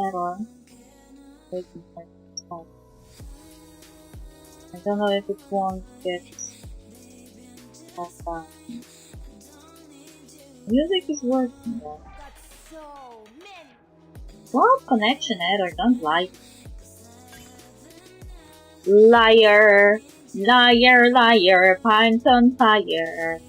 error. Waiting for it to stop. I don't know if it won't get off. Music is working though. Well, connection error, don't lie. Liar! Liar, liar, pines on fire.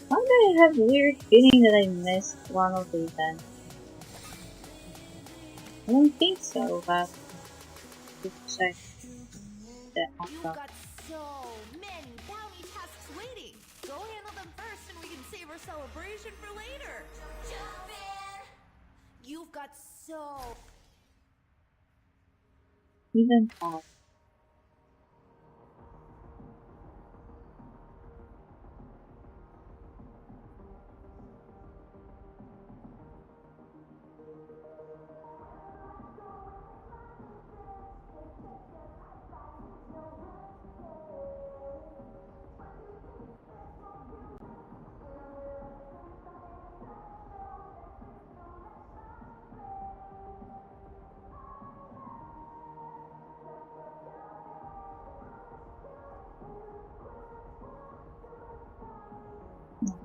Why do I have a weird feeling that I missed one of the events? I don't think so, but let's check the outcome. Got so many bounty tasks waiting. Go handle them first and we can save our celebration for later. Jump in. You've got so... Even off.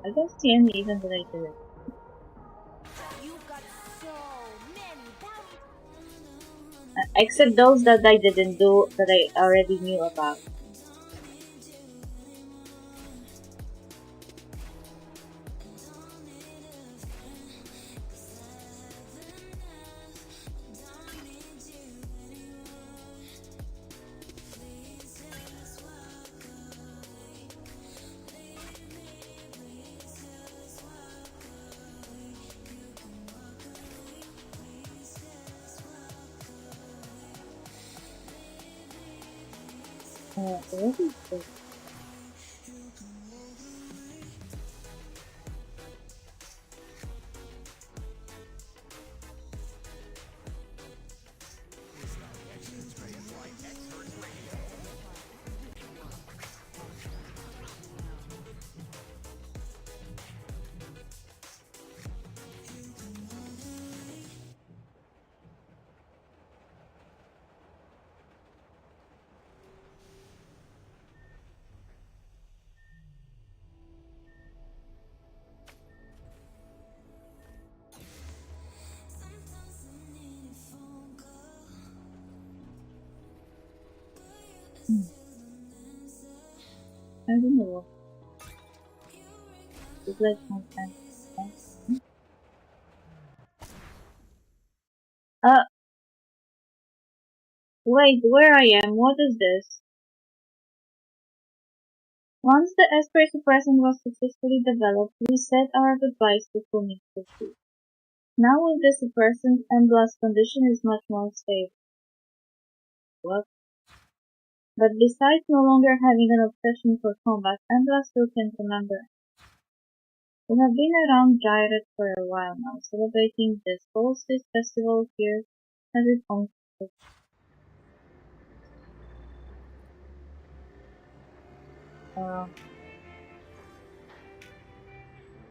I don't see any event that I did. You've got so many bounty... Except those that I didn't do, that I already knew about. What is this? I don't know. It's like sometimes. Wait, where I am? What is this? Once the Esper suppressant was successfully developed, we said our goodbyes to Fumikushi. Now with the suppressant, Embla's condition is much more stable. What? But besides no longer having an obsession for combat, Embla still can remember. We have been around Gyret for a while now, celebrating the Solstice Festival here as its own festival.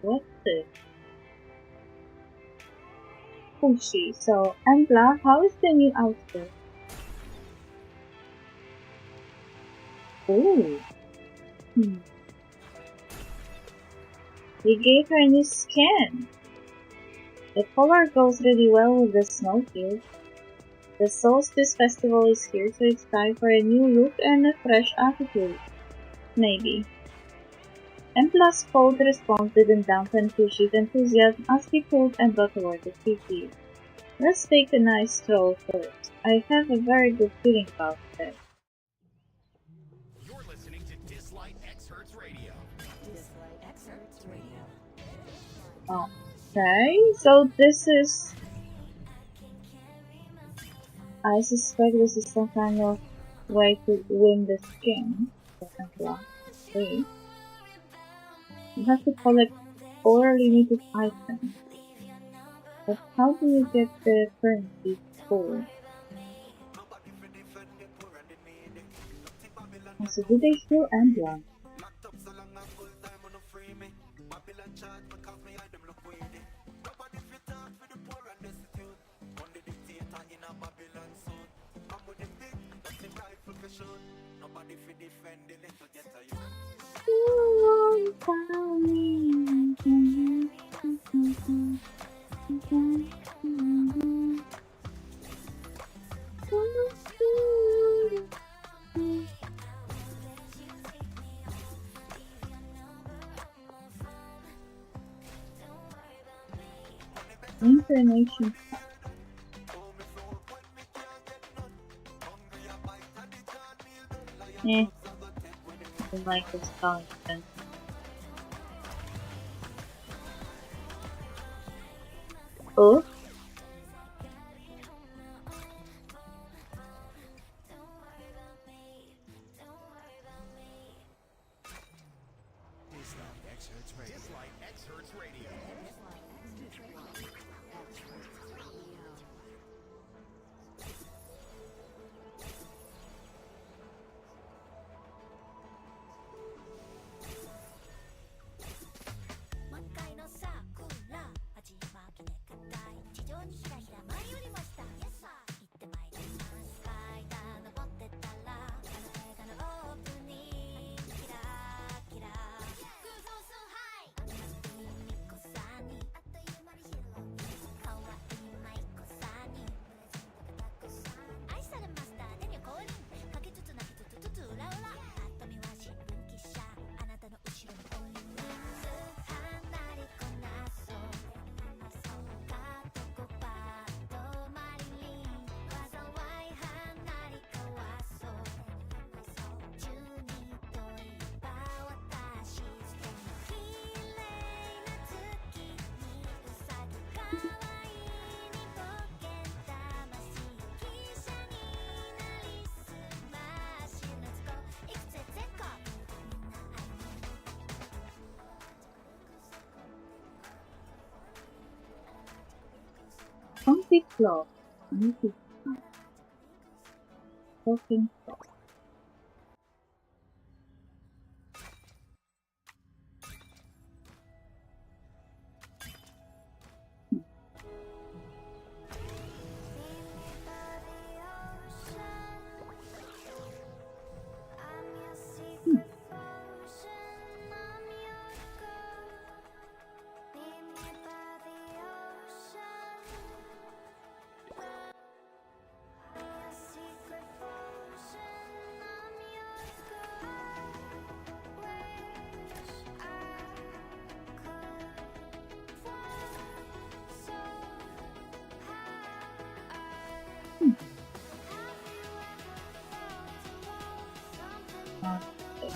What's this? Fushi. So, Embla, how is the new outfit? Ooh. We gave her a new skin. The color goes really well with the snowfield. The Solstice Festival is here, so it's time for a new look and a fresh attitude. Maybe. Empla's cold response didn't dampen Fushi's enthusiasm as he pulled Embla toward the city. Let's take a nice stroll first. I have a very good feeling about it. You're listening to Dislyte X-Hertz Radio. Dislyte X-Hertz Radio. Okay, so this is... I suspect this is some kind of way to win the skin. Wait. You have to collect 4 limited items. But how do you get the currency for? So did they steal Embla? Incarnation. I don't like this color. Oh? Dislyte X Hertz Radio. Comfy cloth. Talking cloth.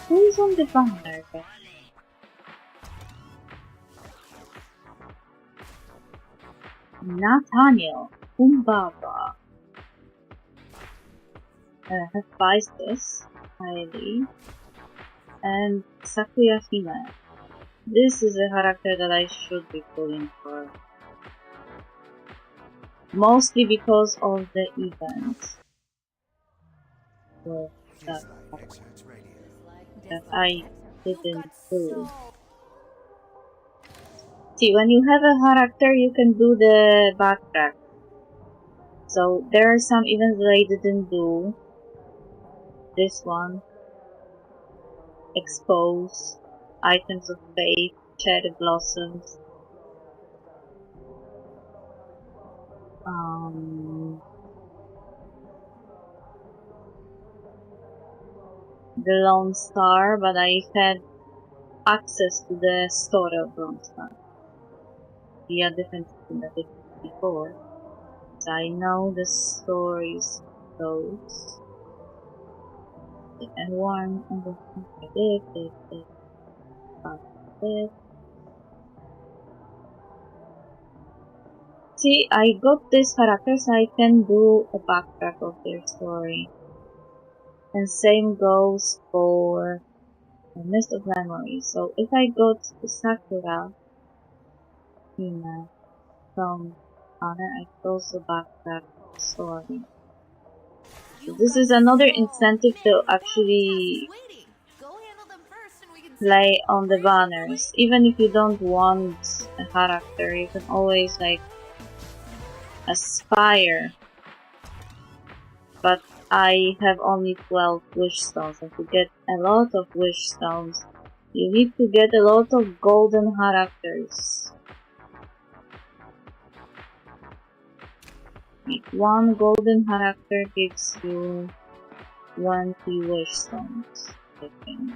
Who's on the banner? Nathaniel Umbaba. Have prized this highly. And Sakuya Hime. This is a character that I should be pulling for. Mostly because of the event. So that I didn't do. See, when you have a character, you can do the backtrack. So there are some events that I didn't do. This one. Expose. Items of Faith. Cherry Blossoms. The Lone Star, but I had access to the story of Lone Star via different thing that I did before. So I know the stories goes. And one and the it. See, I got this character so I can do a backtrack of their story. And same goes for the Mist of Memory. So if I go to Sakura from Honor, I can also backtrack the story. So this is another incentive to actually play on the banners. Even if you don't want a character, you can always like aspire. But I have only 12 wish stones, and to get a lot of wish stones, you need to get a lot of golden characters. One golden character gives you 20 wish stones, I think.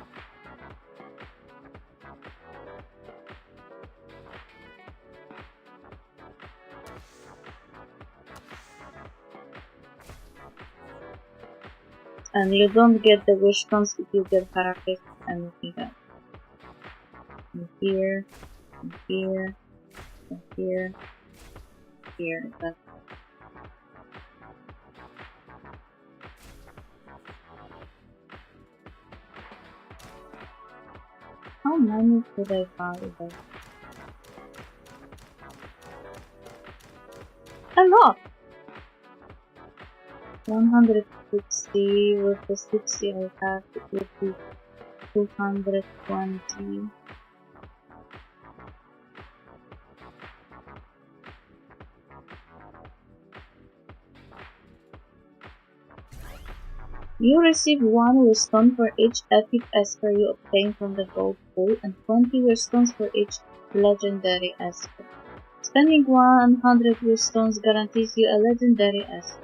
And you don't get the wish stones if you get characters and anything else. And here, and here, and here, here. That's how many could I buy there? A lot! 160 with the 60 I have, it would be 220. You receive 1 wisdom for each epic esper you obtain from the gold pool and 20 wisdoms for each legendary esper. Spending 100 wisdoms guarantees you a legendary esper.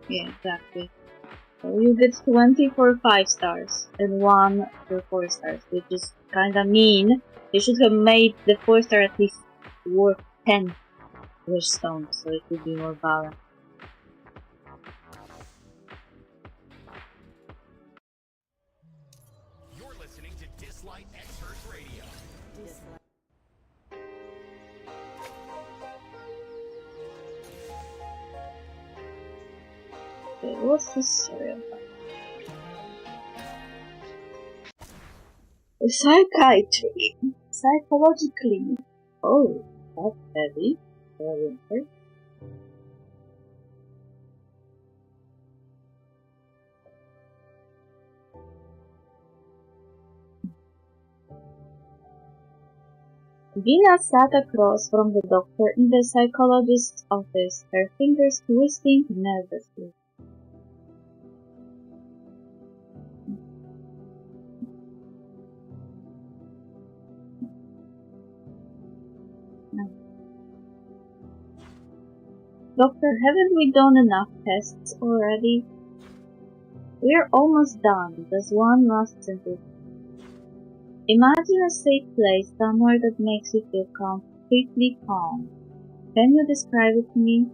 Yeah, exactly. So you get 20 for 5 stars and 1 for 4 stars, which is kinda mean. They should have made the 4 star at least worth 10 wish stones, so it would be more balanced. You're listening to Dislyte Experts Radio. Okay, what's this story about? Psychiatry. Psychologically. Oh, that's heavy. For winter. Vina sat across from the doctor in the psychologist's office, her fingers twisting nervously. Doctor, haven't we done enough tests already? We're almost done. There's one last sentence. Imagine a safe place somewhere that makes you feel completely calm. Can you describe it to me?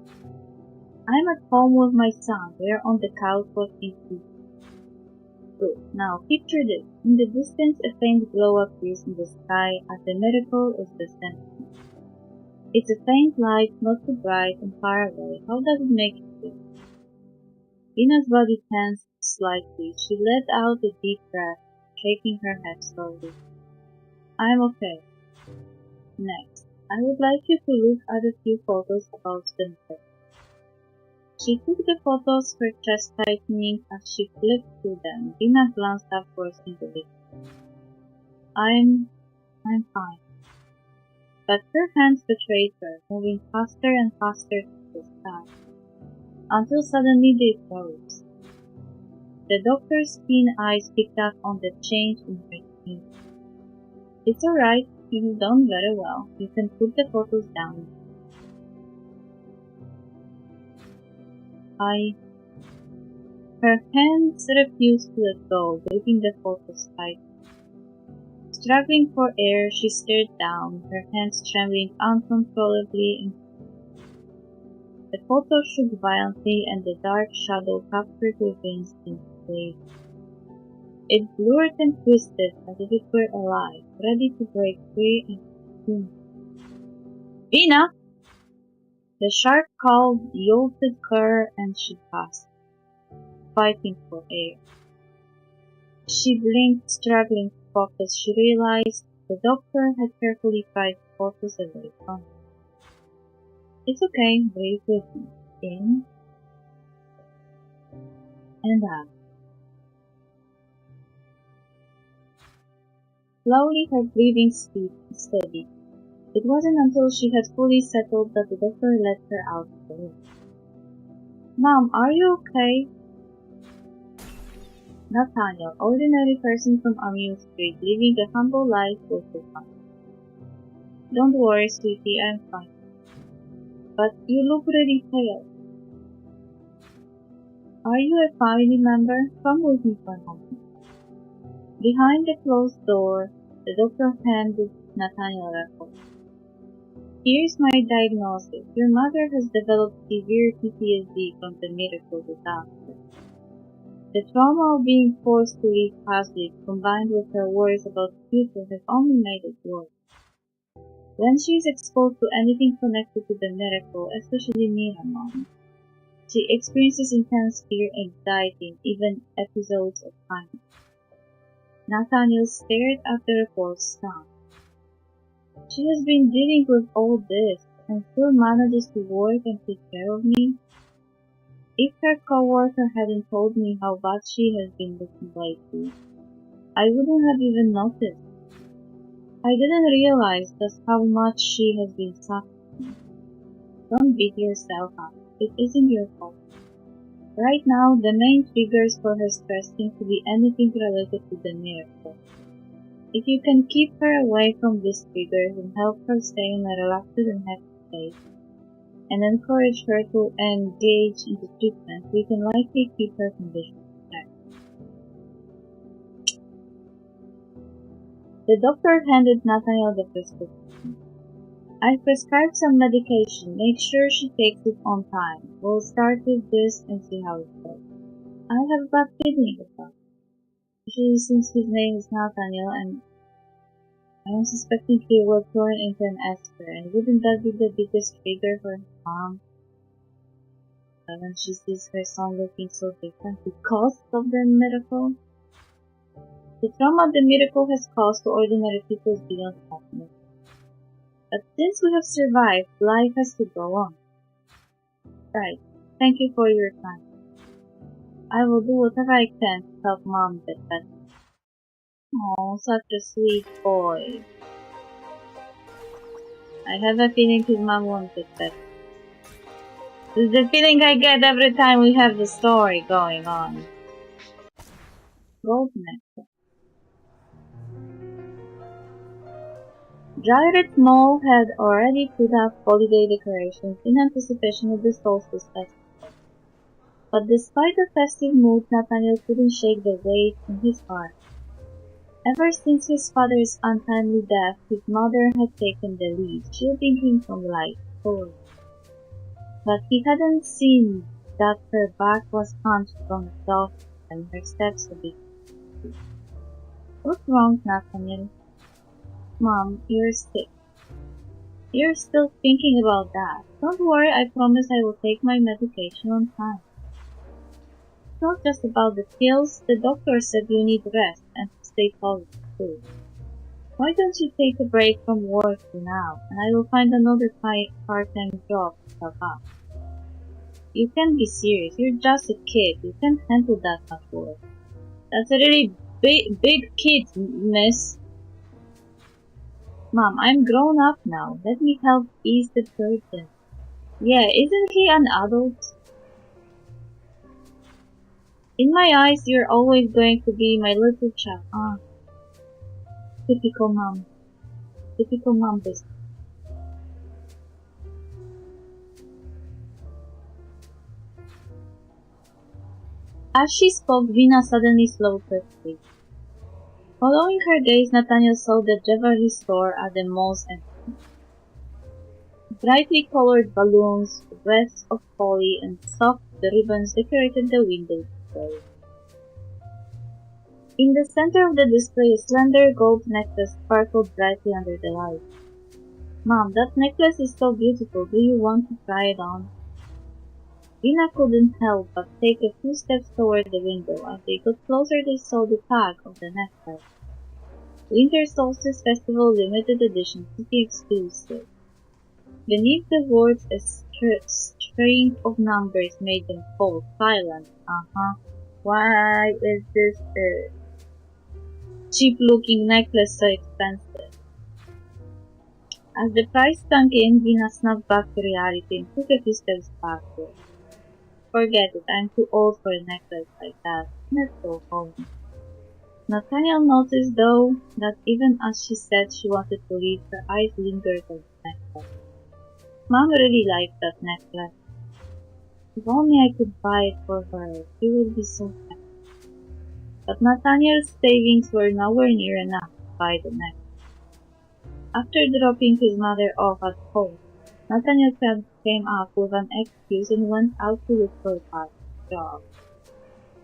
I'm at home with my son. We're on the couch watching TV. Good. Now picture this. In the distance a faint glow appears in the sky as the miracle is the center. It's a faint light, not too bright and far away. How does it make you feel? Ina's body tensed slightly. She let out a deep breath, shaking her head slowly. I'm okay. Next, I would like you to look at a few photos about the miracle. She took the photos, her chest tightening as she flipped through them. Ina glanced upwards into it. I'm fine. But her hands betrayed her, moving faster and faster to the sky, until suddenly they froze. The doctor's keen eyes picked up on the change in her skin. It's alright, you've done very well. You can put the photos down. Her hands refused to let go, gripping the photos tight. Struggling for air, she stared down, her hands trembling uncontrollably. The photo shook violently and the dark shadow captured her veins in place. It blurred and twisted as if it were alive, ready to break free and boom. Vina! The sharp call jolted her and she passed, fighting for air. She blinked, struggling to focus. She realized the doctor had carefully pried the photos away from her. It's okay, breathe with me. In and out. Slowly her breathing steadied. It wasn't until she had fully settled that the doctor let her out of the room. Mom, are you okay? Nathaniel, ordinary person from Amuse Street, living a humble life with his mom. Don't worry, sweetie, I'm fine. But you look really pale. Are you a family member? Come with me for a moment. Behind the closed door, the doctor handed Nathaniel a report. Here's my diagnosis. Your mother has developed severe PTSD from the medical disaster. The trauma of being forced to leave Catholic, combined with her worries about the future, has only made it worse. When she is exposed to anything connected to the medical, especially me, her mom, she experiences intense fear, anxiety, and even episodes of panic. Nathaniel stared at the report stunned. She has been dealing with all this and still manages to work and take care of me. If her coworker hadn't told me how bad she has been looking lately, I wouldn't have even noticed. I didn't realize just how much she has been suffering. Don't beat yourself up. It isn't your fault. Right now, the main triggers for her stress seem to be anything related to the miracle. If you can keep her away from these triggers and help her stay in a relaxed and happy state, and encourage her to engage in the treatment, we can likely keep her condition checked. The doctor handed Nathaniel the prescription. I've prescribed some medication. Make sure she takes it on time. We'll start with this and see how it goes. I have a bad feeling about it. Especially since his name is Nathaniel and I'm suspecting he will turn into an Esther, and wouldn't that be the biggest trigger for his mom? When she sees her son looking so different because of the miracle? The trauma the miracle has caused to ordinary people is beyond happiness. But since we have survived, life has to go on. Right. Thank you for your time. I will do whatever I can to help Mom get better. Oh, such a sweet boy. I have a feeling his mom won't get better. This is the feeling I get every time we have the story going on. Gold necklace. Dryred Mall had already put up holiday decorations in anticipation of the solstice festival. But despite the festive mood, Nathaniel couldn't shake the weight in his heart. Ever since his father's untimely death, his mother had taken the lead, shielding him from light, cold. But he hadn't seen that her back was hunched from exhaustion and her steps a bit. What's wrong, Nathaniel? Mom, you're sick. You're still thinking about that. Don't worry, I promise I will take my medication on time. It's not just about the pills. The doctor said you need rest and to stay positive too. Why don't you take a break from work for now, and I will find another part-time job to help out. You can't be serious. You're just a kid. You can't handle that much work. That's a really big kid, miss. Mom, I'm grown up now. Let me help ease the burden. Yeah, isn't he an adult? In my eyes, you're always going to be my little child. Ah, typical mom. Typical mom business. As she spoke, Vina suddenly slowed her pace. Following her gaze, Nathaniel saw the jewelry store at the mall's entrance. Brightly colored balloons, wreaths of holly, and soft ribbons decorated the window display. In the center of the display, a slender gold necklace sparkled brightly under the light. Mom, that necklace is so beautiful. Do you want to try it on? Vina couldn't help but take a few steps toward the window. As they got closer, they saw the tag of the necklace. Winter Solstice Festival Limited Edition City Exclusive. Beneath the words, a string of numbers made them fall silent. Why is this cheap-looking necklace so expensive? As the price sunk in, Vina snapped back to reality and took a few steps backward. forget it. I'm too old for a necklace like that. Let's go home. Nathaniel noticed, though, that even as she said she wanted to leave, her eyes lingered on the necklace. Mom really liked that necklace. If only I could buy it for her, she would be so happy. But Nathaniel's savings were nowhere near enough to buy the necklace. After dropping his mother off at home, Nathaniel came up with an excuse and went out to look for a part-time job.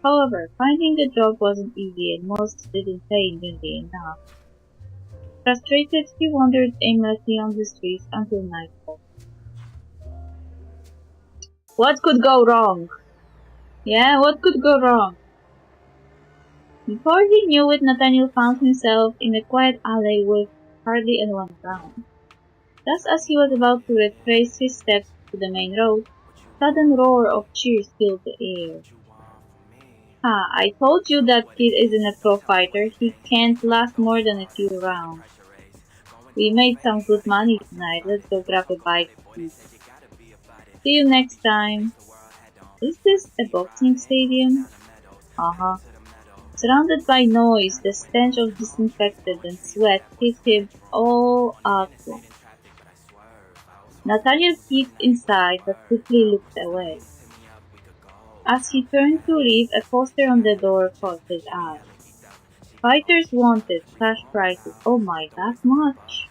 However, finding a job wasn't easy and most didn't pay nearly enough. Frustrated, he wandered aimlessly on the streets until nightfall. What could go wrong? Yeah, what could go wrong? Before he knew it, Nathaniel found himself in a quiet alley with hardly anyone around. Just as he was about to retrace his steps to the main road, a sudden roar of cheers filled the air. Ha, I told you that kid isn't a pro fighter. He can't last more than a few rounds. We made some good money tonight. Let's go grab a bite to eat. See you next time. Is this a boxing stadium? Uh-huh. Surrounded by noise, the stench of disinfected and sweat hit him all at once. Nathaniel peeked inside but quickly looked away. As he turned to leave, a poster on the door caught his eye. Fighters wanted, cash prices. Oh my, that much?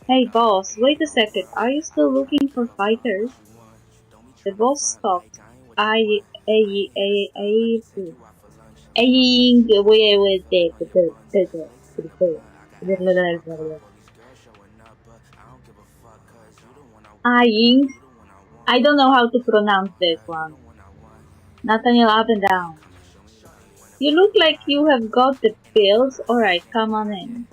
Hey boss, wait a second, are you still looking for fighters? The boss stopped, eyeing eyeing. I don't know how to pronounce this one. Nathaniel up and down. You look like you have got the pills. Alright, come on in.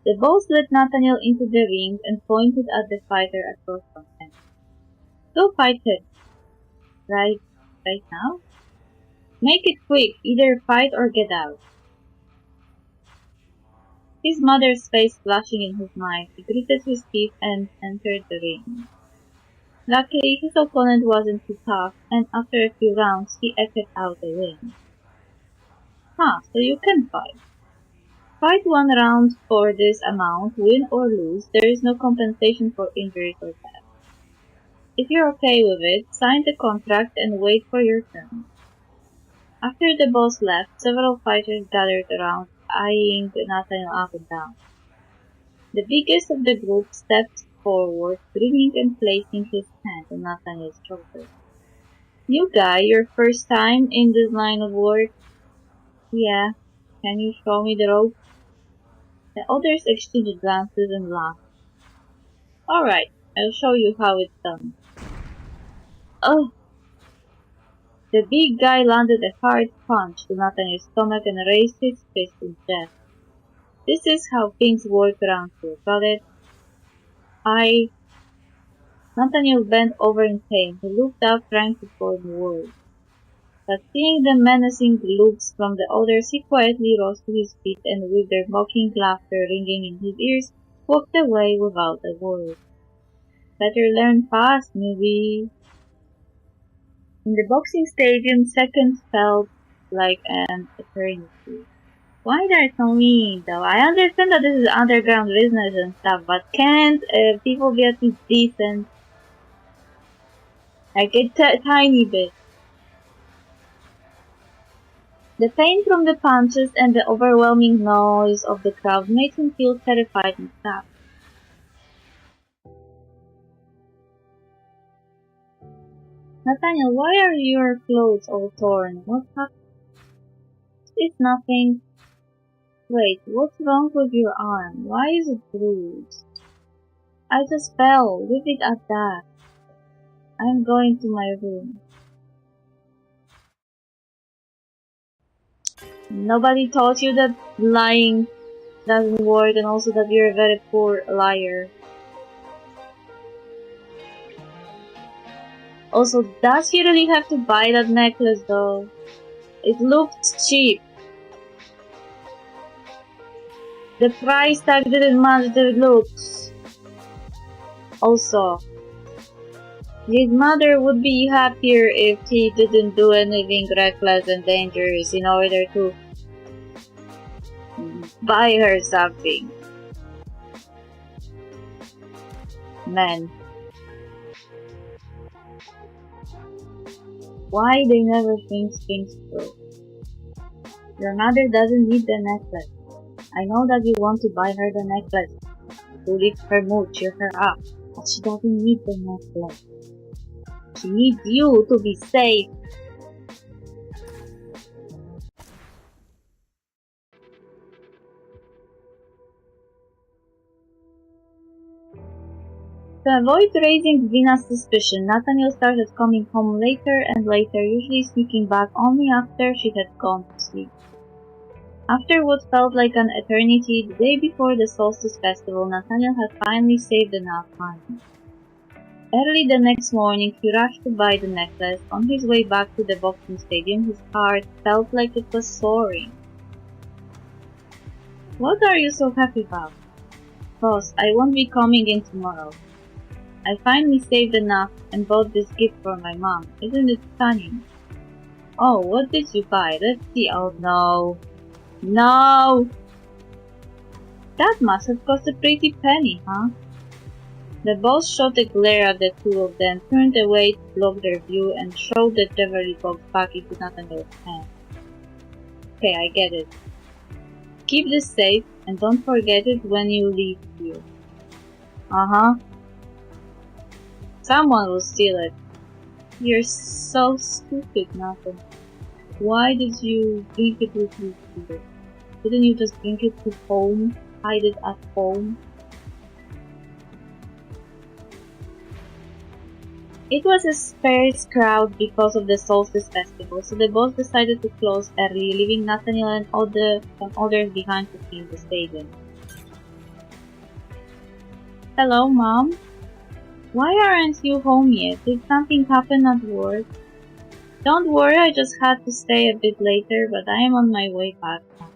The boss led Nathaniel into the ring and pointed at the fighter across from him. Go fight him. Right now? Make it quick, either fight or get out. His mother's face flashing in his mind, he gritted his teeth and entered the ring. Luckily, his opponent wasn't too tough, and after a few rounds, he eked out a win. So you can fight. Fight 1 round for this amount, win or lose, there is no compensation for injuries or death. If you're okay with it, sign the contract and wait for your turn. After the boss left, several fighters gathered around, eyeing Nathaniel up and down. The biggest of the group stepped forward, bringing and placing his hand on Nathaniel's shoulder. New guy, your first time in this line of work? Yeah. Can you show me the rope? The others exchanged glances and laughed. Alright, I'll show you how it's done. Oh! The big guy landed a hard punch to Nathaniel's stomach and raised his fist in jest. This is how things work around here, got it? Nathaniel bent over in pain. He looked up trying to form words. But seeing the menacing looks from the others, he quietly rose to his feet and with their mocking laughter ringing in his ears, walked away without a word. Better learn fast, newbie. In the boxing stadium, seconds felt like an eternity. Why they're so mean, though? I understand that this is underground business and stuff, but can't people be at least decent? Like a tiny bit. The pain from the punches and the overwhelming noise of the crowd made him feel terrified and sad. Nathaniel, why are your clothes all torn? What happened? It's nothing. Wait, what's wrong with your arm? Why is it bruised? I just fell. Leave it at that. I'm going to my room. Nobody taught you that lying doesn't work and also that you're a very poor liar. Also, does he really have to buy that necklace though? It looked cheap. The price tag didn't match the looks. Also, his mother would be happier if he didn't do anything reckless and dangerous in order to buy her something. Man. Why they never think things through? Your mother doesn't need the necklace. I know that you want to buy her the necklace to lift her mood, cheer her up, but she doesn't need the necklace. She needs you to be safe. To avoid raising Vina's suspicion, Nathaniel started coming home later and later, usually sneaking back only after she had gone to sleep. After what felt like an eternity, the day before the Solstice Festival, Nathaniel had finally saved enough money. Early the next morning, he rushed to buy the necklace. On his way back to the boxing stadium, his heart felt like it was soaring. What are you so happy about? Boss, I won't be coming in tomorrow. I finally saved enough and bought this gift for my mom. Isn't it stunning? Oh, what did you buy? Let's see. Oh no. No! That must have cost a pretty penny, huh? The boss shot a glare at the two of them, turned away to block their view, and shoved the jewelry box back into Nathaniel's hand. Okay, I get it. Keep this safe, and don't forget it when you leave here. Uh-huh. Someone will steal it. You're so stupid, Nathan. Why did you bring it with you here? Didn't you just bring it to home? Hide it at home? It was a sparse crowd because of the Solstice Festival, so the boss decided to close early, leaving Nathaniel and others behind to clean the stadium. Hello, Mom? Why aren't you home yet? Did something happen at work? Don't worry, I just had to stay a bit later, but I am on my way back now.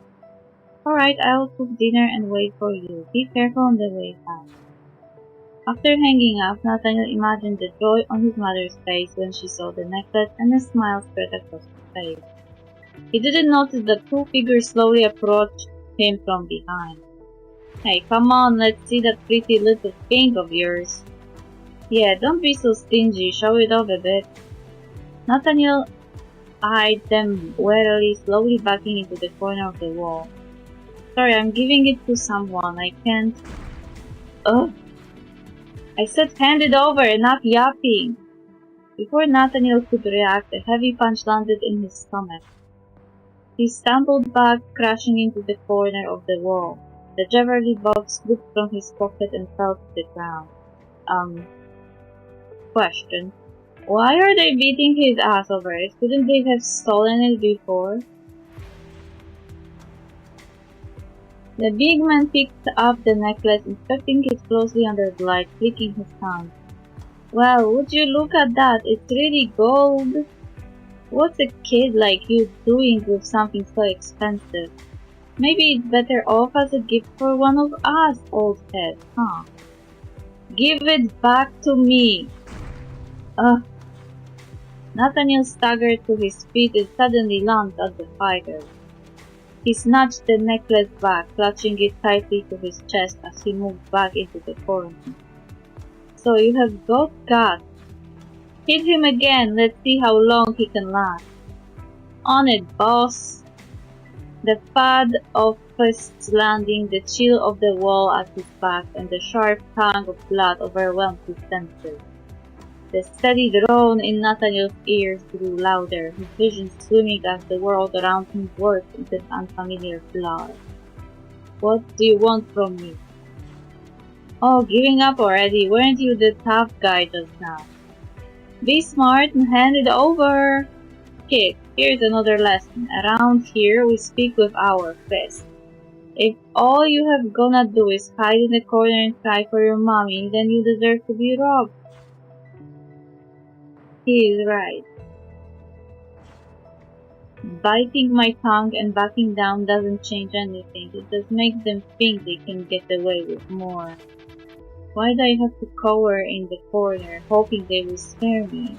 Alright, I'll cook dinner and wait for you. Be careful on the way back. After hanging up, Nathaniel imagined the joy on his mother's face when she saw the necklace, and a smile spread across her face. He didn't notice that two figures slowly approached him from behind. Hey, come on, let's see that pretty little thing of yours. Yeah, don't be so stingy, show it off a bit. Nathaniel eyed them warily, slowly backing into the corner of the wall. Sorry, I'm giving it to someone, I can't... Ugh! I said hand it over, enough yapping! Before Nathaniel could react, a heavy punch landed in his stomach. He stumbled back, crashing into the corner of the wall. The jewelry box slipped from his pocket and fell to the ground. Question. Why are they beating his ass over it? Couldn't they have stolen it before? The big man picked up the necklace, inspecting it closely under the light, clicking his tongue. Well, would you look at that? It's really gold. What's a kid like you doing with something so expensive? Maybe it's better off as a gift for one of us, old head, huh? Give it back to me! Ugh. Nathaniel staggered to his feet and suddenly lunged at the fighter. He snatched the necklace back, clutching it tightly to his chest as he moved back into the corner. So you have got guts. Hit him again, let's see how long he can last. On it, boss! The thud of fists landing, the chill of the wall at his back, and the sharp tang of blood overwhelmed his senses. The steady drone in Nathaniel's ears grew louder, his vision swimming as the world around him worked into an unfamiliar blur. What do you want from me? Oh, giving up already? Weren't you the tough guy just now? Be smart and hand it over! Kid, here's another lesson. Around here, we speak with our fists. If all you have gonna do is hide in the corner and cry for your mommy, then you deserve to be robbed. He is right. Biting my tongue and backing down doesn't change anything. It just makes them think they can get away with more. Why'd I have to cower in the corner, hoping they will scare me?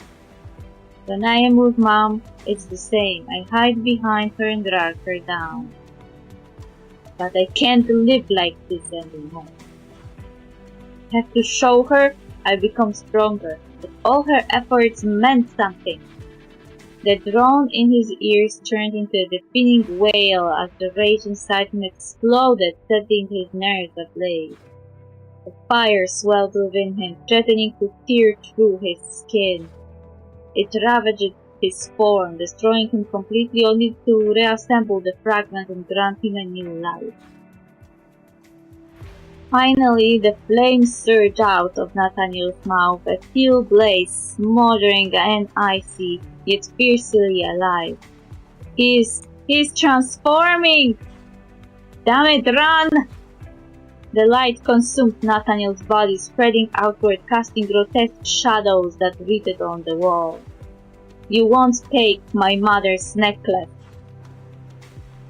When I am with Mom, it's the same. I hide behind her and drag her down. But I can't live like this anymore. I have to show her I become stronger, that all her efforts meant something. The drone in his ears turned into a deafening wail as the rage inside him exploded, setting his nerves ablaze. The fire swelled within him, threatening to tear through his skin. It ravaged his form, destroying him completely, only to reassemble the fragments and grant him a new life. Finally, the flames surged out of Nathaniel's mouth, a teal blaze, smoldering and icy, yet fiercely alive. He's transforming! Damn it, run! The light consumed Nathaniel's body, spreading outward, casting grotesque shadows that writhed on the wall. You won't take my mother's necklace.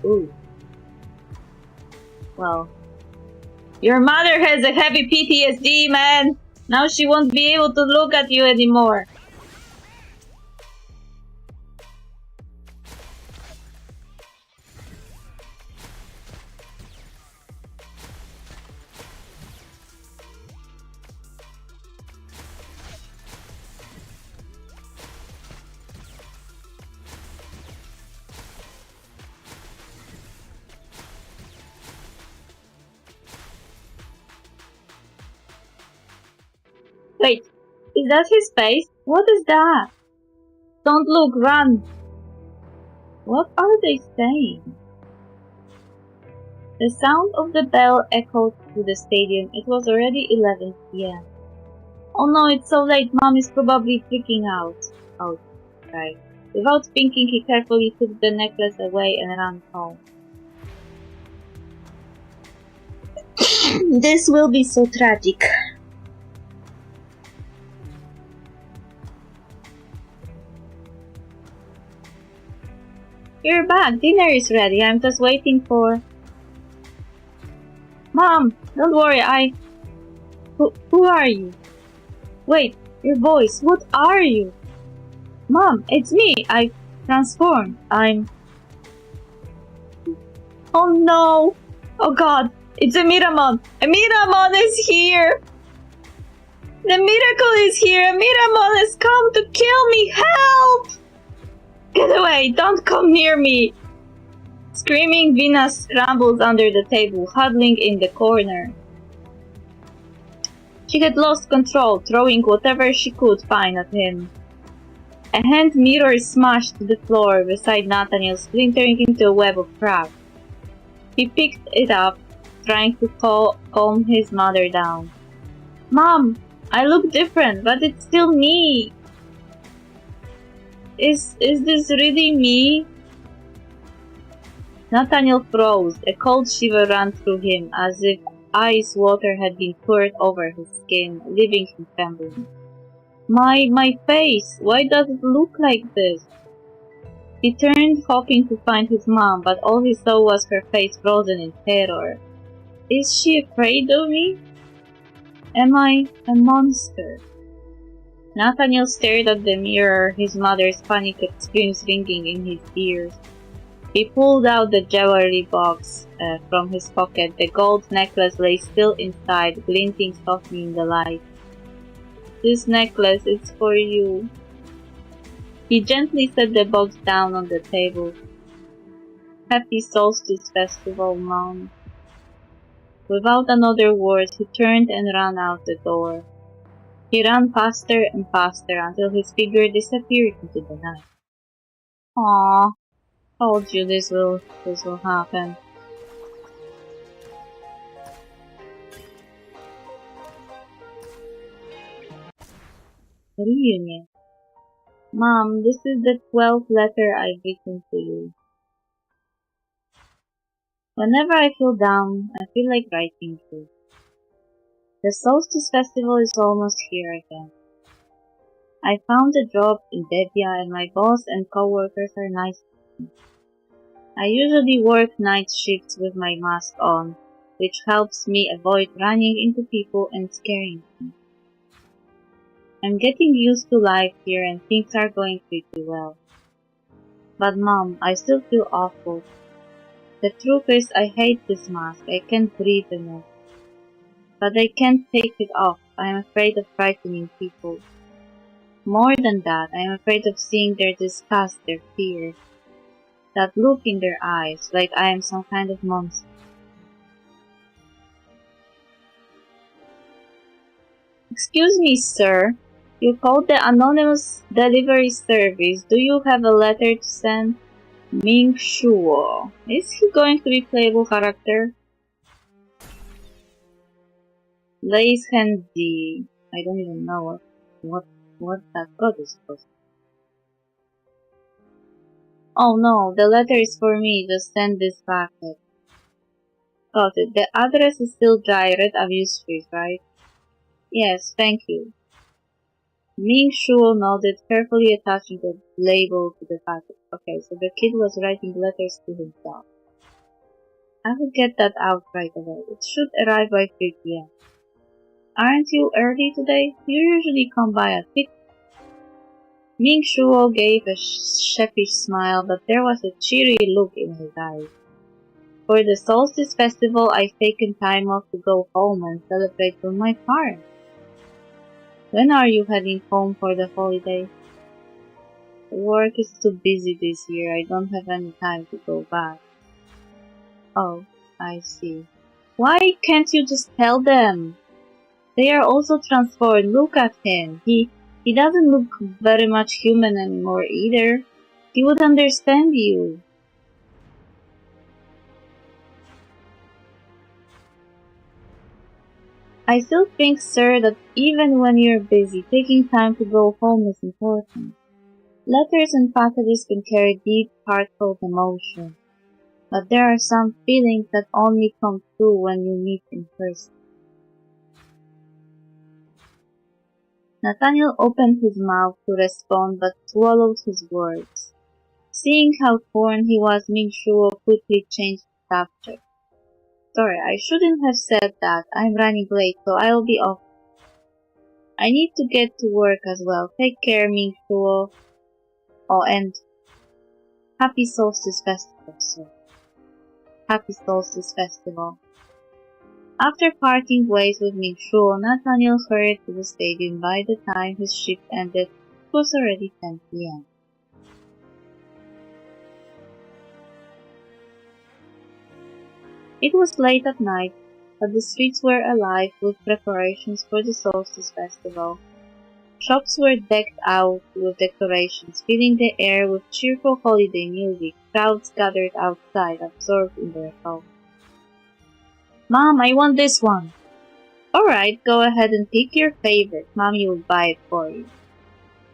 Ooh. Well. Your mother has a heavy PTSD, man! Now she won't be able to look at you anymore. Wait, is that his face? What is that? Don't look, run! What are they saying? The sound of the bell echoed through the stadium. It was already 11 p.m. Oh no, it's so late. Mom is probably freaking out. Oh, right. Without thinking, he carefully took the necklace away and ran home. This will be so tragic. You're back. Dinner is ready. I'm just waiting for... Mom, don't worry, Who are you? Wait, your voice. What are you? Mom, it's me. I transformed. Oh no! Oh god, it's a Miramon! A Miramon is here! The miracle is here! A Miramon has come to kill me! Help! Get away! Don't come near me! Screaming, Vina scrambled under the table, huddling in the corner. She had lost control, throwing whatever she could find at him. A hand mirror smashed to the floor beside Nathaniel, splintering into a web of cracks. He picked it up, trying to calm his mother down. Mom, I look different, but it's still me. Is this really me? Nathaniel froze. A cold shiver ran through him, as if ice water had been poured over his skin, leaving him trembling. My face! Why does it look like this? He turned, hoping to find his mom, but all he saw was her face frozen in terror. Is she afraid of me? Am I a monster? Nathaniel stared at the mirror, his mother's panicked screams ringing in his ears. He pulled out the jewelry box from his pocket. The gold necklace lay still inside, glinting softly in the light. This necklace is for you. He gently set the box down on the table. Happy Solstice Festival, Mom. Without another word, he turned and ran out the door. He ran faster and faster until his figure disappeared into the night. Aww, told you this will happen. Reunion. Mom, this is the 12th letter I've written to you. Whenever I feel down, I feel like writing too. The Solstice Festival is almost here again. I found a job in Devia and my boss and co-workers are nice. I usually work night shifts with my mask on, which helps me avoid running into people and scaring them. I'm getting used to life here and things are going pretty well. But Mom, I still feel awful. The truth is I hate this mask. I can't breathe in it. But I can't take it off. I am afraid of frightening people. More than that, I am afraid of seeing their disgust, their fear. That look in their eyes, like I am some kind of monster. Excuse me, sir. You called the anonymous delivery service. Do you have a letter to send? Ming Shuo. Is he going to be playable character? Lace Handy. I don't even know what that god is supposed to be. Oh no, the letter is for me. Just send this packet. Got it. The address is still Dry Red Avenue Street, right? Yes, thank you. Ming Shuo nodded, carefully attaching the label to the packet. Okay, so the kid was writing letters to himself. I will get that out right away. It should arrive by 3 p.m. Aren't you early today? You usually come by at 6. Ming Shuo gave a sheepish smile, but there was a cheery look in his eyes. For the Solstice Festival, I've taken time off to go home and celebrate with my parents. When are you heading home for the holiday? Work is too busy this year. I don't have any time to go back. Oh, I see. Why can't you just tell them? They are also transformed. Look at him. He doesn't look very much human anymore either. He would understand you. I still think, sir, that even when you're busy, taking time to go home is important. Letters and packages can carry deep, heartfelt emotion, but there are some feelings that only come through when you meet in person. Nathaniel opened his mouth to respond but swallowed his words. Seeing how torn he was, Ming Shuo quickly changed the subject. Sorry, I shouldn't have said that. I'm running late, so I'll be off. I need to get to work as well. Take care, Ming Shuo. Oh, and Happy Solstice Festival, sir. Happy Solstice Festival. After parting ways with Ming Shuo, Nathaniel hurried to the stadium. By the time his shift ended, it was already 10 p.m. It was late at night, but the streets were alive with preparations for the Solstice Festival. Shops were decked out with decorations, filling the air with cheerful holiday music. Crowds gathered outside, absorbed in their thoughts. Mom, I want this one. Alright, go ahead and pick your favorite. Mommy will buy it for you.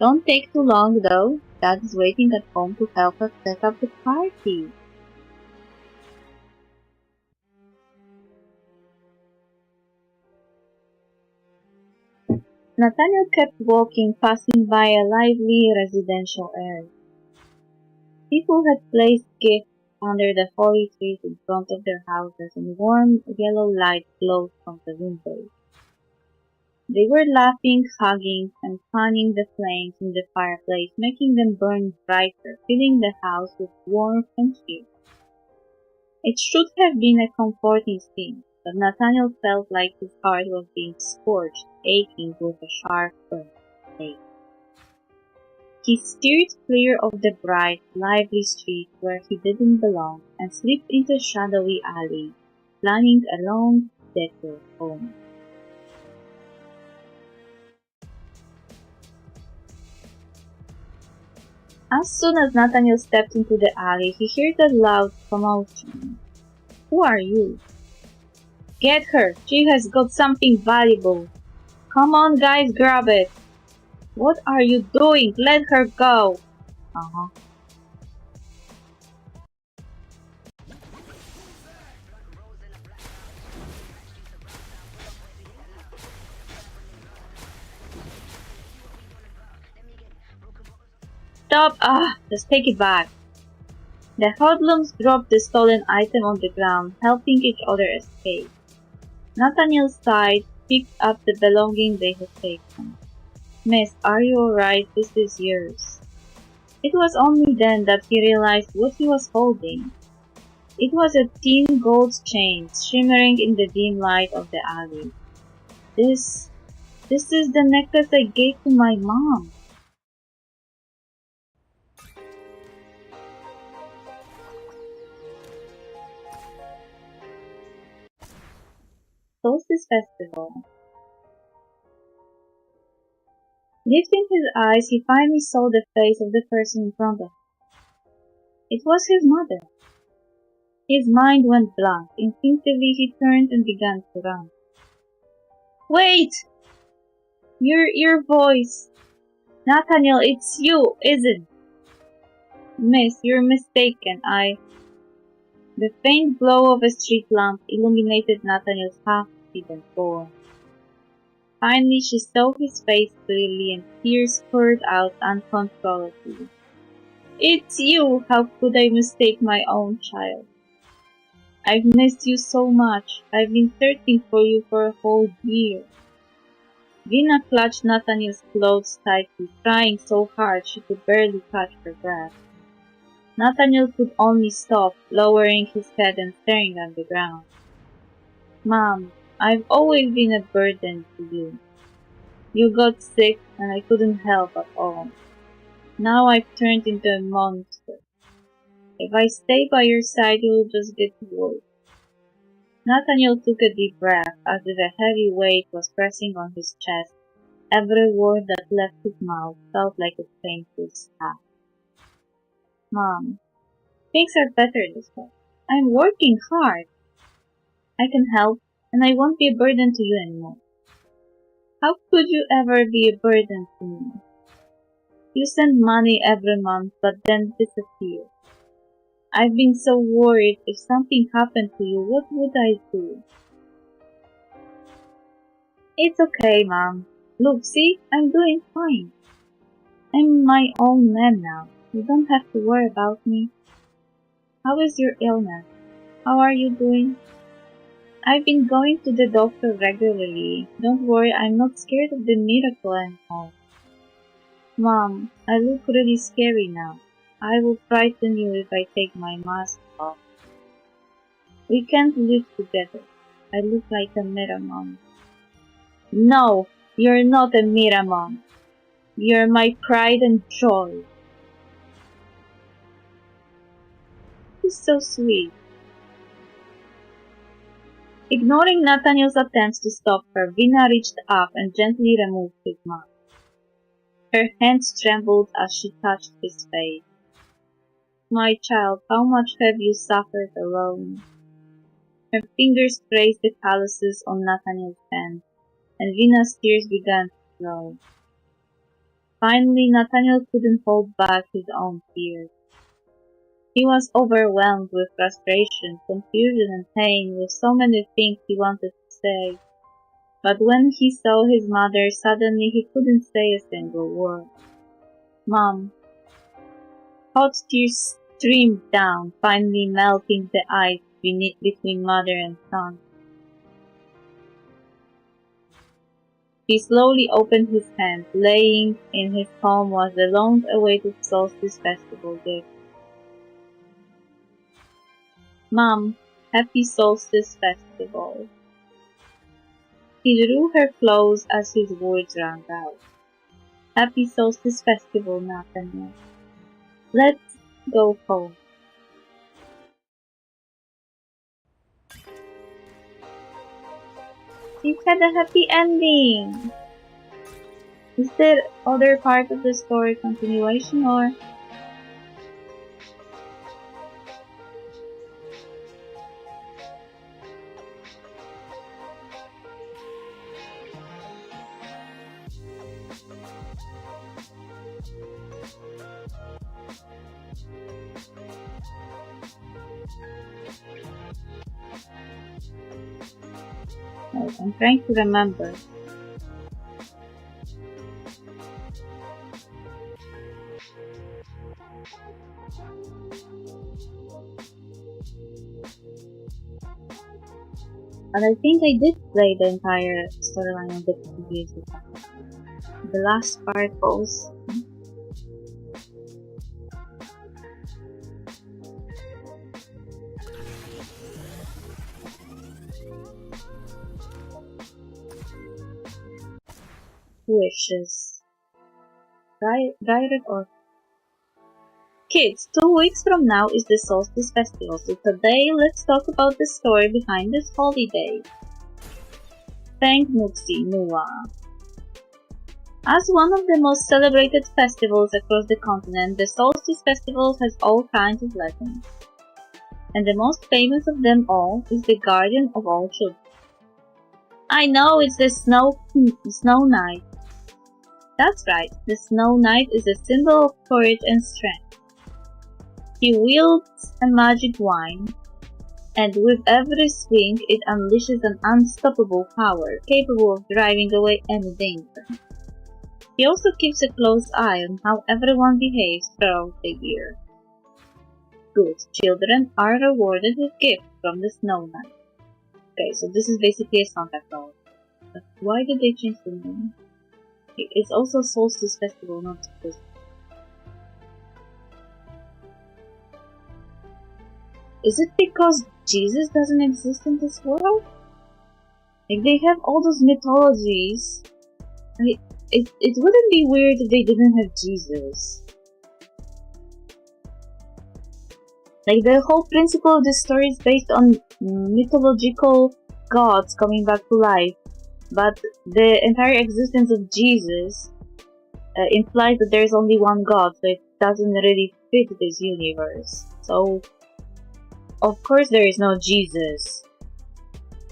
Don't take too long though. Dad is waiting at home to help us set up the party. Nathaniel kept walking, passing by a lively residential area. People had placed gifts under the holly trees in front of their houses, and warm yellow light glowed from the windows. They were laughing, hugging, and fanning the flames in the fireplace, making them burn brighter, filling the house with warmth and cheer. It should have been a comforting scene, but Nathaniel felt like his heart was being scorched, aching with a sharp burn. He steered clear of the bright, lively street where he didn't belong and slipped into a shadowy alley, planning a long detour home. As soon as Nathaniel stepped into the alley, he heard a loud commotion. Who are you? Get her! She has got something valuable. Come on, guys, grab it. What are you doing? Let her go. Stop! Just take it back. The hoodlums dropped the stolen item on the ground, helping each other escape. Nathaniel sighed, picked up the belonging they had taken. Miss, are you alright? This is yours. It was only then that he realized what he was holding. It was a thin gold chain, shimmering in the dim light of the alley. This is the necklace I gave to my mom. Solstice Festival. Lifting his eyes, he finally saw the face of the person in front of him. It was his mother. His mind went blank. Instinctively, he turned and began to run. Wait! Your voice! Nathaniel, it's you, isn't it? Miss, you're mistaken. The faint glow of a street lamp illuminated Nathaniel's half-hidden form. Finally, she saw his face clearly and tears poured out uncontrollably. It's you! How could I mistake my own child? I've missed you so much. I've been searching for you for a whole year. Vina clutched Nathaniel's clothes tightly, trying so hard she could barely catch her breath. Nathaniel could only stop, lowering his head and staring at the ground. Mom, I've always been a burden to you. You got sick and I couldn't help at all. Now I've turned into a monster. If I stay by your side, it will just get worse. Nathaniel took a deep breath as if a heavy weight was pressing on his chest. Every word that left his mouth felt like a painful stab. Mom, things are better this way. I'm working hard. I can help, and I won't be a burden to you anymore. How could you ever be a burden to me? You send money every month, but then disappear. I've been so worried if something happened to you, what would I do? It's okay, Mom. Look, see, I'm doing fine. I'm my own man now. You don't have to worry about me. How is your illness? How are you doing? I've been going to the doctor regularly. Don't worry, I'm not scared of the miracle anymore. Mom, I look really scary now. I will frighten you if I take my mask off. We can't live together. I look like a mirror mom. No, you're not a mirror mom. You're my pride and joy. He's so sweet. Ignoring Nathaniel's attempts to stop her, Vina reached up and gently removed his mask. Her hands trembled as she touched his face. My child, how much have you suffered alone? Her fingers traced the calluses on Nathaniel's hand, and Vina's tears began to flow. Finally, Nathaniel couldn't hold back his own tears. He was overwhelmed with frustration, confusion, and pain, with so many things he wanted to say. But when he saw his mother, suddenly he couldn't say a single word. Mom. Hot tears streamed down, finally melting the ice between mother and son. He slowly opened his hand. Laying in his palm was the long-awaited Solstice Festival gift. Mom, happy Solstice Festival. He drew her close as his words rang out. Happy Solstice Festival, Nathaniel. Let's go home. It had a happy ending. Is there other part of the story continuation or? Wait, I'm trying to remember. And I think I did play the entire storyline of the previous one. The last part was... wishes. Guided or... Kids, 2 weeks from now is the Solstice Festival, so today let's talk about the story behind this holiday. Thank Nuxi Nua. As one of the most celebrated festivals across the continent, the Solstice Festival has all kinds of legends. And the most famous of them all is the guardian of all children. I know, it's the Snow Knight. That's right, the Snow Knight is a symbol of courage and strength. He wields a magic wand, and with every swing it unleashes an unstoppable power, capable of driving away any danger. He also keeps a close eye on how everyone behaves throughout the year. Good children are rewarded with gifts from the Snow Knight. Okay, so this is basically a Santa Claus. But why did they change the name? It's also Solstice Festival, not Christmas. Is it because Jesus doesn't exist in this world? Like, they have all those mythologies. It wouldn't be weird if they didn't have Jesus. Like, the whole principle of the story is based on mythological gods coming back to life. But the entire existence of Jesus implies that there is only one God, so it doesn't really fit this universe. So, of course there is no Jesus.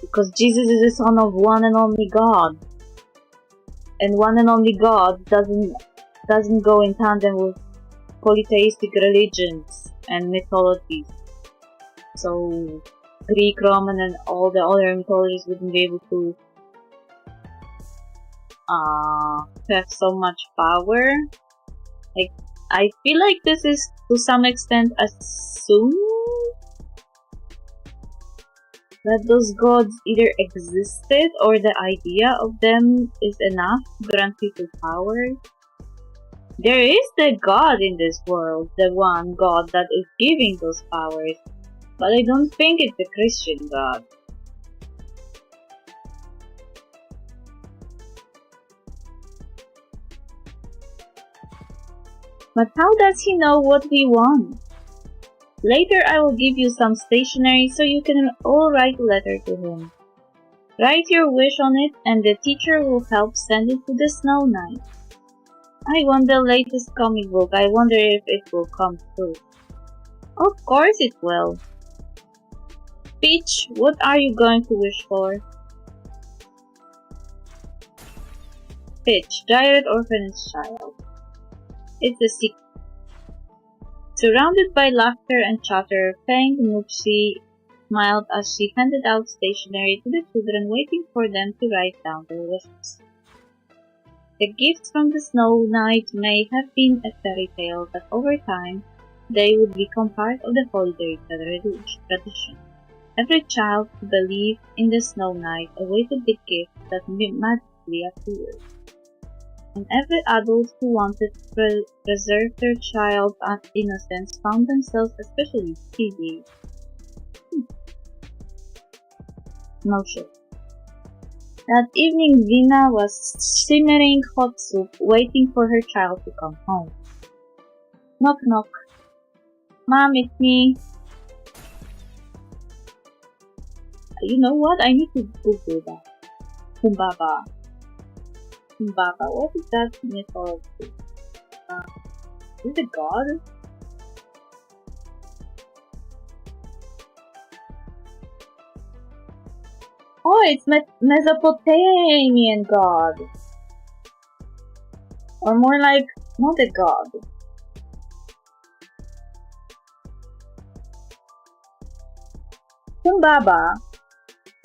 Because Jesus is the son of one and only God. And one and only God doesn't go in tandem with polytheistic religions and mythologies. So, Greek, Roman, and all the other mythologies wouldn't be able to have so much power. Like, I feel like this is to some extent assumed that those gods either existed or the idea of them is enough to grant people power. There is the God in this world, the one God that is giving those powers, but I don't think it's a Christian God. But how does he know what we want? Later I will give you some stationery so you can all write a letter to him. Write your wish on it and the teacher will help send it to the Snow Knight. I want the latest comic book. I wonder if it will come true. Of course it will. Peach, what are you going to wish for? Peach, Direct Orphanage Child. It's a secret. Surrounded by laughter and chatter, Feng Nuxi smiled as she handed out stationery to the children, waiting for them to write down their wishes. The gifts from the Snow Knight may have been a fairy tale, but over time, they would become part of the holiday tradition. Every child who believed in the Snow Knight awaited the gift that magically appeared. And every adult who wanted to preserve their child's innocence found themselves especially busy. No shit. That evening, Vina was simmering hot soup, waiting for her child to come home. Knock knock. Mom, it's me. You know what? I need to Google that. Humbaba. Humbaba. What is that mythology? Is it God? Oh, it's Mesopotamian god. Or more like, not a god. Humbaba,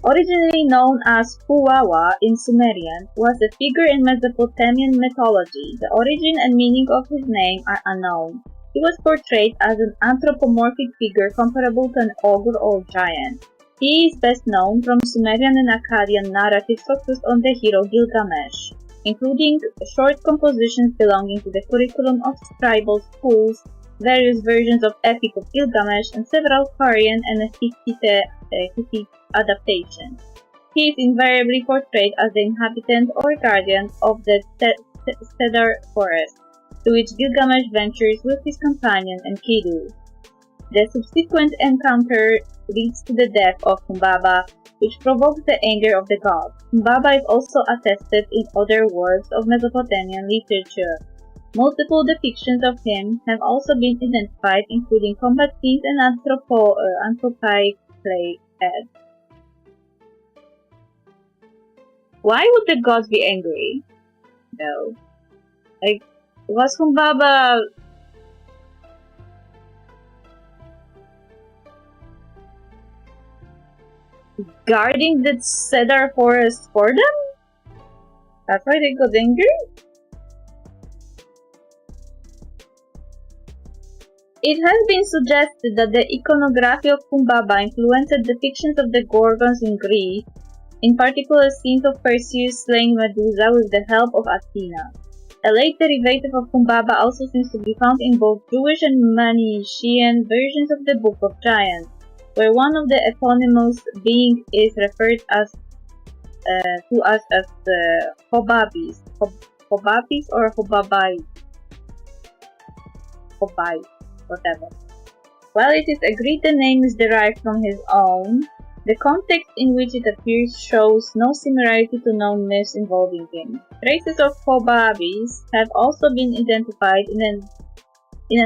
originally known as Huwawa in Sumerian, was a figure in Mesopotamian mythology. The origin and meaning of his name are unknown. He was portrayed as an anthropomorphic figure comparable to an ogre or giant. He is best known from Sumerian and Akkadian narratives focused on the hero Gilgamesh, including short compositions belonging to the curriculum of tribal schools, various versions of Epic of Gilgamesh, and several Korean and Hittite adaptations. He is invariably portrayed as the inhabitant or guardian of the cedar forest, to which Gilgamesh ventures with his companion Enkidu. The subsequent encounter leads to the death of Humbaba, which provokes the anger of the gods. Humbaba is also attested in other works of Mesopotamian literature. Multiple depictions of him have also been identified, including combat scenes and anthropomorphic clay heads. Why would the gods be angry? No. Was Humbaba guarding the cedar forest for them? That's why they got angry? It has been suggested that the iconography of Humbaba influenced depictions of the Gorgons in Greece, in particular scenes of Perseus slaying Medusa with the help of Athena. A late derivative of Humbaba also seems to be found in both Jewish and Manichaean versions of the Book of Giants, where one of the eponymous being is referred to us as Hobabis. Hobabis or Hobabai? Hobai, whatever. While it is agreed the name is derived from his own, the context in which it appears shows no similarity to known myths involving him. Traces of Hobabis have also been identified in a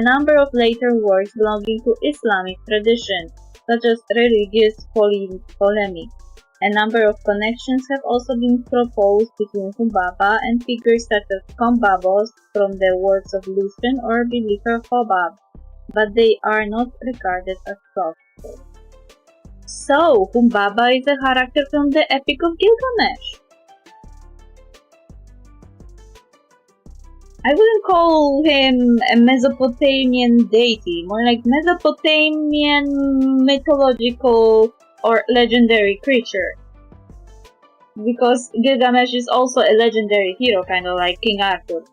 number of later works belonging to Islamic tradition, such as religious polemics. A number of connections have also been proposed between Humbaba and figures such as Kombabos from the works of Lucian or biblical Hobab, but they are not regarded as plausible. So, Humbaba is a character from the Epic of Gilgamesh. I wouldn't call him a Mesopotamian deity, more like Mesopotamian mythological or legendary creature. Because Gilgamesh is also a legendary hero, kind of like King Arthur.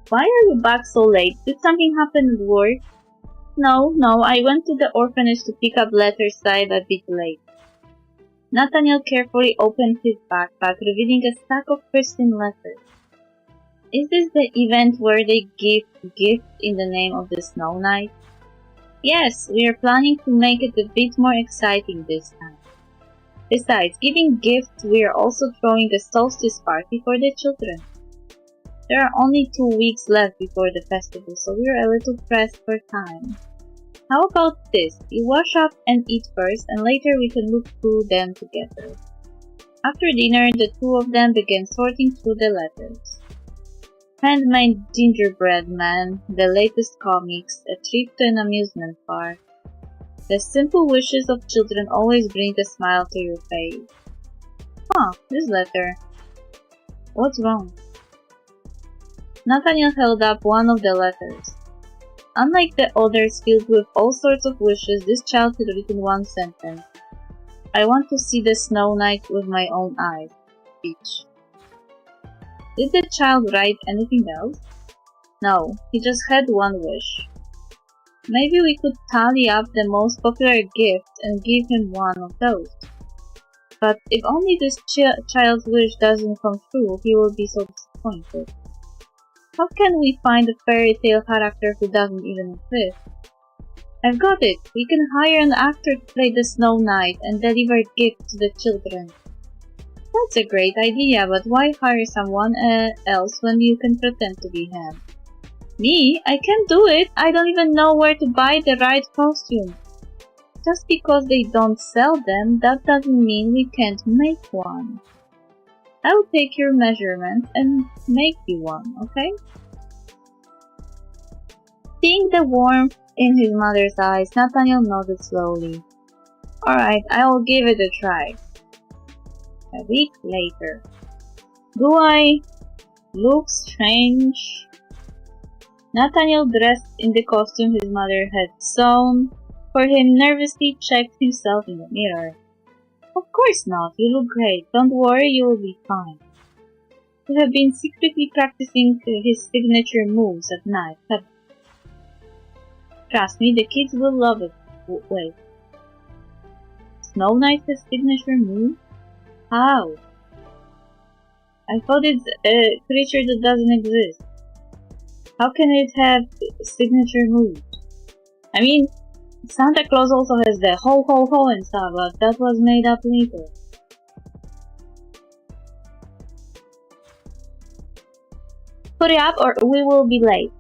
Why are you back so late? Did something happen at work? No, I went to the orphanage to pick up letters signed a bit late. Nathaniel carefully opened his backpack, revealing a stack of pristine letters. Is this the event where they give gifts in the name of the Snow Knight? Yes, we are planning to make it a bit more exciting this time. Besides giving gifts, we are also throwing a solstice party for the children. There are only 2 weeks left before the festival, so we are a little pressed for time. How about this? You wash up and eat first, and later we can look through them together. After dinner, the two of them began sorting through the letters. Handmade gingerbread man, the latest comics, a trip to an amusement park. The simple wishes of children always bring a smile to your face. This letter. What's wrong? Nathaniel held up one of the letters. Unlike the others filled with all sorts of wishes, this child had written one sentence. I want to see the Snow Knight with my own eyes. Speech. Did the child write anything else? No, he just had one wish. Maybe we could tally up the most popular gifts and give him one of those. But if only this child's wish doesn't come true, he will be so disappointed. How can we find a fairy tale character who doesn't even exist? I've got it! We can hire an actor to play the Snow Knight and deliver gifts to the children. That's a great idea, but why hire someone else when you can pretend to be him? Me? I can't do it! I don't even know where to buy the right costume. Just because they don't sell them, that doesn't mean we can't make one. I will take your measurements and make you one, okay? Seeing the warmth in his mother's eyes, Nathaniel nodded slowly. Alright, I'll give it a try. A week later. Do I look strange? Nathaniel, dressed in the costume his mother had sewn for him, nervously checked himself in the mirror. Of course not, you look great. Don't worry, you will be fine. You have been secretly practicing his signature moves at night, haven't you? Trust me, the kids will love it. Wait. Snow Knight has signature moves? How? I thought it's a creature that doesn't exist. How can it have signature moves? I mean, Santa Claus also has the ho ho ho and stuff, but that was made up later. Hurry up or we will be late.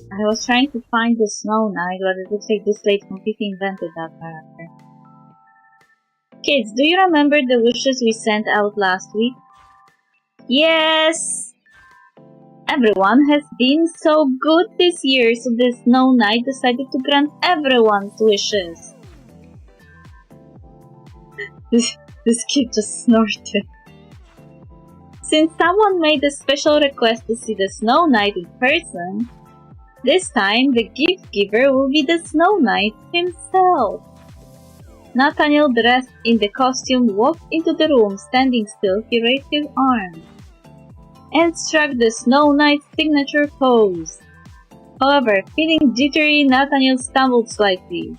I was trying to find the Snow Knight, but it looks like Dislyte completely invented that character. Kids, do you remember the wishes we sent out last week? Yes! Everyone has been so good this year, so the Snow Knight decided to grant everyone's wishes. This kid just snorted. Since someone made a special request to see the Snow Knight in person, this time the gift giver will be the Snow Knight himself. Nathaniel, dressed in the costume, walked into the room. Standing still, he raised his arm and struck the Snow Knight's signature pose. However, feeling jittery, Nathaniel stumbled slightly.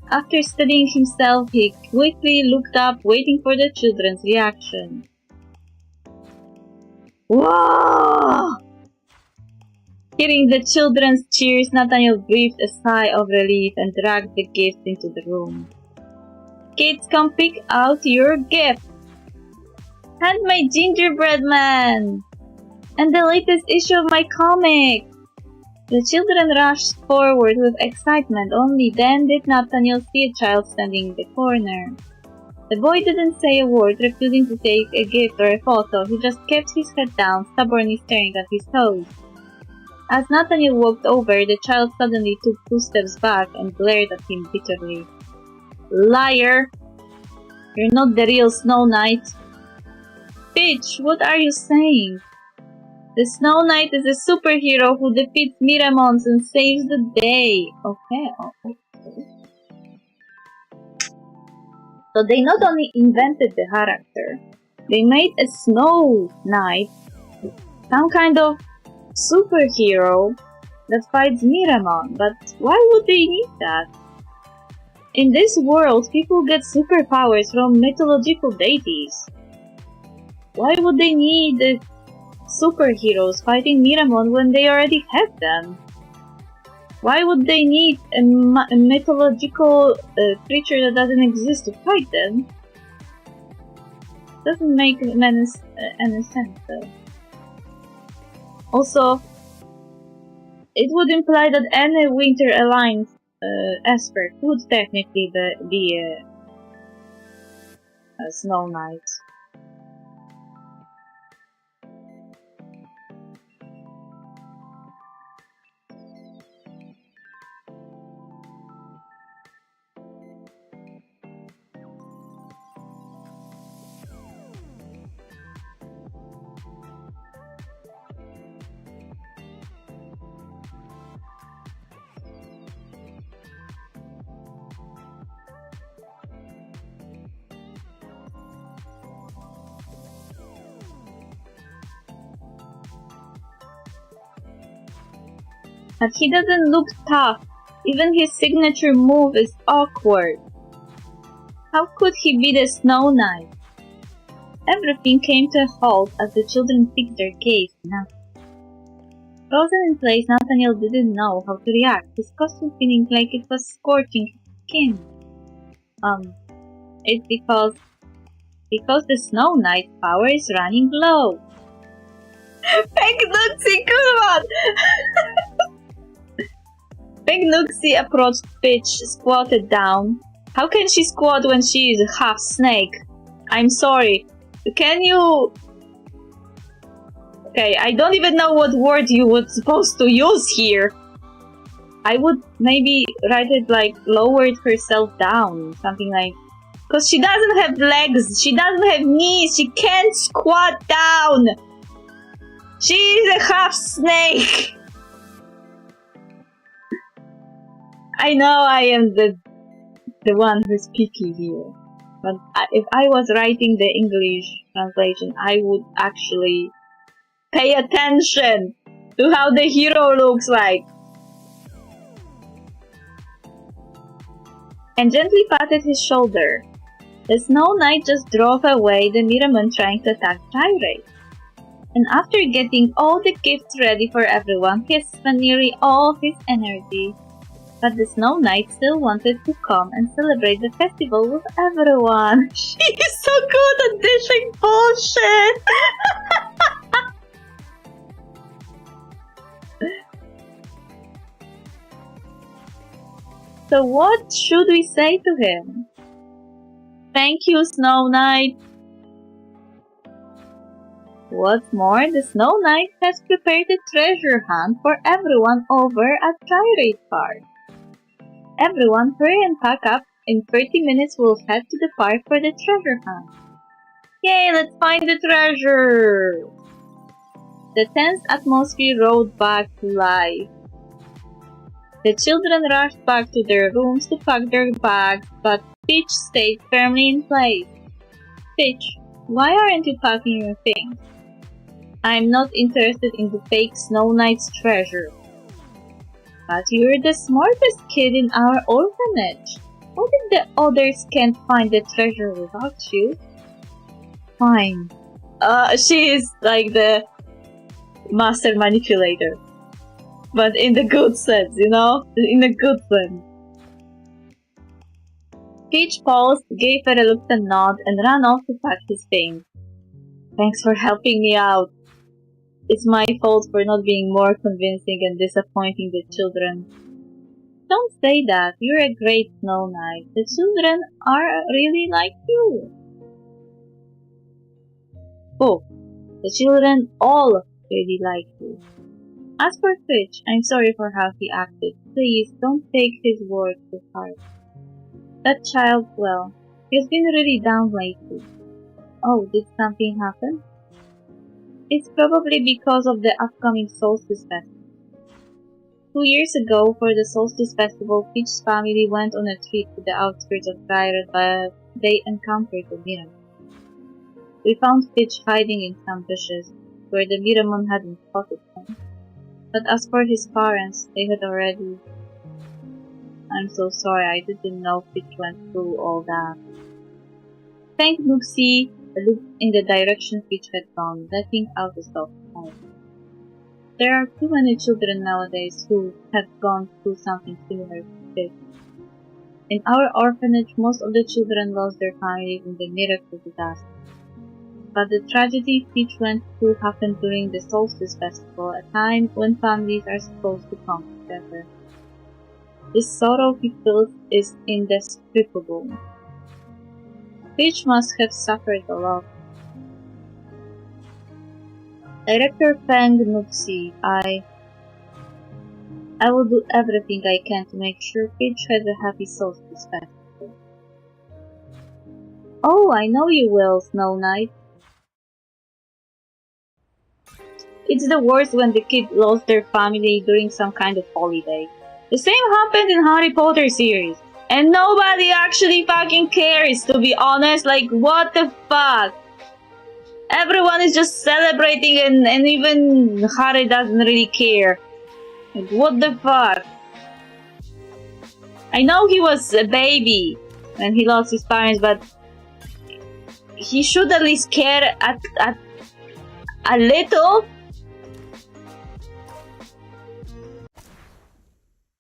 After steadying himself, he quickly looked up, waiting for the children's reaction. Whoa! Hearing the children's cheers, Nathaniel breathed a sigh of relief and dragged the gift into the room. Kids, come pick out your gift! Handmade gingerbread man! And the latest issue of my comic! The children rushed forward with excitement. Only then did Nathaniel see a child standing in the corner. The boy didn't say a word, refusing to take a gift or a photo. He just kept his head down, stubbornly staring at his toes. As Nathaniel walked over, the child suddenly took 2 steps back and glared at him bitterly. Liar! You're not the real Snow Knight. Bitch, what are you saying? The Snow Knight is a superhero who defeats Miramons and saves the day. Okay. So they not only invented the character, they made a Snow Knight, some kind of superhero that fights Miramon. But why would they need that? In this world, people get superpowers from mythological deities. Why would they need superheroes fighting Miramon when they already have them? Why would they need a mythological creature that doesn't exist to fight them? Doesn't make any sense though. Also, it would imply that any Winter Alliance Esper could technically be a Snow Knight. But he doesn't look tough. Even his signature move is awkward. How could he be the Snow Knight? Everything came to a halt as the children fixed their gaze. Frozen in place, Nathaniel didn't know how to react, his costume feeling like it was scorching his skin. It's because the Snow Knight's power is running low. Peg Nuxie, come on! Peg Nuxie approached Peach, squatted down. How can she squat when she is half snake? I'm sorry. Can you... Okay, I don't even know what word you were supposed to use here. I would maybe write it like lowered herself down. Something like... Because she doesn't have legs. She doesn't have knees. She can't squat down. She is a half snake. I know I am the one who's picky here. But if I was writing the English translation, I would actually pay attention to how the hero looks like. And gently patted his shoulder. The Snow Knight just drove away the Mirrorman trying to attack Gyrate. And after getting all the gifts ready for everyone, he spent nearly all his energy. But the Snow Knight still wanted to come and celebrate the festival with everyone. She's so good at dishing bullshit! So what should we say to him? Thank you, Snow Knight! What's more, the Snow Knight has prepared a treasure hunt for everyone over at Gyrate Park. Everyone hurry and pack up. In 30 minutes we'll head to the park for the treasure hunt. Yay, let's find the treasure! The tense atmosphere rolled back to life. The children rushed back to their rooms to pack their bags, but Peach stayed firmly in place. Peach, why aren't you packing your things? I'm not interested in the fake Snow Knight's treasure. But you're the smartest kid in our orphanage. What if the others can't find the treasure without you? Fine. She is like the master manipulator. But in the good sense, you know? In a good sense. Peach paused, gave a reluctant nod, and ran off to pack his things. Thanks for helping me out. It's my fault for not being more convincing and disappointing the children. Don't say that. You're a great Snow Knight. The children are really like you. Oh, the children all really like you. As for Peach, I'm sorry for how he acted. Please, don't take his words to heart. That child, well, he's been really down lately. Oh, did something happen? It's probably because of the upcoming Solstice Festival. 2 years ago, for the Solstice Festival, Peach's family went on a trip to the outskirts of Gyrate, but they encountered a Mirror. We found Peach hiding in some bushes, where the Mirrorman hadn't spotted him. But as for his parents, they had already... I'm so sorry, I didn't know Peach went through all that. Thank Nuxie looked in the direction Peach had gone, letting out a soft sigh. There are too many children nowadays who have gone through something similar to this. In our orphanage, most of the children lost their families in the miracle disaster. But the tragedy Peach went through happened during the Solstice Festival, a time when families are supposed to come together. This sorrow he feels is indescribable. Peach must have suffered a lot. Director Peng Nuxie, I will do everything I can to make sure Peach has a happy Solstice Festival. Oh, I know you will, Snow Knight. It's the worst when the kid lost their family during some kind of holiday. The same happened in Harry Potter series. And nobody actually fucking cares, to be honest. Like, what the fuck? Everyone is just celebrating and even Harry doesn't really care. Like, what the fuck? I know he was a baby when he lost his parents, but he should at least care at a little.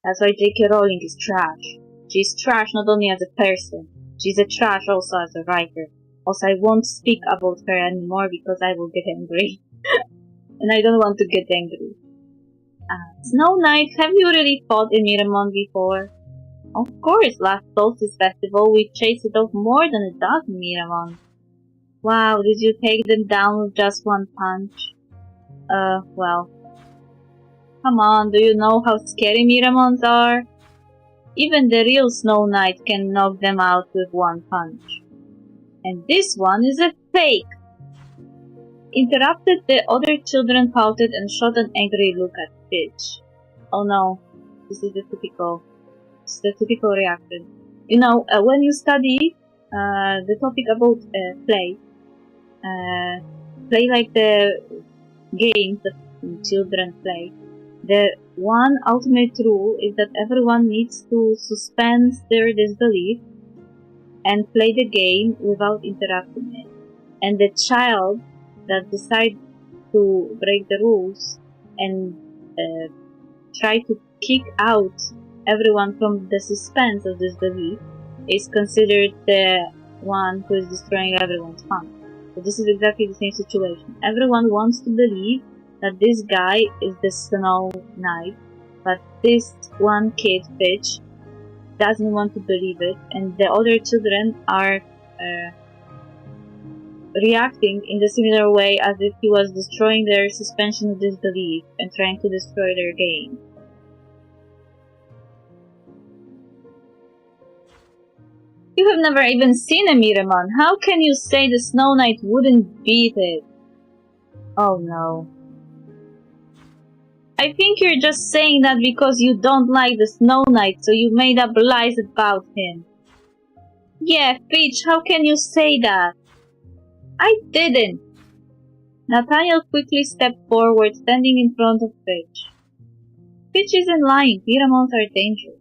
That's why J.K. Rowling is trash. She's trash not only as a person, she's a trash also as a writer. Also, I won't speak about her anymore because I will get angry. And I don't want to get angry. Snow Knight, have you really fought a Miramon before? Of course, last Solstice Festival we chased off more than a dozen Miramon. Wow, did you take them down with just one punch? Well. Come on, do you know how scary Miramons are? Even the real Snow Knight can knock them out with one punch. And this one is a fake! Interrupted, the other children pouted and shot an angry look at Fitch. Oh no, this is the typical reaction. You know, when you study the topic about play like the games that children play, the one ultimate rule is that everyone needs to suspend their disbelief and play the game without interrupting it. And the child that decides to break the rules and try to kick out everyone from the suspense of disbelief is considered the one who is destroying everyone's fun. So this is exactly the same situation. Everyone wants to believe that this guy is the Snow Knight, but this one kid, Fitch, doesn't want to believe it, and the other children are reacting in the similar way as if he was destroying their suspension of disbelief and trying to destroy their game. You have never even seen a Miramon. How can you say the Snow Knight wouldn't beat it? Oh no. I think you're just saying that because you don't like the Snow Knight, so you made up lies about him. Yeah, Fitch, how can you say that? I didn't. Nathaniel quickly stepped forward, standing in front of Fitch. Fitch isn't lying. Miramons are dangerous.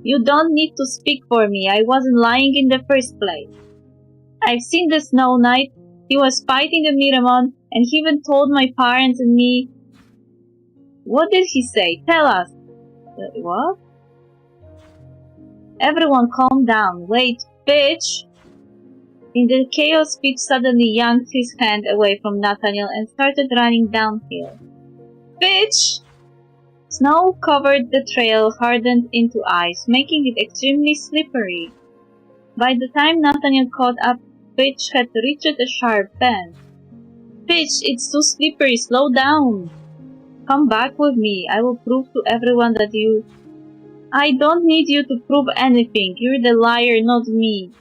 You don't need to speak for me. I wasn't lying in the first place. I've seen the Snow Knight. He was fighting a Miramon, and he even told my parents and me. What did he say? Tell us. What? Everyone calm down. Wait, Fitch! In the chaos, Fitch suddenly yanked his hand away from Nathaniel and started running downhill. Fitch! Snow covered the trail, hardened into ice, making it extremely slippery. By the time Nathaniel caught up, Fitch had reached a sharp bend. Fitch, it's too slippery, slow down! Come back with me, I will prove to everyone that you... I don't need you to prove anything, you're the liar, not me.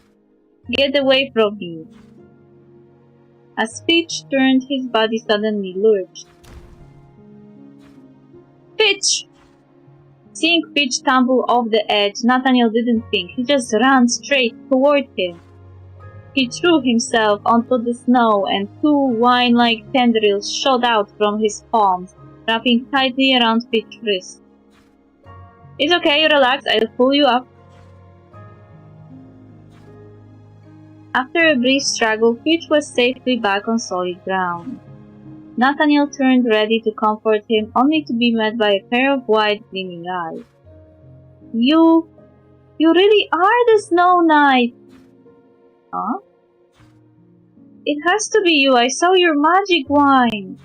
Get away from me. As Fitch turned, his body suddenly lurched. Fitch! Seeing Fitch tumble off the edge, Nathaniel didn't think, he just ran straight toward him. He threw himself onto the snow and two vine-like tendrils shot out from his palms, wrapping tightly around Fitch's wrist. It's okay, relax, I'll pull you up. After a brief struggle, Fitch was safely back on solid ground. Nathaniel turned ready to comfort him, only to be met by a pair of wide, gleaming eyes. You really are the Snow Knight! Huh? It has to be you, I saw your magic wine!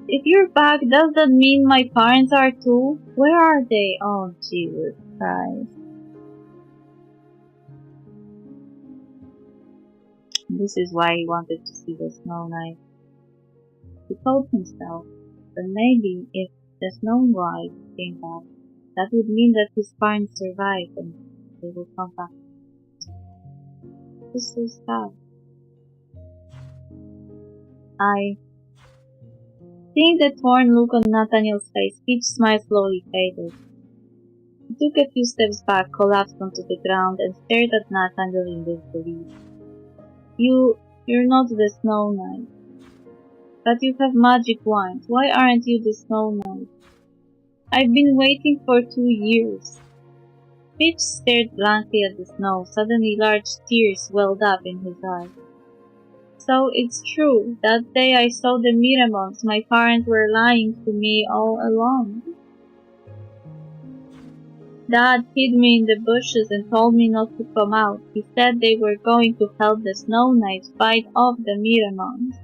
If you're back, does that mean my parents are too? Where are they? Oh, Jesus Christ. This is why he wanted to see the Snow Knight. He told himself that maybe if the Snow White came back, that would mean that his parents survived and they will come back. This is so sad. Seeing the torn look on Nathaniel's face, Fitch's smile slowly faded. He took a few steps back, collapsed onto the ground, and stared at Nathaniel in disbelief. You're not the Snow Knight. But you have magic wands. Why aren't you the Snow Knight? I've been waiting for 2 years. Peach stared blankly at the snow. Suddenly large tears welled up in his eyes. So it's true. That day I saw the Miramons. My parents were lying to me all along. Dad hid me in the bushes and told me not to come out. He said they were going to help the Snow Knights fight off the Miramons.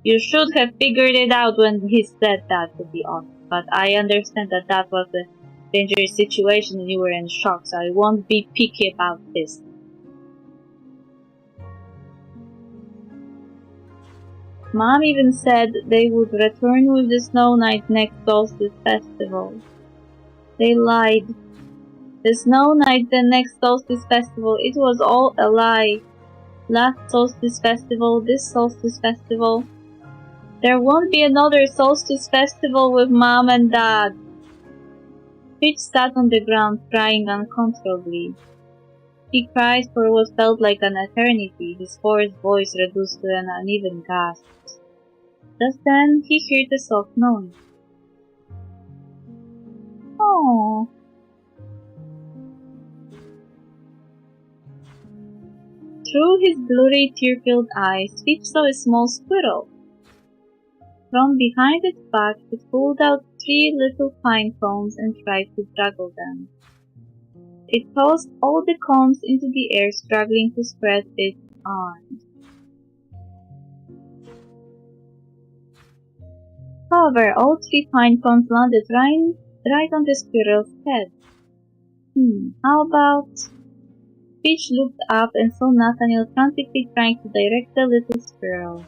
You should have figured it out when he said that, to be honest. But I understand that that was a dangerous situation and you were in shock, so I won't be picky about this. Mom even said they would return with the Snow Knight next Solstice Festival. They lied. The Snow Knight the next Solstice Festival, it was all a lie. Last Solstice Festival, this Solstice Festival. There won't be another Solstice Festival with Mom and Dad. Peach sat on the ground crying uncontrollably. He cried for what felt like an eternity, his hoarse voice reduced to an uneven gasp. Just then, he heard a soft noise. Oh. Through his blurry, tear-filled eyes, Peach saw a small squirrel. From behind its back, it pulled out 3 little pine cones and tried to juggle them. It tossed all the cones into the air, struggling to spread its arms. However, all 3 pine cones landed right on the squirrel's head. How about... Peach looked up and saw Nathaniel frantically trying to direct the little squirrel.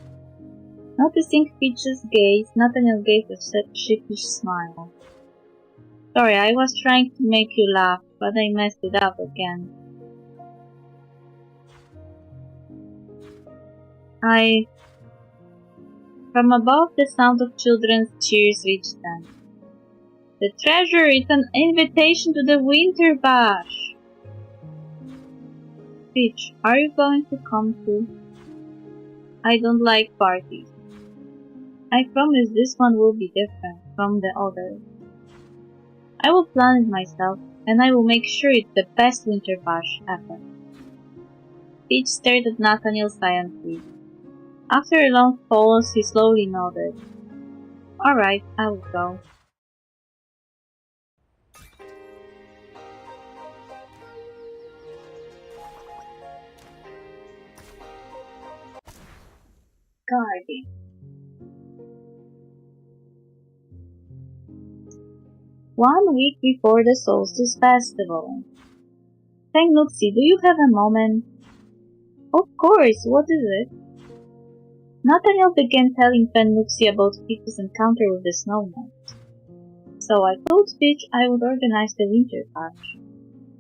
Noticing Peach's gaze, Nathaniel gave a sheepish smile. Sorry, I was trying to make you laugh, but I messed it up again. From above, the sound of children's cheers reached them. The treasure is an invitation to the Winter Bash! Peach, are you going to come too? I don't like parties. I promise this one will be different from the others. I will plan it myself, and I will make sure it's the best Winter Bash ever. Peach stared at Nathaniel silently. After a long pause, he slowly nodded. Alright, I will go. Guardian. One week before the Solstice Festival. Nuxie, do you have a moment? Of course, what is it? Nathaniel began telling Nuxie about Peach's encounter with the Snow Knight. So I told Peach I would organize the Winter Bash.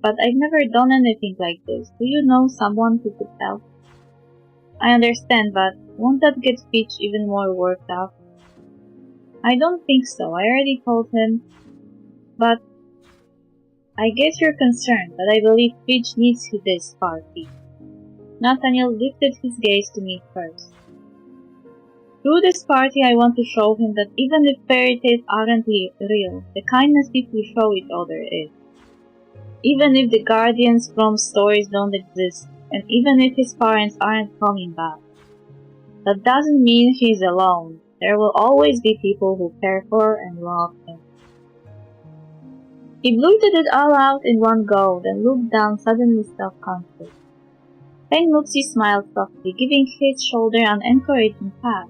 But I've never done anything like this. Do you know someone who could help? I understand, but won't that get Peach even more worked up? I don't think so. I already told him. But I get your concern, but I believe Peach needs this party. Nathaniel lifted his gaze to me first. Through this party, I want to show him that even if fairy tales aren't real, the kindness people show each other is. Even if the guardians from stories don't exist, and even if his parents aren't coming back, that doesn't mean he's alone. There will always be people who care for and love him. He blurted it all out in one go, then looked down, suddenly self-conscious. Nuxie smiled softly, giving his shoulder an encouraging pat.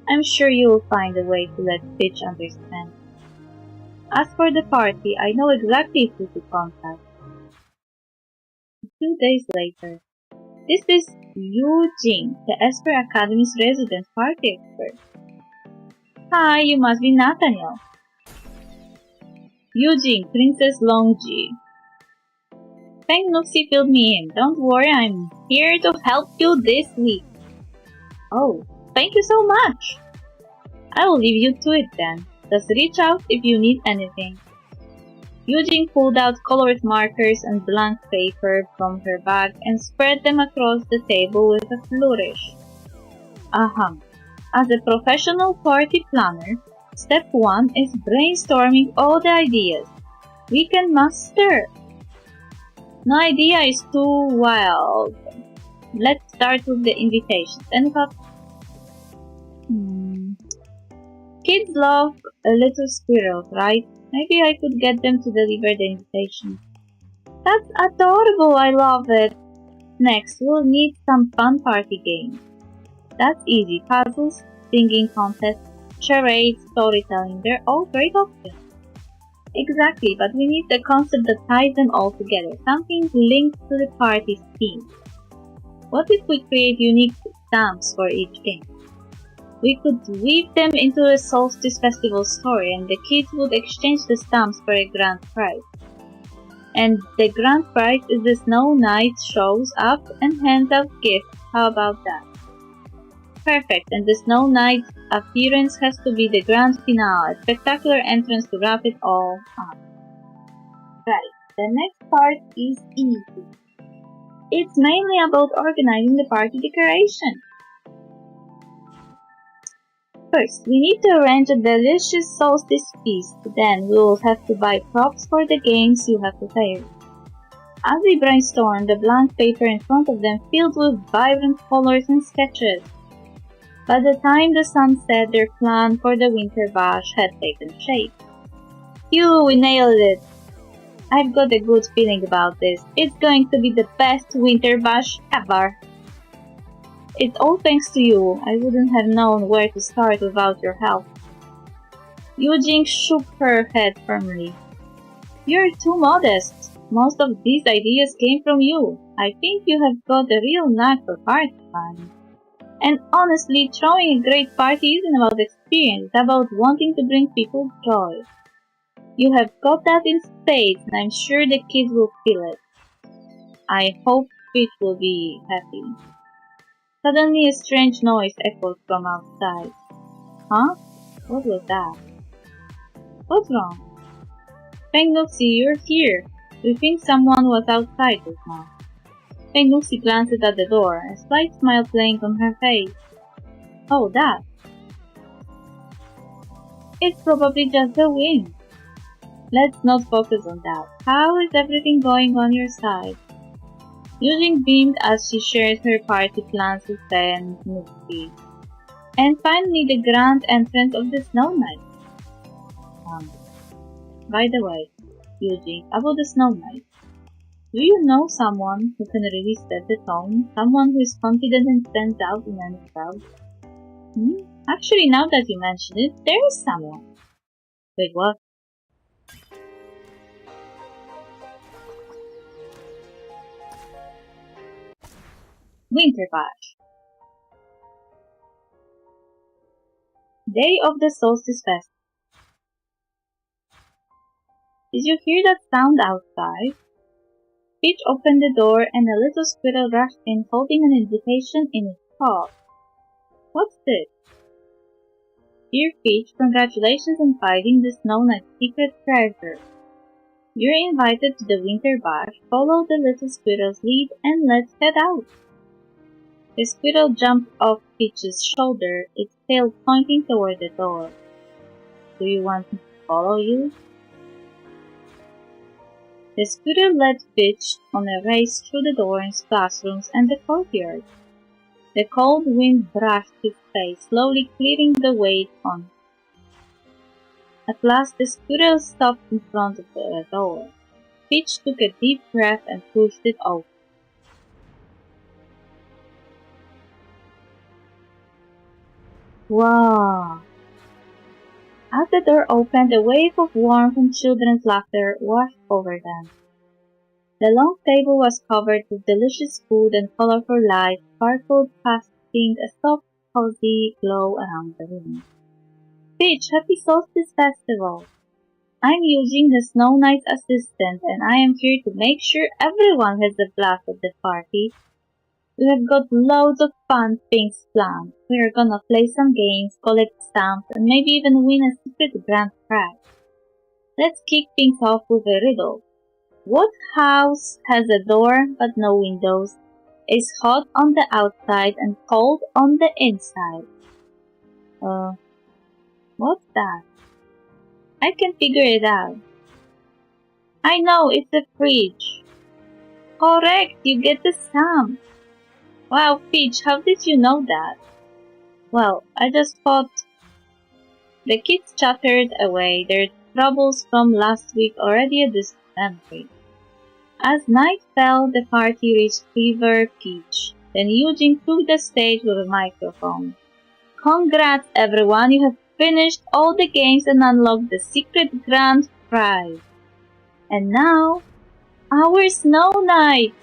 I'm sure you will find a way to let Peach understand. As for the party, I know exactly who to contact. 2 days later. This is Yu Jing, the Esper Academy's resident party expert. Hi, you must be Nathaniel. Yu Jing, Princess Longji. Nuxie filled me in. Don't worry, I'm here to help you this week. Oh, thank you so much. I will leave you to it then. Just reach out if you need anything. Yu Jing pulled out colored markers and blank paper from her bag and spread them across the table with a flourish. As a professional party planner, Step 1 is brainstorming all the ideas we can muster. No idea is too wild. Let's start with the invitations. And what? Kids love little squirrels, right? Maybe I could get them to deliver the invitation. That's adorable, I love it. Next, we'll need some fun party games. That's easy. Puzzles, singing contests, charades, storytelling, they're all great options. Exactly, but we need the concept that ties them all together, something linked to the party's theme. What if we create unique stamps for each game? We could weave them into a Solstice Festival story and the kids would exchange the stamps for a grand prize. And the grand prize is the Snow Knight shows up and hands out gifts. How about that? Perfect, and the Snow Knight's appearance has to be the grand finale, a spectacular entrance to wrap it all up. Right, the next part is easy. It's mainly about organizing the party decoration. First, we need to arrange a delicious solstice feast, then we will have to buy props for the games you have prepared. As we brainstorm, the blank paper in front of them filled with vibrant colors and sketches. By the time the sun set, their plan for the winter bash had taken shape. Phew, we nailed it! I've got a good feeling about this. It's going to be the best winter bash ever! It's all thanks to you. I wouldn't have known where to start without your help. Eugene shook her head firmly. You're too modest. Most of these ideas came from you. I think you have got a real knack for party planning. And honestly, throwing a great party isn't about experience, it's about wanting to bring people joy. You have got that in spades, and I'm sure the kids will feel it. I hope Fish will be happy. Suddenly a strange noise echoed from outside. Huh? What was that? What's wrong? Fengnuxi, you're here. We think someone was outside just now. Fengnuxi glanced at the door, a slight smile playing on her face. Oh, that. It's probably just the wind. Let's not focus on that. How is everything going on your side? Eugene beamed as she shared her party plans with Fengnuxi. And finally the grand entrance of the Snow Knight. By the way, Eugene, about the Snow Knight. Do you know someone who can really set the tone? Someone who is confident and stands out in any crowd? Actually, now that you mention it, there is someone. Wait, what? Winter Bash. Day of the Solstice Fest. Did you hear that sound outside? Peach opened the door and a little squirrel rushed in holding an invitation in its paw. What's this? Dear Peach, congratulations on finding the Snow Knight's secret treasure. You're invited to the Winter Bash. Follow the little squirrel's lead and let's head out. The squirrel jumped off Peach's shoulder, its tail pointing toward the door. Do you want me to follow you? The squirrel led Peach on a race through the doors, classrooms, and the courtyard. The cold wind brushed his face, slowly clearing the weight on it. At last the squirrel stopped in front of the door. Peach took a deep breath and pushed it open. Wow! As the door opened, a wave of warmth and children's laughter washed over them. The long table was covered with delicious food and colorful lights sparkled, casting a soft, cozy glow around the room. Peach, happy Solstice Festival! I'm Eugene, the Snow Knight's assistant, and I am here to make sure everyone has a blast at the party. We have got loads of fun things planned. We are gonna play some games, collect stamps, and maybe even win a secret grand prize. Let's kick things off with a riddle. What house has a door but no windows, is hot on the outside and cold on the inside? What's that? I can figure it out. I know, it's a fridge. Correct, you get the stamp. Wow, Peach, how did you know that? Well, I just thought. The kids chattered away, their troubles from last week already a distant memory. As night fell, the party reached Fever Peach. Then Eugene took the stage with a microphone. Congrats everyone, you have finished all the games and unlocked the secret grand prize. And now, our Snow Knight!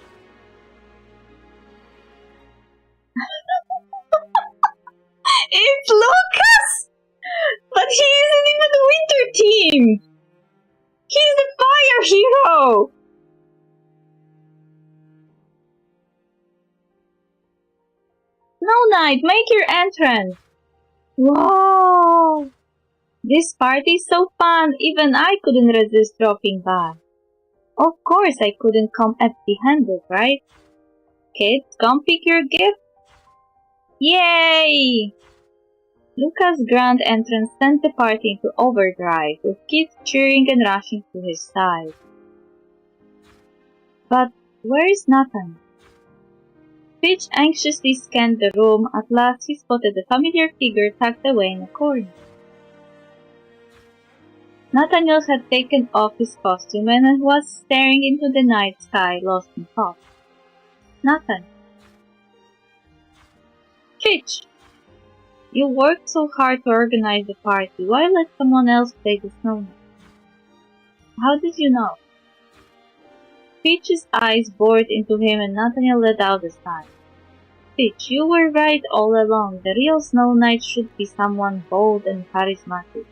It's Lucas! But he isn't even the winter team! He's the fire hero! Snow Knight, make your entrance! Whoa! This party is so fun, even I couldn't resist dropping by. Of course I couldn't come empty-handed, right? Kids, come pick your gift! Yay! Lucas' grand entrance sent the party into overdrive, with kids cheering and rushing to his side. But where is Nathan? Peach anxiously scanned the room. At last he spotted a familiar figure tucked away in a corner. Nathaniel had taken off his costume and was staring into the night sky, lost in thought. Nathan. Peach! You worked so hard to organize the party. Why let someone else play the snowman? How did you know? Peach's eyes bored into him and Nathaniel let out a sigh. Peach, you were right all along. The real Snow Knight should be someone bold and charismatic.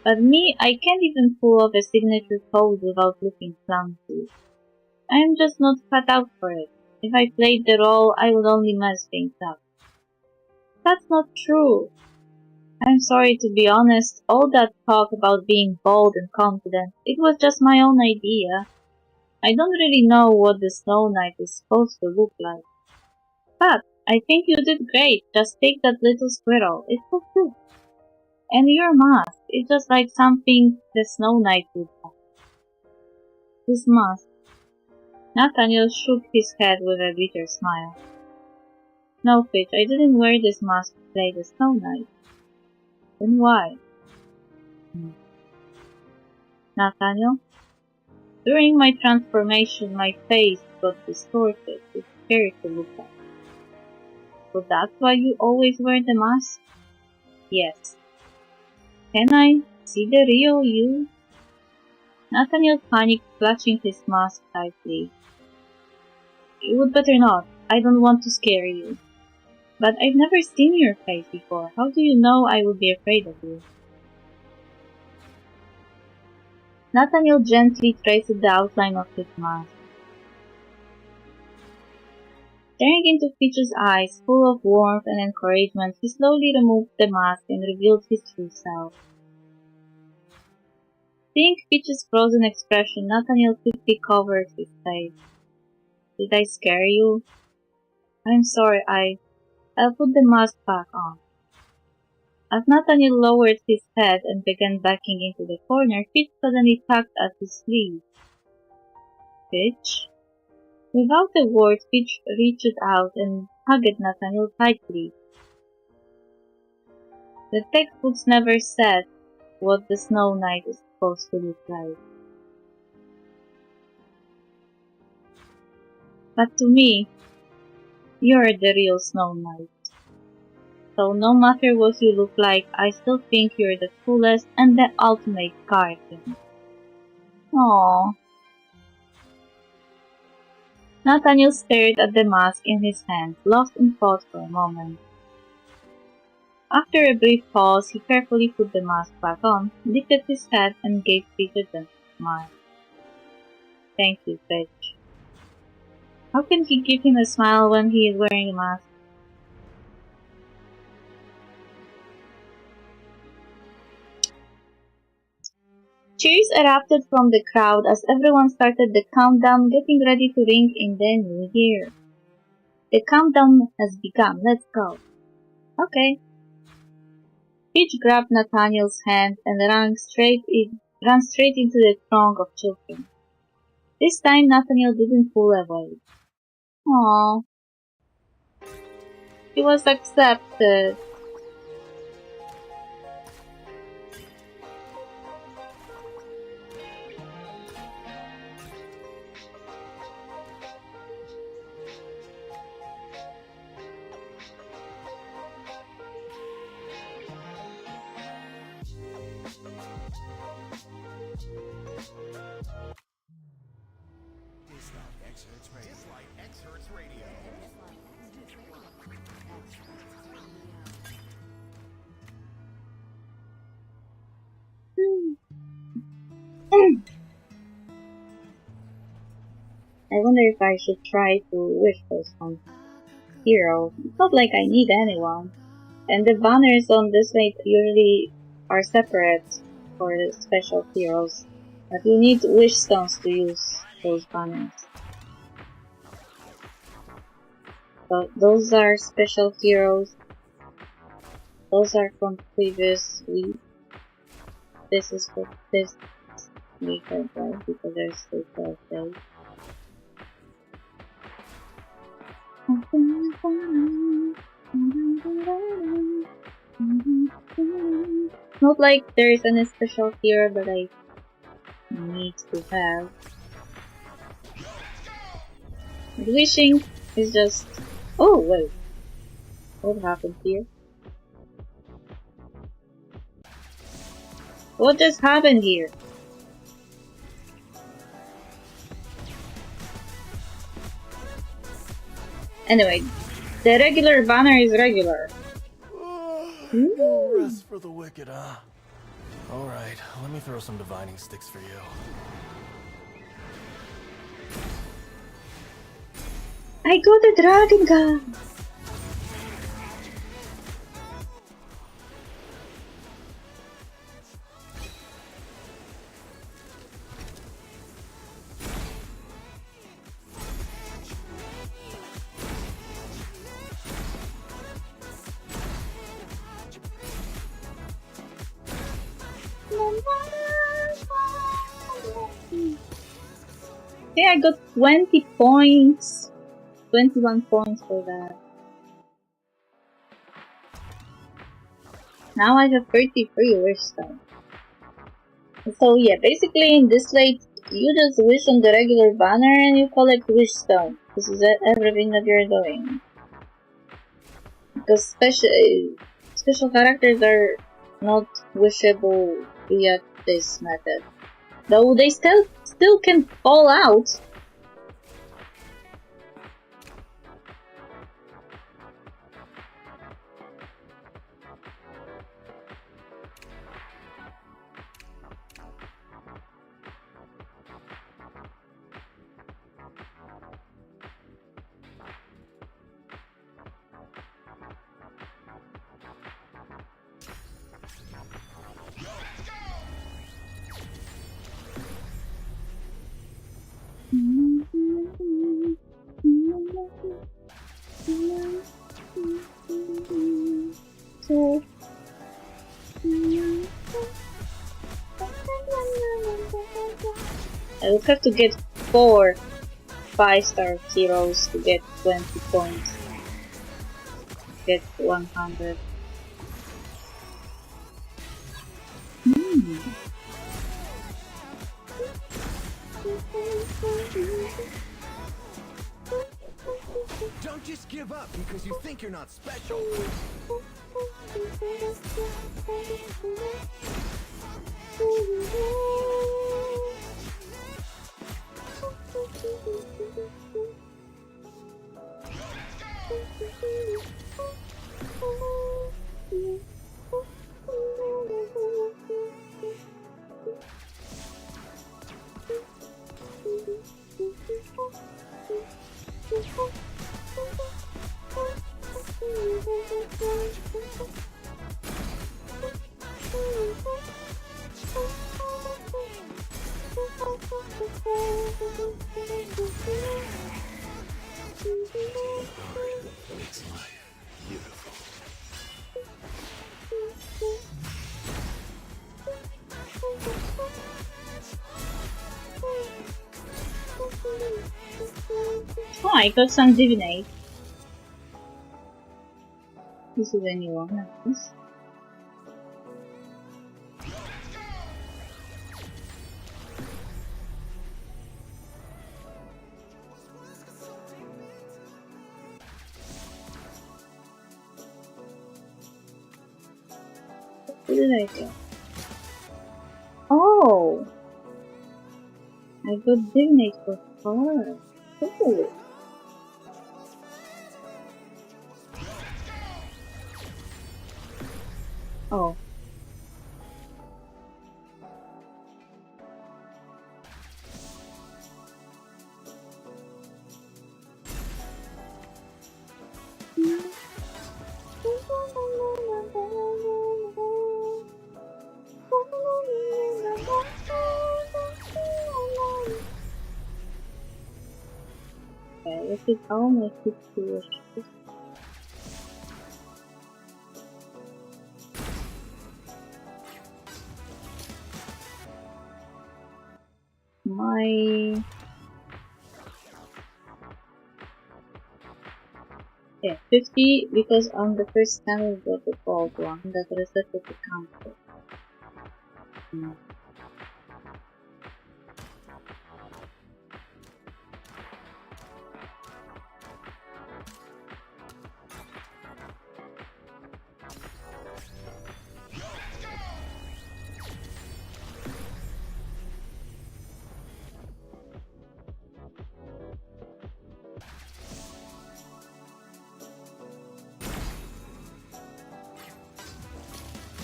But me, I can't even pull off a signature pose without looking clumsy. I am just not cut out for it. If I played the role, I would only mess things up. That's not true. I'm sorry, to be honest, all that talk about being bold and confident, it was just my own idea. I don't really know what the Snow Knight is supposed to look like. But I think you did great. Just take that little squirrel. It was good. And your mask, it's just like something the Snow Knight would have. This mask. Nathaniel shook his head with a bitter smile. No, Fitch, I didn't wear this mask to play the Snow Knight. Then why? Nathaniel? During my transformation, my face got distorted. It's scary to look at. So that's why you always wear the mask? Yes. Can I see the real you? Nathaniel panicked, clutching his mask tightly. You would better not. I don't want to scare you. But I've never seen your face before. How do you know I would be afraid of you? Nathaniel gently traced the outline of his mask. Staring into Peach's eyes, full of warmth and encouragement, he slowly removed the mask and revealed his true self. Seeing Peach's frozen expression, Nathaniel quickly covered his face. Did I scare you? I'm sorry, I'll put the mask back on. As Nathaniel lowered his head and began backing into the corner, Peach suddenly tugged at his sleeve. Peach? Without a word, Peach reached out and hugged Nathaniel tightly. The textbooks never said what the Snow Knight is supposed to look like. But to me, you're the real Snow Knight. So no matter what you look like, I still think you're the coolest and the ultimate guardian. Aww. Nathaniel stared at the mask in his hand, lost in thought for a moment. After a brief pause, he carefully put the mask back on, lifted his head, and gave Peach a gentle smile. Thank you, Peach. How can he give him a smile when he is wearing a mask? Cheers erupted from the crowd as everyone started the countdown, getting ready to ring in the new year. The countdown has begun. Let's go. Okay. Peach grabbed Nathaniel's hand and ran straight into the throng of children. This time Nathaniel didn't pull away. Aww. He was accepted. Dislyte X Hertz Radio. I wonder if I should try to wish for some hero. It's not like I need anyone. And the banners on Dislyte usually are separate for the special heroes. But you need wish stones to use those banners. So those are special heroes. Those are from previous week. This is for this week as well because there's the birthday. Not like there is any special hero that I need to have. But wishing is just... Oh wait, what happened here? What just happened here? Anyway, the regular banner is regular. No rest for the wicked, huh? Alright, let me throw some divining sticks for you. I got the dragon gun! Yeah, I got 20 points. 21 points for that. Now I have 33 wish stones. So yeah, basically in Dislyte, you just wish on the regular banner and you collect wish stones. This is everything that you're doing. Because special characters are not wishable via this method. Though they still can fall out. I will have to get 4 5-star heroes to get 20 points. Get 100. Don't just give up because you think you're not special. I got some divinate. This is a new one, nice. What did I get? Oh! I got divinate for far. Cool. Oh. Okay, this is all my 50 wishes. My... Yeah, 50 because on the first time we got the gold one that resetted the counter.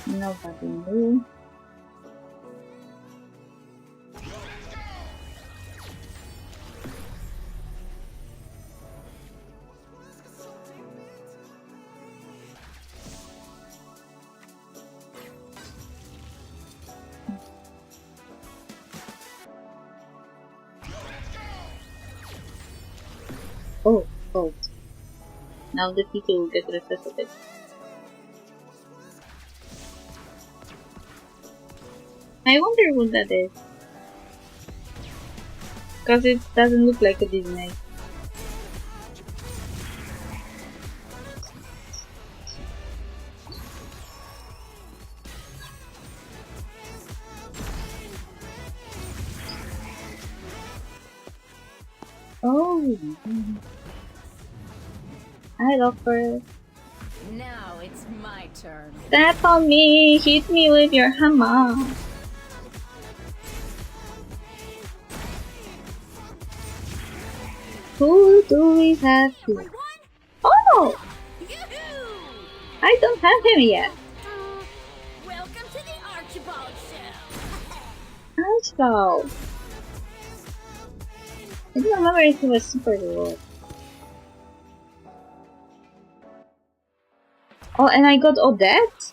Nobody knew. Oh, gold. Now the people will get resuscitated. I wonder what that is. Because it doesn't look like a Disney. Oh, I love her. Now it's my turn. Step on me, hit me with your hammer. Who do we have here? Oh! Yoo-hoo! I don't have him yet. Welcome to the Archibald Show. Archibald. I don't remember if he was super reward. Oh, and I got Odette?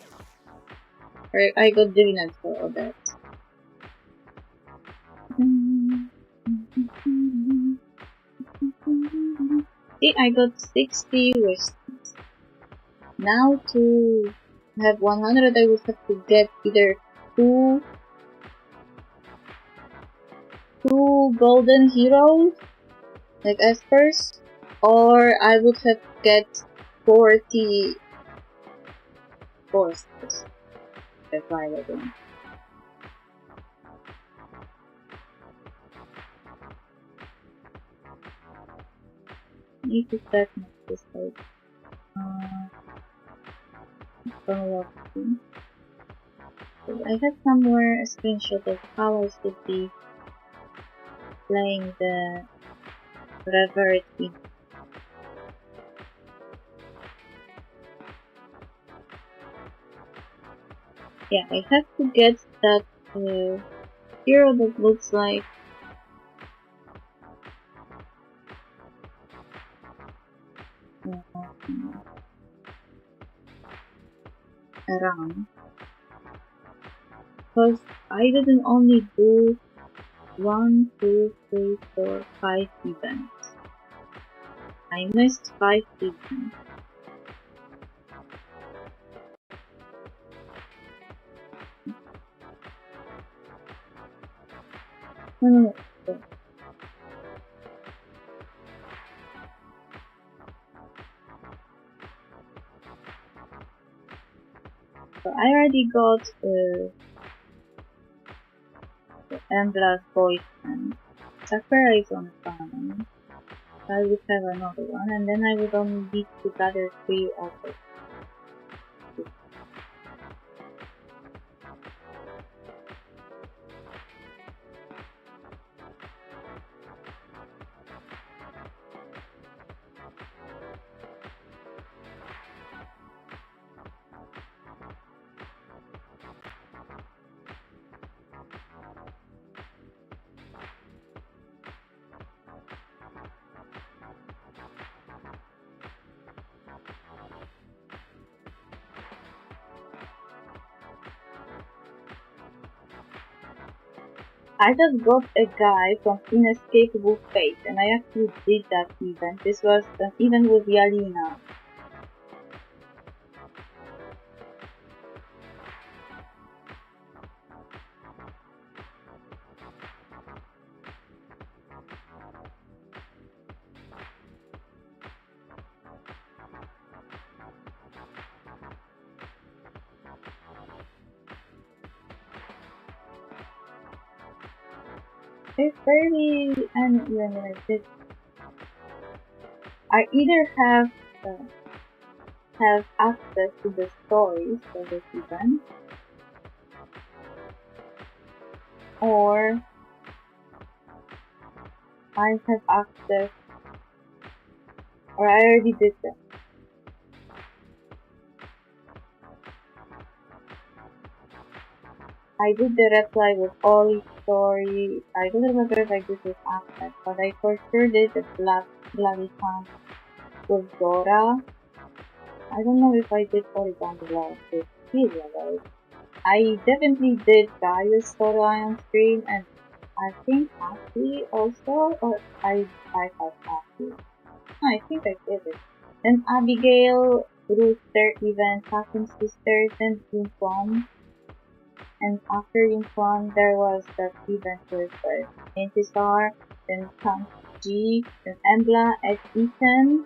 Or I got Divinate for Odette. See, I got 60 wishes. Now to have 100 I would have to get either two golden heroes, like Espers, or I would have to get 40 forces. That's why I don't. Need to set this like I have somewhere a screenshot of how I should be playing the Rarity. Yeah, I have to get that hero that looks like a ram. Because I didn't only do 1, 2, 3, 4, 5 events. I missed 5 events. No. I already got Embla's boyfriend. Sakura is on farm. I would have another one, and then I would only need to gather 3 others. I just got a guy from Inescapable Fate, and I actually did that event. This was an event with Yalina. It's barely an even like this. I either have access to the stories for this event, or I have access, or I already did that. I did the reply with Ollie's story. I don't remember if I did this access, but I for sure did the Bloody Hunt with Dora. I don't know if I did Polygon Love with Celia though. I definitely did Gaia's storyline on screen, and I think Ashley also, or I have Ashley. I think I did it. Then Abigail, Rooster event, Captain Sisters, and Yunquan. And after Yunquan, there was that event with Intisar, then Count G, then Embla at Ethan,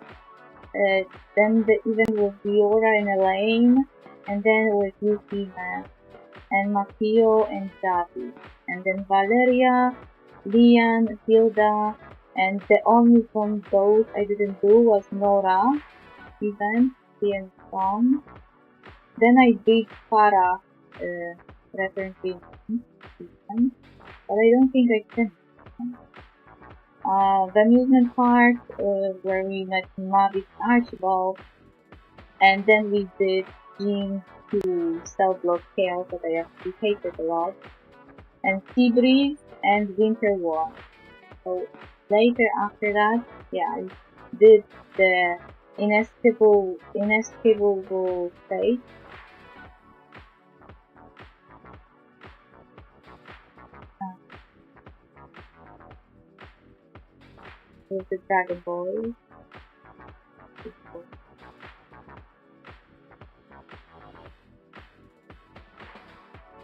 then the event with Viora and Elaine, and then with Yukina, and Makio and Davi, and then Valeria, Lian, Hilda, and the only from those I didn't do was Nora event, and song. Then I did Farah return to event, but I don't think I finished. The amusement park where we met Mavic Archibald, and then we did Gene to Cell Block Chaos that I actually hated a lot, and Sea Breeze and Winter War. So later after that, yeah, I did the Inescapable Fate. With the Dragon Boys.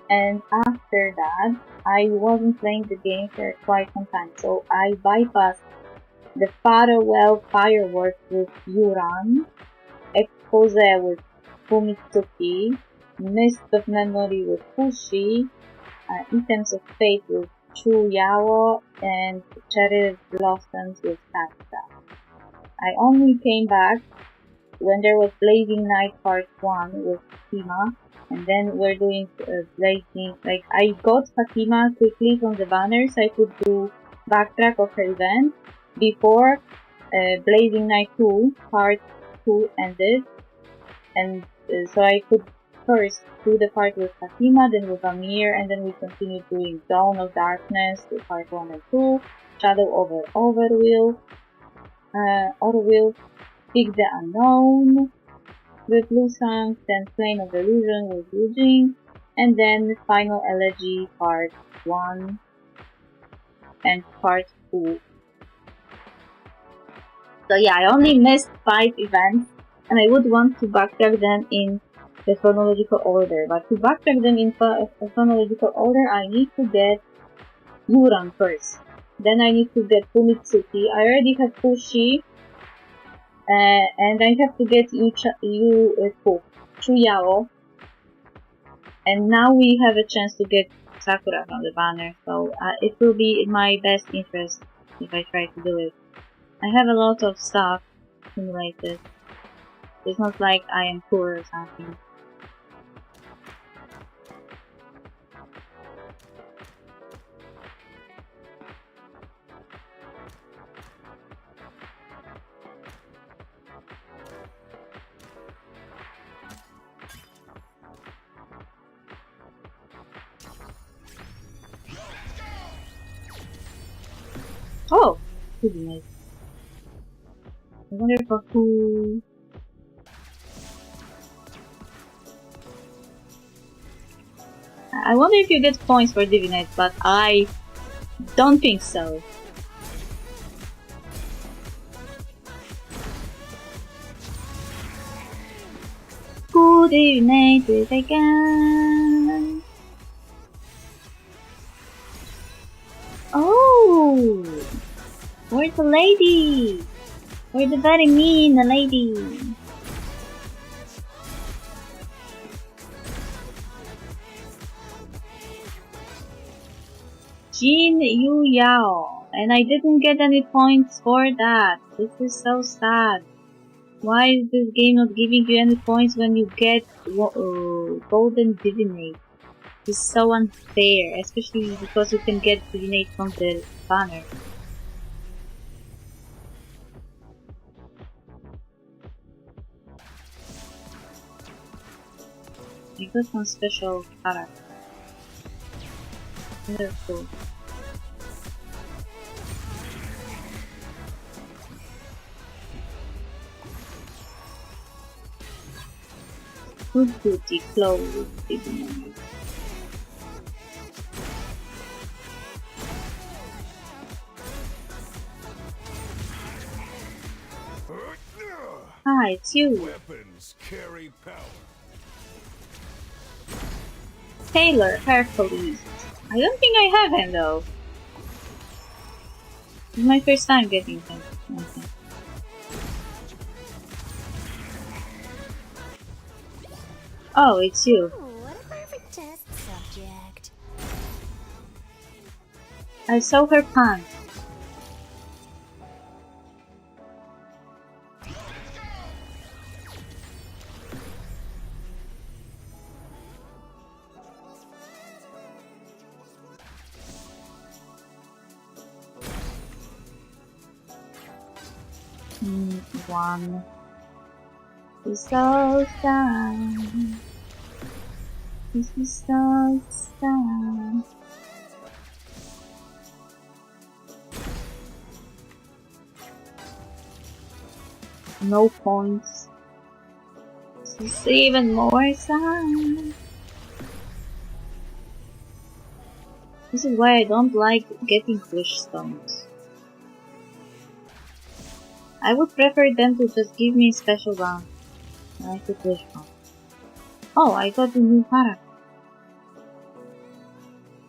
And after that, I wasn't playing the game for quite some time, so I bypassed the Farewell Fireworks with Yuran, Expose with Fumitsuki, Mist of Memory with Fushi, Items of Fate with Chu Yao, and Cherry Blossoms with Sakura. I only came back when there was Blazing Night Part 1 with Fatima, and then we're doing Blazing, like I got Fatima quickly from the banner so I could do backtrack of her event before Blazing Night 2 Part 2 ended, and so I could first do the part with Fatima, then with Amir, and then we continued doing Dawn of Darkness with part 1 and 2, Shadow over Orville, Pick the Unknown with Lusang, then Plane of Illusion with Yujing, and then Final Elegy part 1 and part 2. So yeah, I only missed 5 events, and I would want to backtrack them in the chronological order, but to backtrack them in chronological order, I need to get Yuran first. Then I need to get Fumitsuki. I already have Fushi, and I have to get Chuyao. And now we have a chance to get Sakura from the banner, so it will be in my best interest if I try to do it. I have a lot of stuff accumulated. It's not like I am poor or something. Oh! Could be nice. I wonder for who... I wonder if you get points for Divinite, but I don't think so. Who divinated again? Oh! Where's the lady? Where's the very mean lady? Jin Yu Yao, and I didn't get any points for that. This is so sad. Why is this game not giving you any points when you get Golden Divinate? It's so unfair, especially because you can get Divinate from the banner. I got some special character. Wonderful. Good beauty flow with Divinate. Hi, it's you. Weapons carry power. Taylor, Hercules. I don't think I have him though. It's my first time getting him. Okay. Oh, it's you. Oh, what a perfect test subject. I saw her pants. One. This is so sad. This is so sad. No points. This is even more sad. This is why I don't like getting wish stones. I would prefer them to just give me special round. I could wish one. Oh, I got a new character.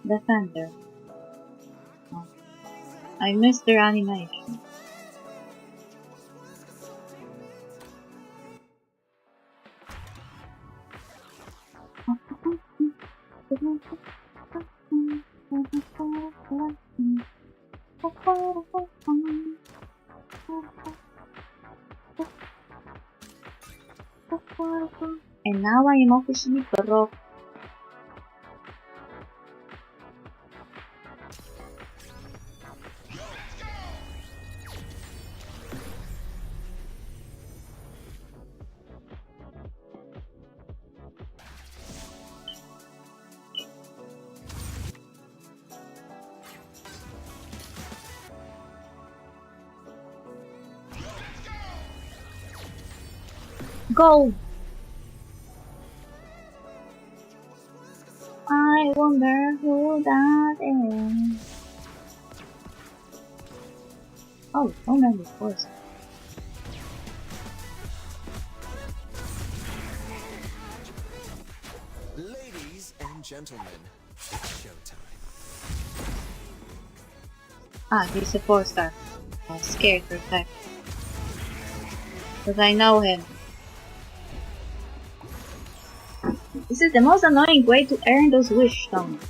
Defender. Oh. I missed their animation. And now I am officially broke. Go! I wonder who that is. Oh, so many voices. Ladies and gentlemen, it's showtime. Ah, he's a 4-star. I was scared for a sec. Because I know him. This is the most annoying way to earn those wish stones.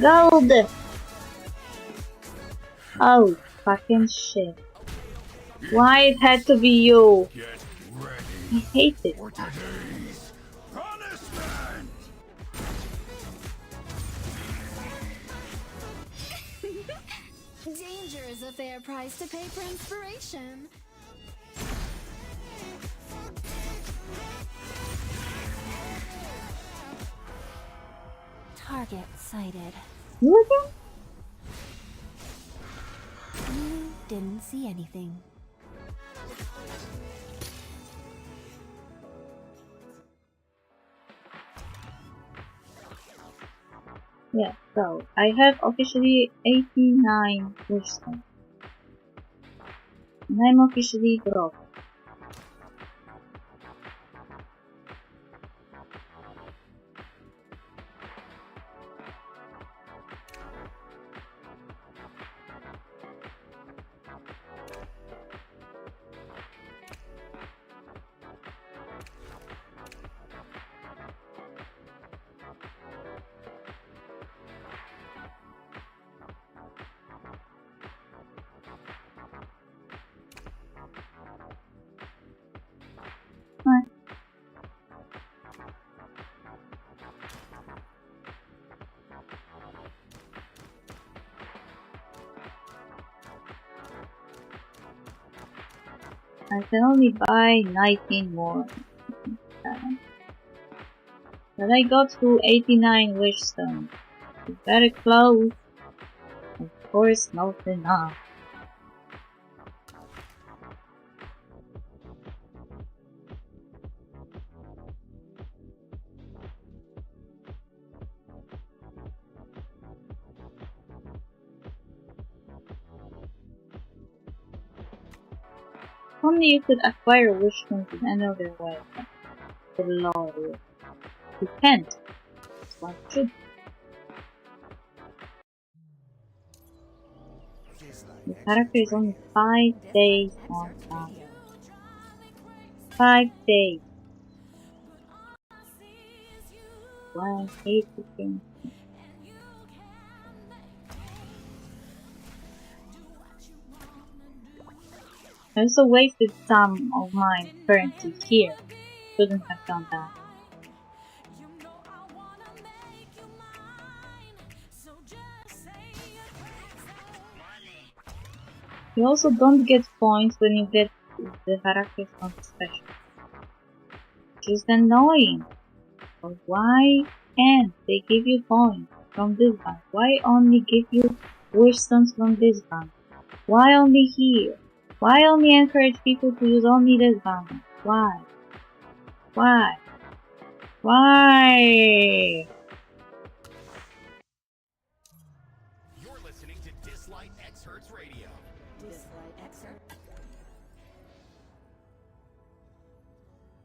Gold! Oh, fucking shit. Why it had to be you? I hate it. Danger is a fair price to pay for inspiration. Target sighted. You again? You didn't see anything. Yeah, so I have officially 89 wish stones. And I'm officially broke. Alright. I can only buy 19 more. But I got to 89 wish stones. It's very close. Of course, not enough. Only you could acquire wish stones in another way. The law. You can't. That's why you should. The character is only 5 days on time. 5 days. Why I hate the game. I also wasted some of my currency here. Shouldn't have done that. You also don't get points when you get the characters not special. Just annoying. But why can't they give you points from this bank? Why only give you wish stones from this bank? Why only here? Why only encourage people to use only this bank? Why? Why? Why? You're listening to Dislyte X Hertz Radio. Dislyte excerpt.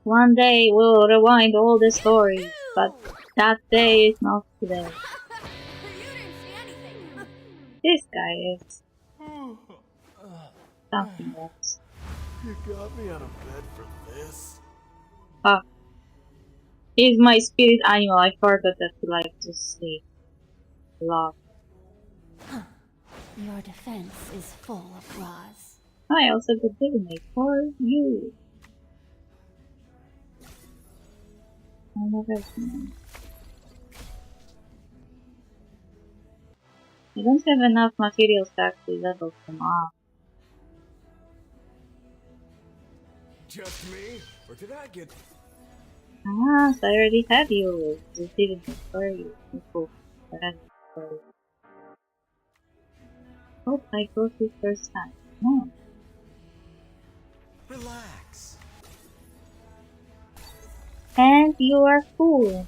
One day we'll rewind all the stories, but that day is not today. You didn't see anything. This guy is something else. You got me out of bed for this? Fuck. He's my spirit animal. I forgot that he likes to sleep. Love. Your defense is full of flaws. I also got Dislyte for you. I never seen. I don't have enough materials to actually level them up. Just me? Or did I get... Ah, so I already have you. Just didn't for you. Cool. I had it for you. Hope I go through first time. No. Relax. And you are cool.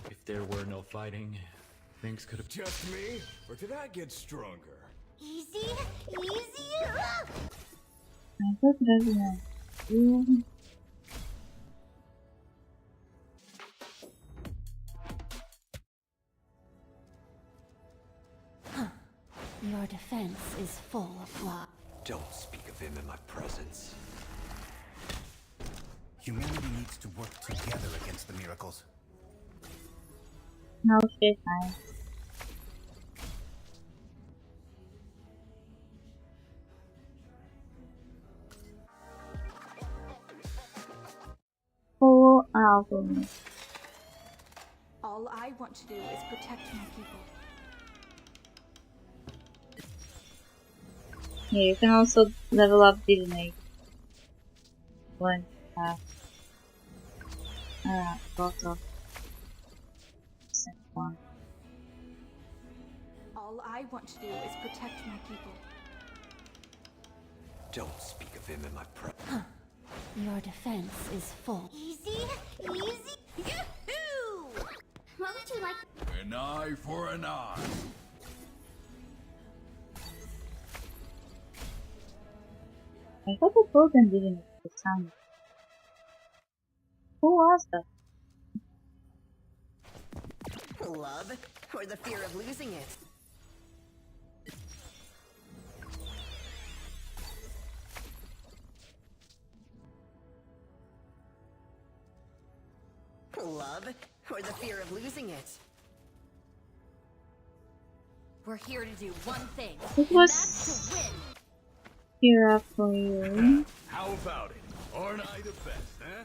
If there were no fighting, things could have... Just me? Or did I get stronger? Easy, easy. I thought that was you. Your defense is full of flaws. Don't speak of him in my presence. Humanity needs to work together against the miracles. No shit, man. Full album. All I want to do is protect my people. Yeah, you can also level up Dislyte. One lots of second one. All I want to do is protect my people. Don't speak of him in my presence. Your defense is full. Easy, easy. Yoo-hoo! What would you like? An eye for an eye. I thought the program didn't the sound. Who was that? Love, or the fear of losing it? Love, or the fear of losing it? We're here to do one thing. It and was- that's to win. Here up for you. How about it? Aren't I the best, huh?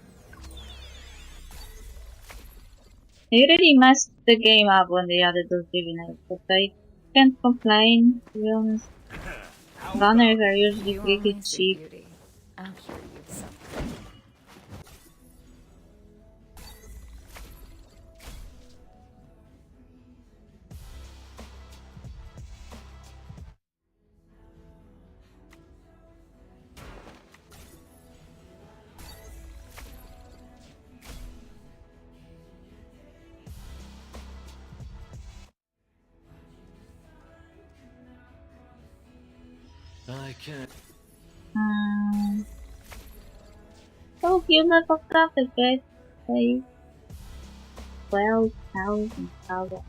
They really messed the game up when they added those Dislyte, but I can't complain, to be honest. Banners are usually pretty cheap. Beauty. I'm sure you've something. I can't. So you leveled up again, say 12,000 power.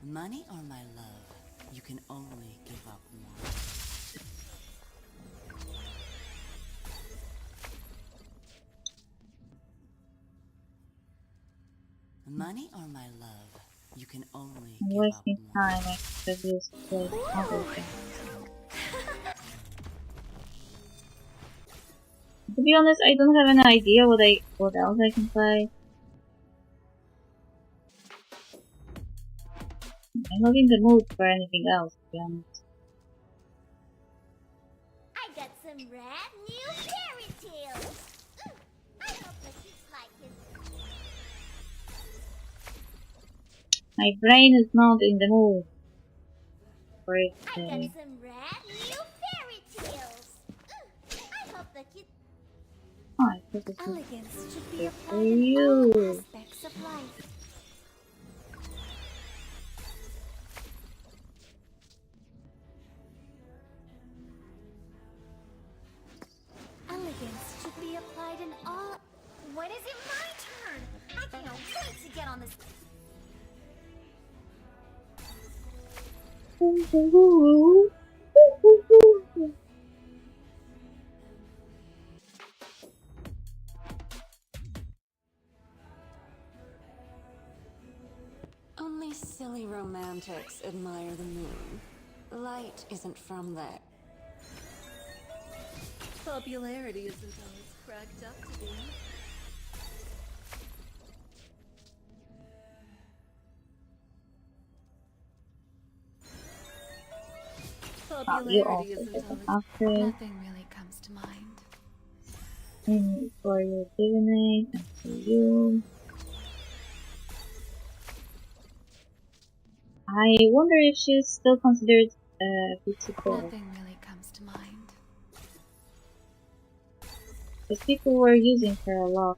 Money or my love? You can only give up one. Money or my love? You can only I'm give up wasting one. time, I could use play other things. To be honest, I don't have an idea what else I can play. I'm not in the mood for anything else, to be honest. I got some rad new fairy tales. I hope the kids like it. My brain is not in the mood for it I today. got some rad new fairy tales. I hope the kids. Oh, I thought this was Elegance should be good applied for in you. all aspects of life. Elegance should be applied in all. When is it my turn? I can't wait to get on this. Only silly romantics admire the moon. Light isn't from there. Popularity isn't all it's cracked up to be. You also get an upgrade. Nothing really comes to mind. And for your Dislyte and for you. I wonder if she's still considered Vtuber. Nothing really comes to mind. Because people were using her a lot.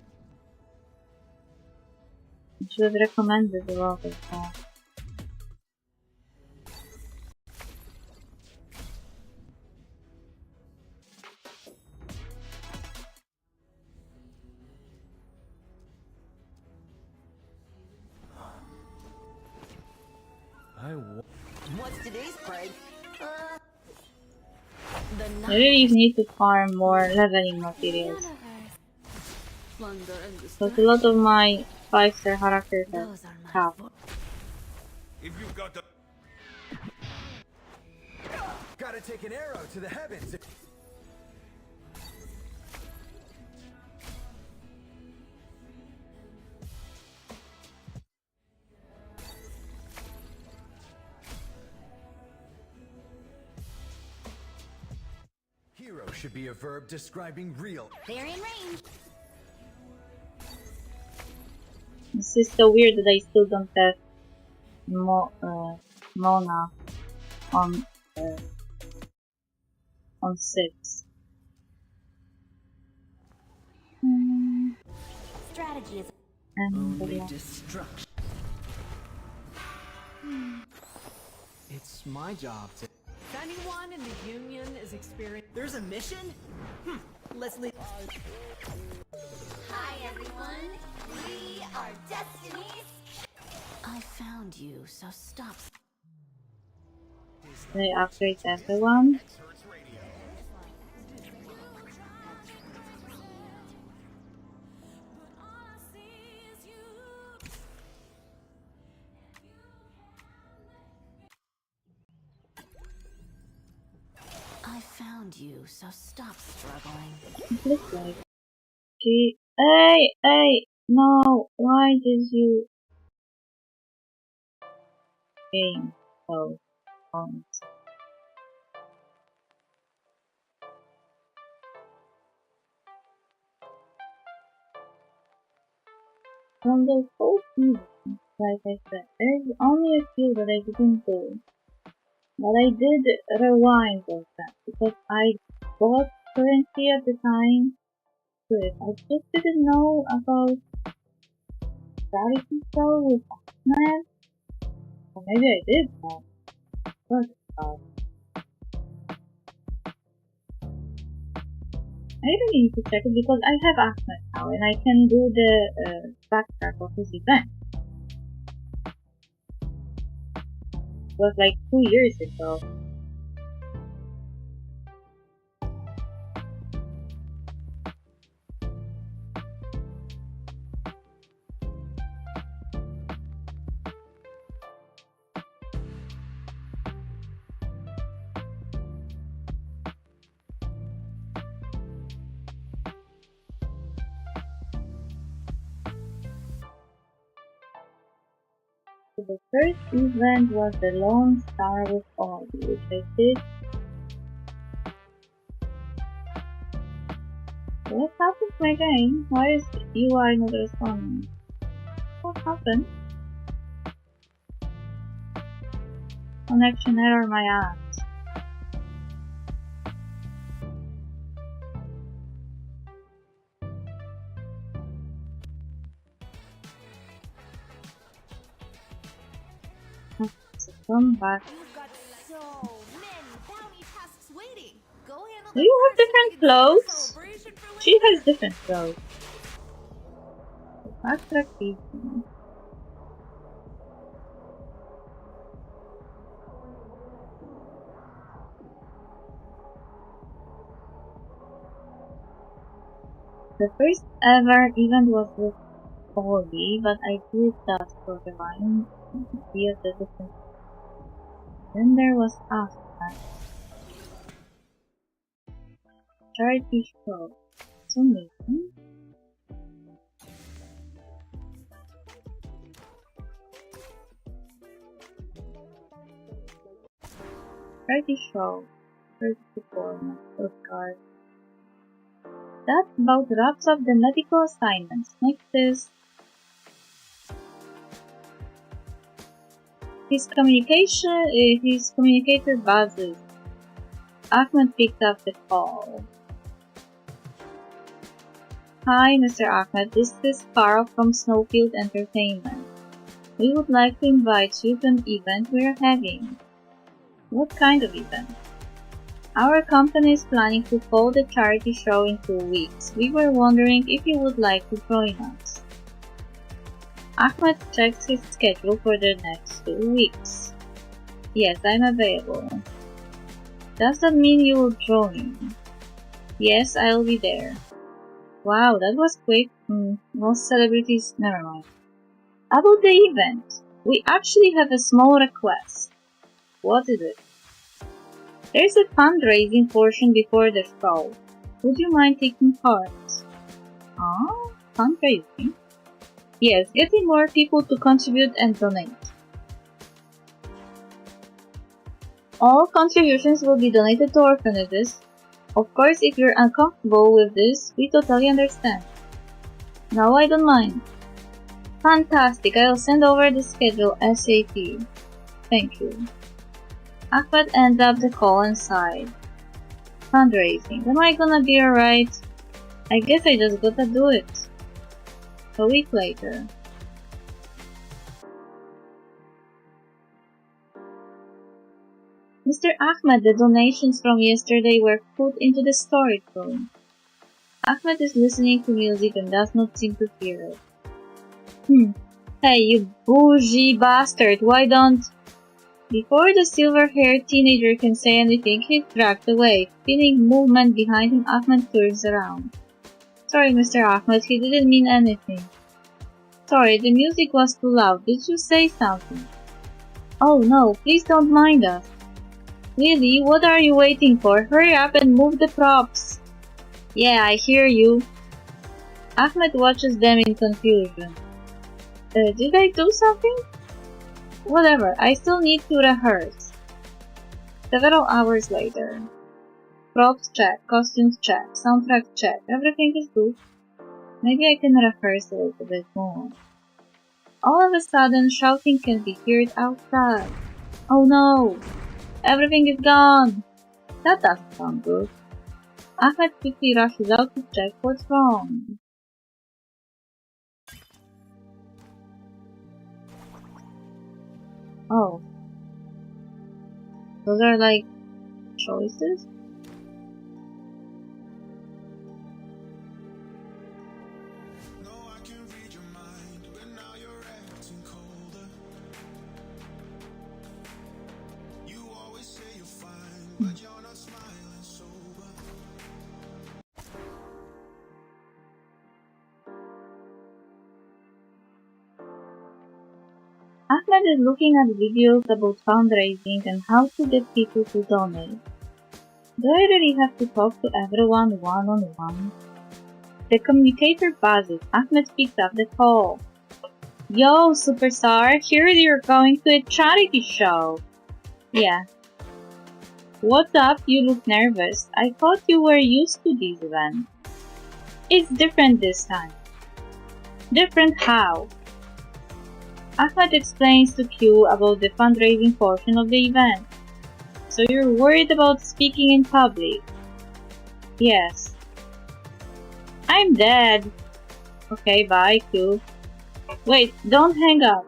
And she was recommended a lot as well. today's price. I really need to farm more leveling materials. Plunder and Because a lot of my 5-star characters are those are my tough. If you've got the Gotta take an arrow to the heavens. Hero should be a verb describing real. They're in range. This is so weird that I still don't have Mona on 6. Strategy is And Only yeah. destruction. It's my job to. If anyone in the Union is experiencing... There's a mission? Let's leave. Hi everyone. We are Destiny's. I found you, so stop. They upgrade everyone. I found you, so stop struggling. It looks like. Hey, no, why did you game so on? From the whole season, like I said, there's only a few that I didn't do. But I did rewind those times because I bought currency at the time. But I just didn't know about Gravity Show with Ahmed. Or maybe I did know. But I really need to check it because I have Ahmed now and I can do the backtrack of his event. It was like 2 years ago. So the first event was the Lone Star with Audi, which I did. What happened to my game? Why is UI not responding? What happened? Connection error, my ass. So come back. You've got so many bounty tasks waiting. Go handle Do them you have first so we different can save our clothes? celebration for She later. has different clothes. Backtrack season. The first ever event was with Audi, but I did that for the line via the different. Then there was after charity show. So amazing. Charity show. First performance. Postcard. That about wraps up the medical assignments. Next is his communicator buzzes. Ahmed picked up the call. Hi, Mr. Ahmed. This is Carl from Snowfield Entertainment. We would like to invite you to an event we're having. What kind of event? Our company is planning to hold a charity show in 2 weeks. We were wondering if you would like to join us. Ahmed checks his schedule for the next 2 weeks. Yes, I'm available. Does that mean you will join? Yes, I'll be there. Wow, that was quick. Most celebrities, never mind. About the event, we actually have a small request. What is it? There's a fundraising portion before the show. Would you mind taking part? Ah, fundraising? Yes, getting more people to contribute and donate. All contributions will be donated to orphanages. Of course, if you're uncomfortable with this, we totally understand. No, I don't mind. Fantastic, I'll send over the schedule ASAP. Thank you. Ahmed ends up the call and sighed. Fundraising. Am I gonna be alright? I guess I just gotta do it. A week later. Mr. Ahmed, the donations from yesterday were put into the storage room. Ahmed is listening to music and does not seem to hear it. Hey, you bougie bastard, why don't... Before the silver-haired teenager can say anything, he's dragged away. Feeling movement behind him, Ahmed turns around. Sorry, Mr. Ahmed, he didn't mean anything. Sorry, the music was too loud. Did you say something? Oh no, please don't mind us. Really, what are you waiting for? Hurry up and move the props. Yeah, I hear you. Ahmed watches them in confusion. Did I do something? Whatever, I still need to rehearse. Several hours later. Props check, costumes check, soundtrack check, everything is good. Maybe I can rehearse a little bit more. All of a sudden, shouting can be heard outside. Oh no! Everything is gone! That doesn't sound good. Ahmed quickly rushes out to check what's wrong. Oh. Those are like choices? Ahmed is looking at videos about fundraising and how to get people to donate. Do I really have to talk to everyone one-on-one? The communicator buzzes. Ahmed picks up the call. Yo, superstar, heard you're going to a charity show. Yeah. What's up? You look nervous. I thought you were used to these events. It's different this time. Different how? Ahmed explains to Q about the fundraising portion of the event. So you're worried about speaking in public? Yes. I'm dead. Okay, bye, Q. Wait, don't hang up.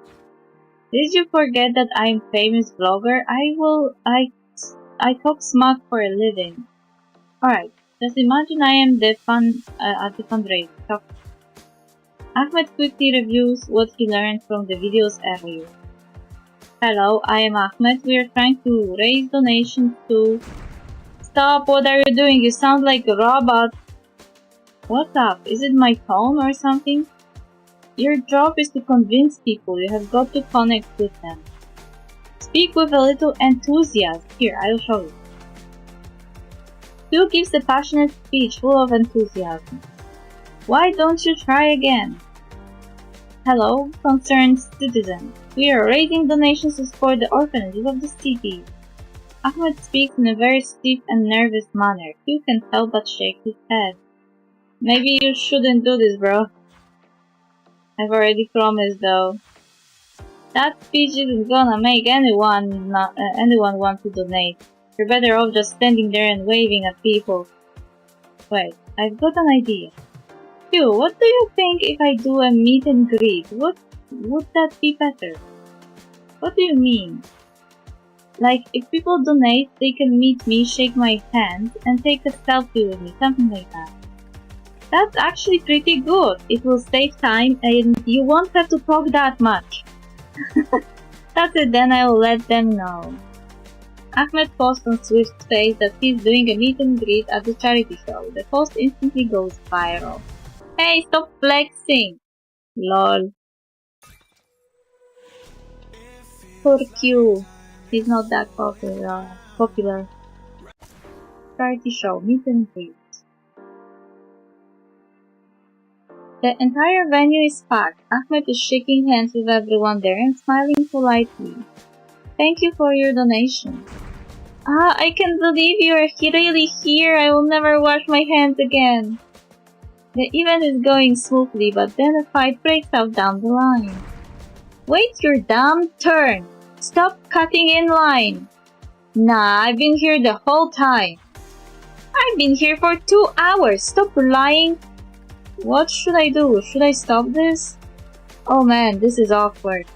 Did you forget that I'm famous vlogger? I talk smack for a living. Alright, just imagine I am the at the fundraiser. Ahmed quickly reviews what he learned from the videos earlier. Hello, I am Ahmed. We are trying to raise donations to... Stop, what are you doing? You sound like a robot. What's up? Is it my tone or something? Your job is to convince people. You have got to connect with them. Speak with a little enthusiasm. Here, I'll show you. Q gives a passionate speech full of enthusiasm. Why don't you try again? Hello, concerned citizens. We are raising donations to support the orphanages of the city. Ahmed speaks in a very stiff and nervous manner. Q can't help but shake his head. Maybe you shouldn't do this, bro. I've already promised, though. That speech isn't gonna make anyone want to donate. You're better off just standing there and waving at people. Wait, I've got an idea. Q, what do you think if I do a meet and greet? Would that be better? What do you mean? Like, if people donate, they can meet me, shake my hand, and take a selfie with me, something like that. That's actually pretty good. It will save time and you won't have to talk that much. That's it, then I will let them know. Ahmed posts on Swift's face that he's doing a meet and greet at the charity show. The post instantly goes viral. Hey, stop flexing! Lol. Poor Q. He's not that popular. Charity show, meet and greet. The entire venue is packed. Ahmed is shaking hands with everyone there and smiling politely. Thank you for your donation. I can't believe you're really here. I will never wash my hands again. The event is going smoothly, but then a fight breaks out down the line. Wait your damn turn! Stop cutting in line! Nah, I've been here the whole time. I've been here for 2 hours. Stop lying. What should I do? Should I stop this? Oh man, this is awkward.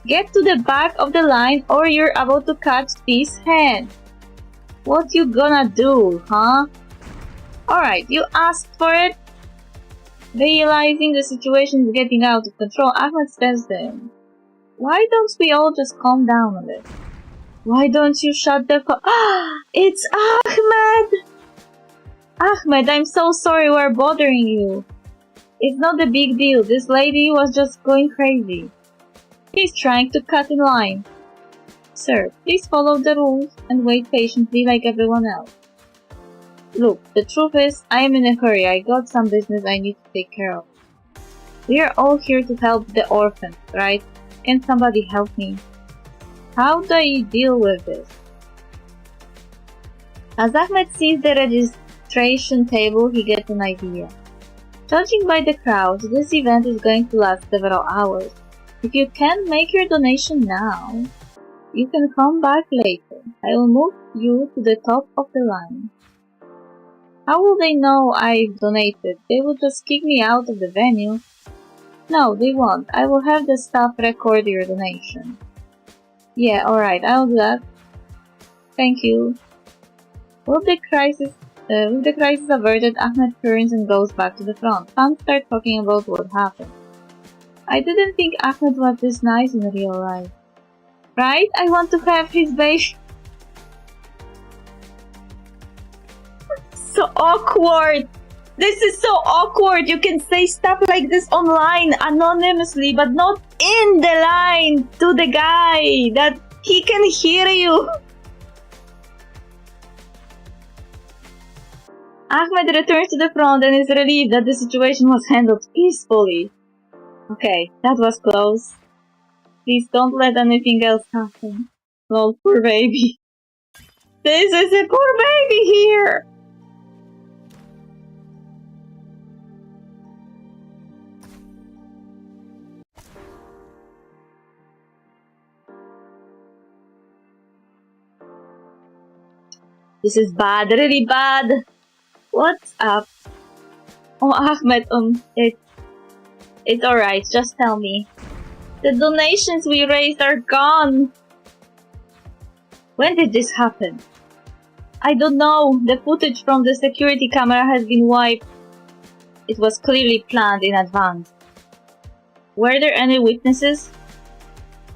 Get to the back of the line or you're about to catch this hand. What you gonna do, huh? Alright, you asked for it. Realizing the situation is getting out of control, Ahmed steps in. Why don't we all just calm down a bit? Why don't you shut the It's Ahmed! Ahmed, I'm so sorry we're bothering you. It's not a big deal. This lady was just going crazy. She's trying to cut in line. Sir, please follow the rules and wait patiently like everyone else. Look, the truth is, I am in a hurry. I got some business I need to take care of. We are all here to help the orphans, right? Can somebody help me? How do I deal with this? As Ahmed sees the registration table, he gets an idea. Judging by the crowd, this event is going to last several hours. If you can't make your donation now, you can come back later. I will move you to the top of the line. How will they know I've donated? They will just kick me out of the venue. No, they won't. I will have the staff record your donation. Yeah, alright, I'll do that. Thank you. With the crisis averted, Ahmed turns and goes back to the front. Fans start talking about what happened. I didn't think Ahmed was this nice in real life. Right? I want to have his baby. So awkward! This is so awkward! You can say stuff like this online, anonymously, but not in the line to the guy that he can hear you. Ahmed returns to the front and is relieved that the situation was handled peacefully. Okay, that was close. Please don't let anything else happen. Lol, poor baby. This is a poor baby here! This is bad, really bad. What's up? Oh, Ahmed, it's alright, just tell me. The donations we raised are gone. When did this happen? I don't know. The footage from the security camera has been wiped. It was clearly planned in advance. Were there any witnesses?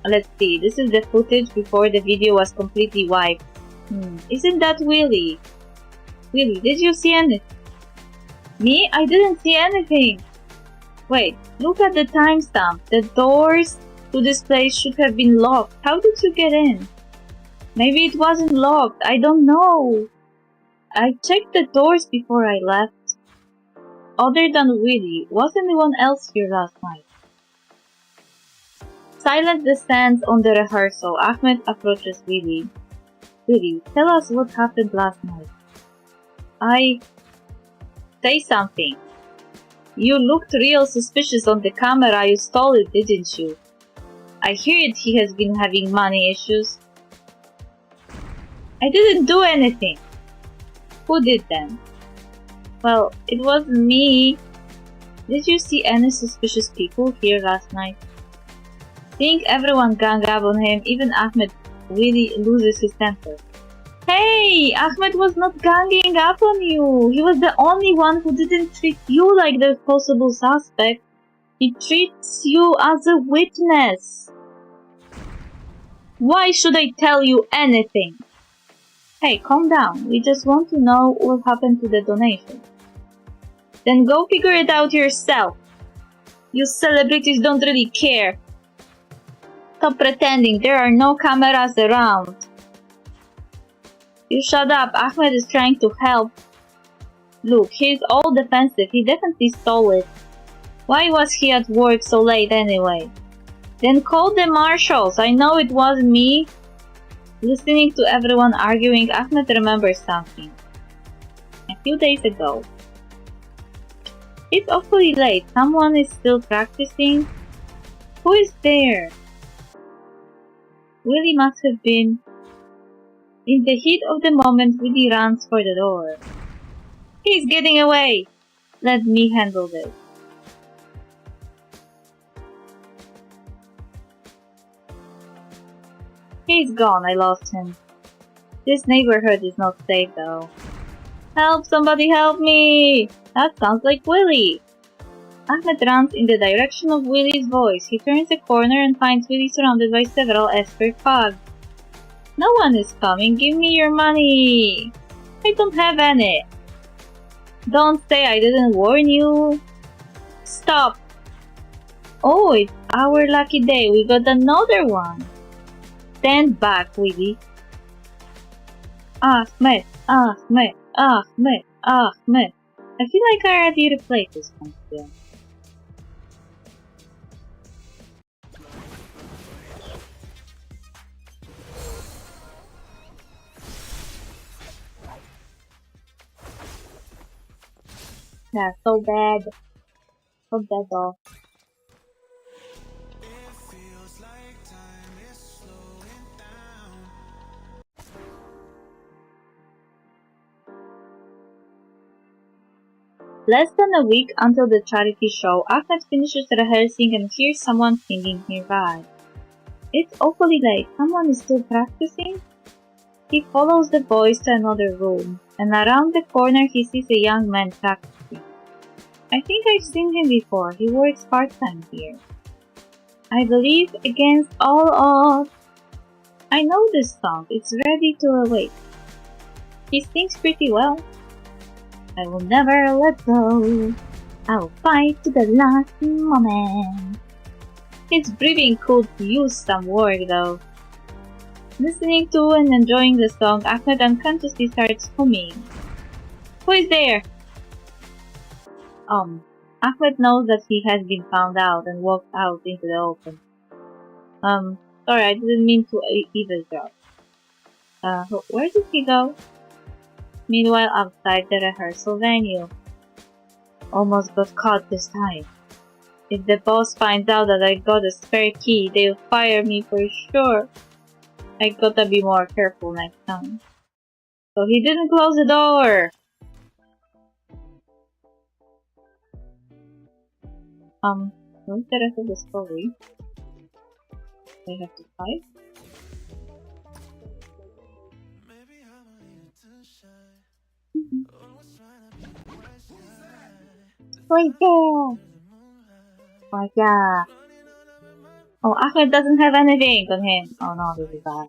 Let's see, this is the footage before the video was completely wiped. Isn't that Willy? Willy, did you see anything? Me? I didn't see anything. Wait, look at the timestamp. The doors to this place should have been locked. How did you get in? Maybe it wasn't locked. I don't know. I checked the doors before I left. Other than Willy, was anyone else here last night? Silence descends on the rehearsal. Ahmed approaches Willy. Willy, tell us what happened last night. Say something. You looked real suspicious on the camera. You stole it, didn't you? I heard he has been having money issues. I didn't do anything. Who did then? Well, it wasn't me. Did you see any suspicious people here last night? Think everyone gang up on him, even Ahmed really loses his temper. Hey! Ahmed was not ganging up on you. He was the only one who didn't treat you like the possible suspect. He treats you as a witness. Why should I tell you anything? Hey, calm down. We just want to know what happened to the donation. Then go figure it out yourself. You celebrities don't really care. Stop pretending, there are no cameras around. You shut up, Ahmed is trying to help. Look, he's all defensive, he definitely stole it. Why was he at work so late anyway? Then call the marshals, I know it wasn't me. Listening to everyone arguing, Ahmed remembers something. A few days ago. It's awfully late, someone is still practicing. Who is there? Willie must have been. In the heat of the moment, Willie runs for the door. He's getting away! Let me handle this. He's gone, I lost him. This neighborhood is not safe though. Help! Somebody help me! That sounds like Willie! Ahmed runs in the direction of Willie's voice. He turns a corner and finds Willie surrounded by several esper thugs. No one is coming, give me your money! I don't have any! Don't say I didn't warn you! Stop! Oh, it's our lucky day, we got another one! Stand back, Willie. Ahmed, Ahmed, Ahmed, Ahmed. I feel like I already replayed this one still. Yeah, so bad. So bad though. Less than a week until the charity show, Ahmed finishes rehearsing and hears someone singing nearby. It's awfully late. Someone is still practicing? He follows the boys to another room, and around the corner he sees a young man practicing. I think I've seen him before. He works part-time here. I believe against all odds. I know this song. It's Ready to Awake. He sings pretty well. I will never let go. I will fight to the last moment. It's pretty cool to use some work though. Listening to and enjoying the song, Ahmed unconsciously starts humming. Who is there? Ahmed knows that he has been found out and walks out into the open. Sorry, I didn't mean to eavesdrop. Where did he go? Meanwhile, outside the rehearsal venue. Almost got caught this time. If the boss finds out that I got a spare key, they'll fire me for sure. I gotta be more careful next time. So he didn't close the door! What's the rest of the story? I have to fight? Right there! Oh yeah! Oh, Ahmed doesn't have anything on him! Oh no, this is bad.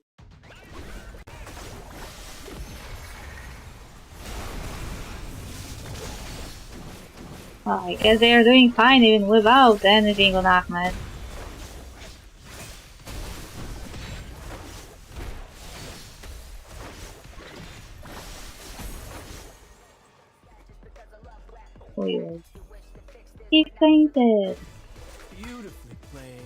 Well, I guess they are doing fine even without anything on Ahmed. Weird. He fainted! Beautifully played.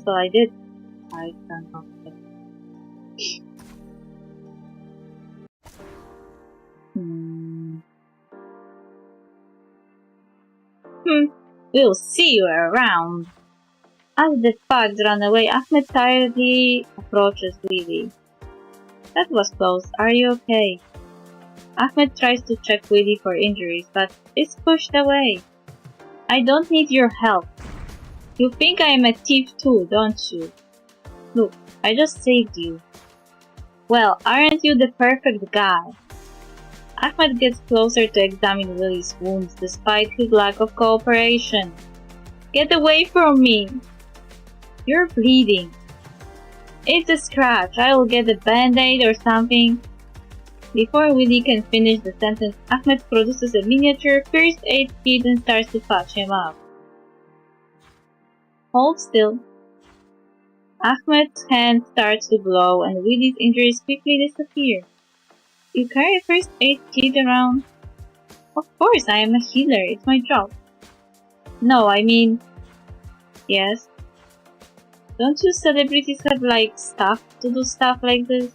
So I did. I don't know. We'll see you around. As the thugs run away, Ahmed tiredly approaches Willie. That was close. Are you okay? Ahmed tries to check Willie for injuries, but is pushed away. I don't need your help. You think I am a thief too, don't you? Look, I just saved you. Well, aren't you the perfect guy? Ahmed gets closer to examine Willie's wounds despite his lack of cooperation. Get away from me! You're bleeding. It's a scratch. I will get a band-aid or something. Before Willie can finish the sentence, Ahmed produces a miniature first aid kit and starts to patch him up. Hold still. Ahmed's hand starts to glow and Willie's injuries quickly disappear. You carry a first aid kit around? Of course, I am a healer. It's my job. No, I mean... Yes. Don't you celebrities have staff to do stuff like this?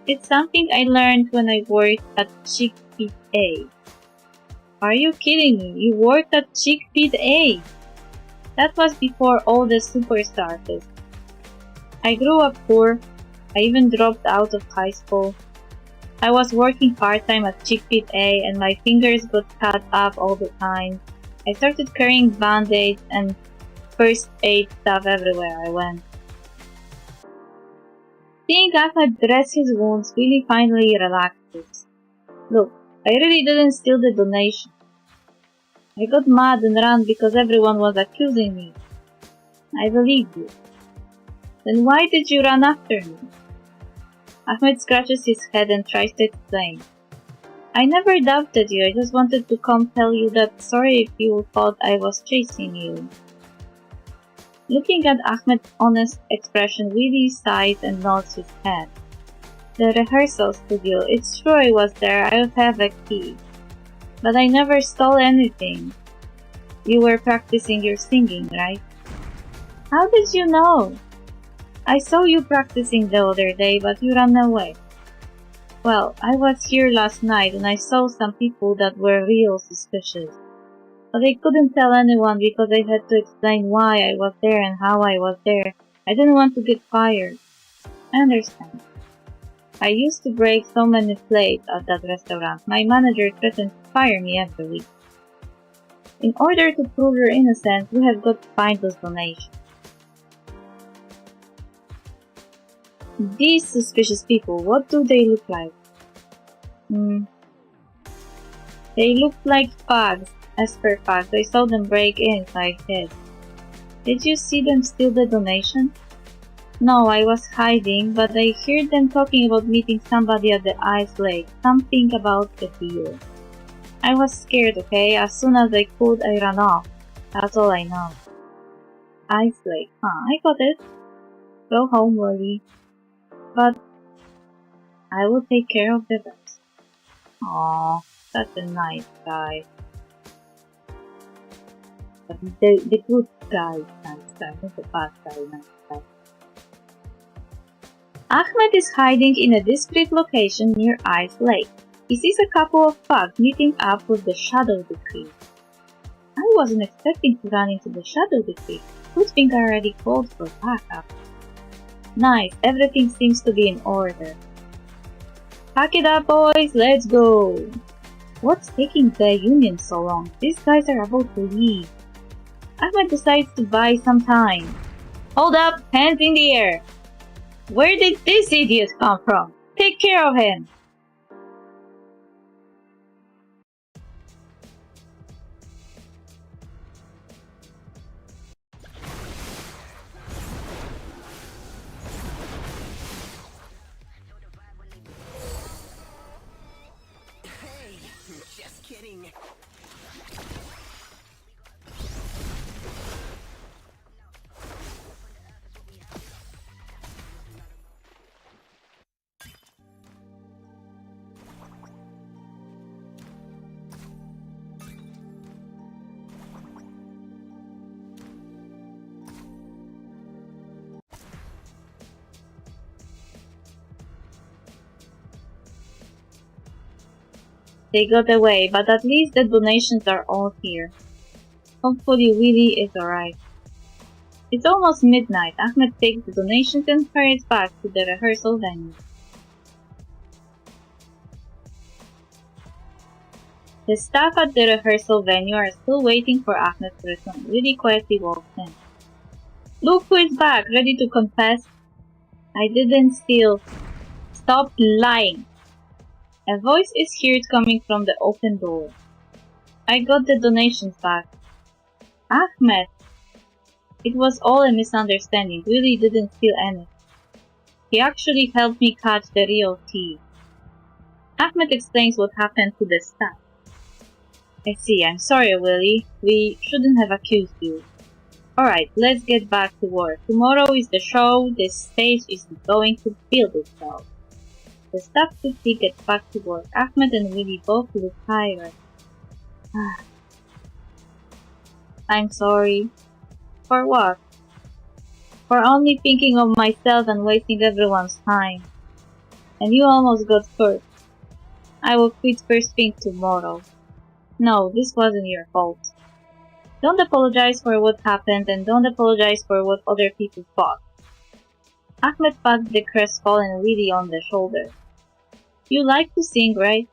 It's something I learned when I worked at Chickpea A. Are you kidding me? You worked at Chickpea A? That was before all the superstars. I grew up poor. I even dropped out of high school. I was working part-time at Chickpea A and my fingers got cut up all the time. I started carrying band-aids and first aid stuff everywhere I went. Seeing Ahmed dress his wounds, Willie finally relaxes. Look, I really didn't steal the donation. I got mad and ran because everyone was accusing me. I believed you. Then why did you run after me? Ahmed scratches his head and tries to explain. I never doubted you, I just wanted to come tell you that sorry if you thought I was chasing you. Looking at Ahmed's honest expression, Willie sighs and nods his head. The rehearsal studio, it's true I was there, I have a key. But I never stole anything. You were practicing your singing, right? How did you know? I saw you practicing the other day, but you ran away. Well, I was here last night and I saw some people that were real suspicious. But I couldn't tell anyone because I had to explain why I was there and how I was there. I didn't want to get fired. I understand. I used to break so many plates at that restaurant. My manager threatened to fire me every week. In order to prove your innocence, we have got to find those donations. These suspicious people, what do they look like? They look like thugs. As per fact, I saw them break in like this. Did you see them steal the donation? No, I was hiding, but I heard them talking about meeting somebody at the ice lake. Something about the deal. I was scared, okay? As soon as I could, I ran off. That's all I know. Ice lake. I got it. Go home, Willie. But I will take care of the rest. Aww, such a nice guy. The good guy, nice guy, not the bad guy, nice guy. Ahmed is hiding in a discreet location near Ice Lake. He sees a couple of thugs meeting up with the Shadow Decree. I wasn't expecting to run into the Shadow Decree. Good thing I already called for backup. Nice, everything seems to be in order. Pack it up, boys, let's go! What's taking the Union so long? These guys are about to leave. Ahmed decides to buy some time. Hold up, hands in the air! Where did this idiot come from? Take care of him! Hey, just kidding. They got away, but at least the donations are all here. Hopefully Willie is alright. It's almost midnight. Ahmed takes the donations and hurries back to the rehearsal venue. The staff at the rehearsal venue are still waiting for Ahmed to return. Willie quietly walks in. Look who is back, ready to confess. I didn't steal. Stop lying. A voice is heard coming from the open door. I got the donations back. Ahmed! It was all a misunderstanding. Willie didn't steal any. He actually helped me catch the real thief. Ahmed explains what happened to the staff. I see, I'm sorry, Willie. We shouldn't have accused you. Alright, let's get back to work. Tomorrow is the show. This stage is going to build itself. The staff quickly gets back to work. Ahmed and Willie both look tired. I'm sorry. For what? For only thinking of myself and wasting everyone's time. And you almost got hurt. I will quit first thing tomorrow. No, this wasn't your fault. Don't apologize for what happened and don't apologize for what other people thought. Ahmed patted the crestfallen Willie on the shoulder. You like to sing, right?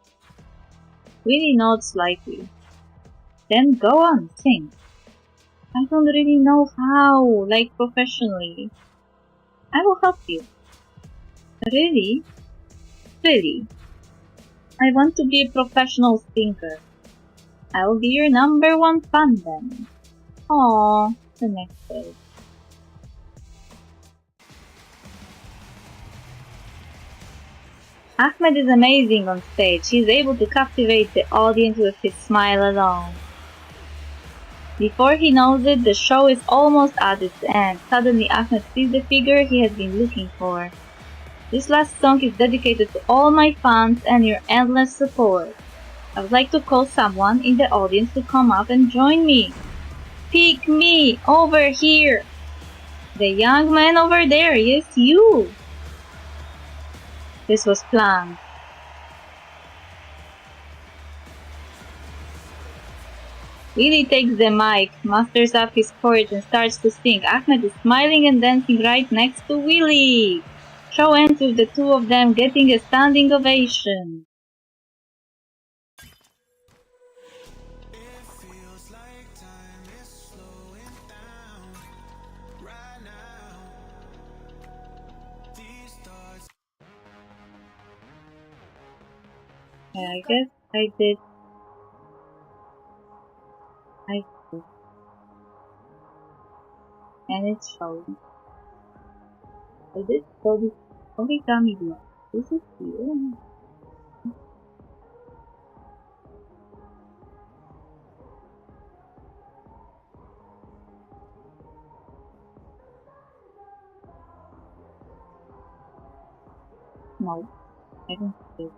Willie nods slightly. Then go on, sing. I don't really know how, like professionally. I will help you. Really? Really? I want to be a professional singer. I will be your #1 fan then. Aww, the next day. Ahmed is amazing on stage. He is able to captivate the audience with his smile alone. Before he knows it, the show is almost at its end. Suddenly Ahmed sees the figure he has been looking for. This last song is dedicated to all my fans and your endless support. I would like to call someone in the audience to come up and join me. Pick me! Over here! The young man over there, yes, you! This was planned. Willie takes the mic, musters up his courage and starts to sing. Ahmed is smiling and dancing right next to Willie. Show ends with the two of them getting a standing ovation. I guess I did. And it showed. I did show this origami block. This is here. No, I don't see it.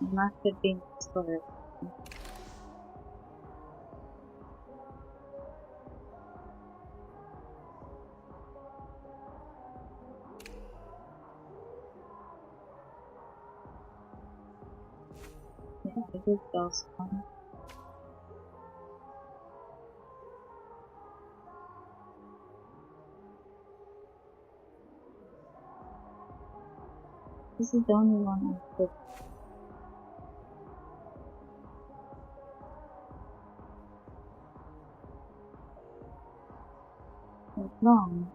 It must have been stored. Yeah, I did those one. This is the only one I put. It's long.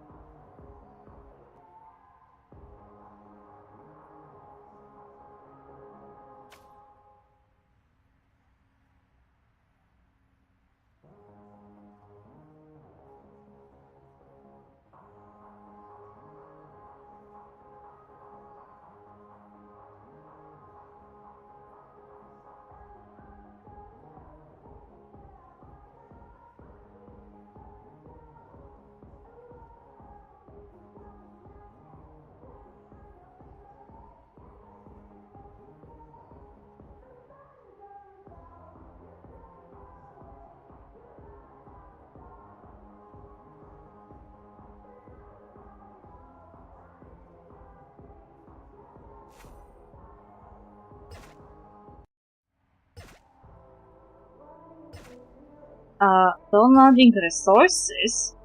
Downloading resources?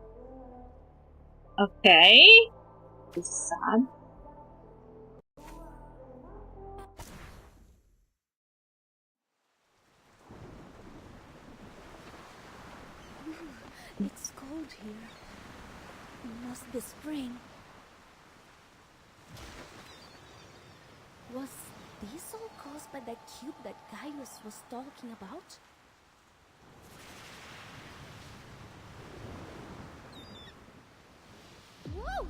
Okay. This is sad. It's cold here. It must be spring. Was this all caused by that cube that Gaius was talking about? Whoa!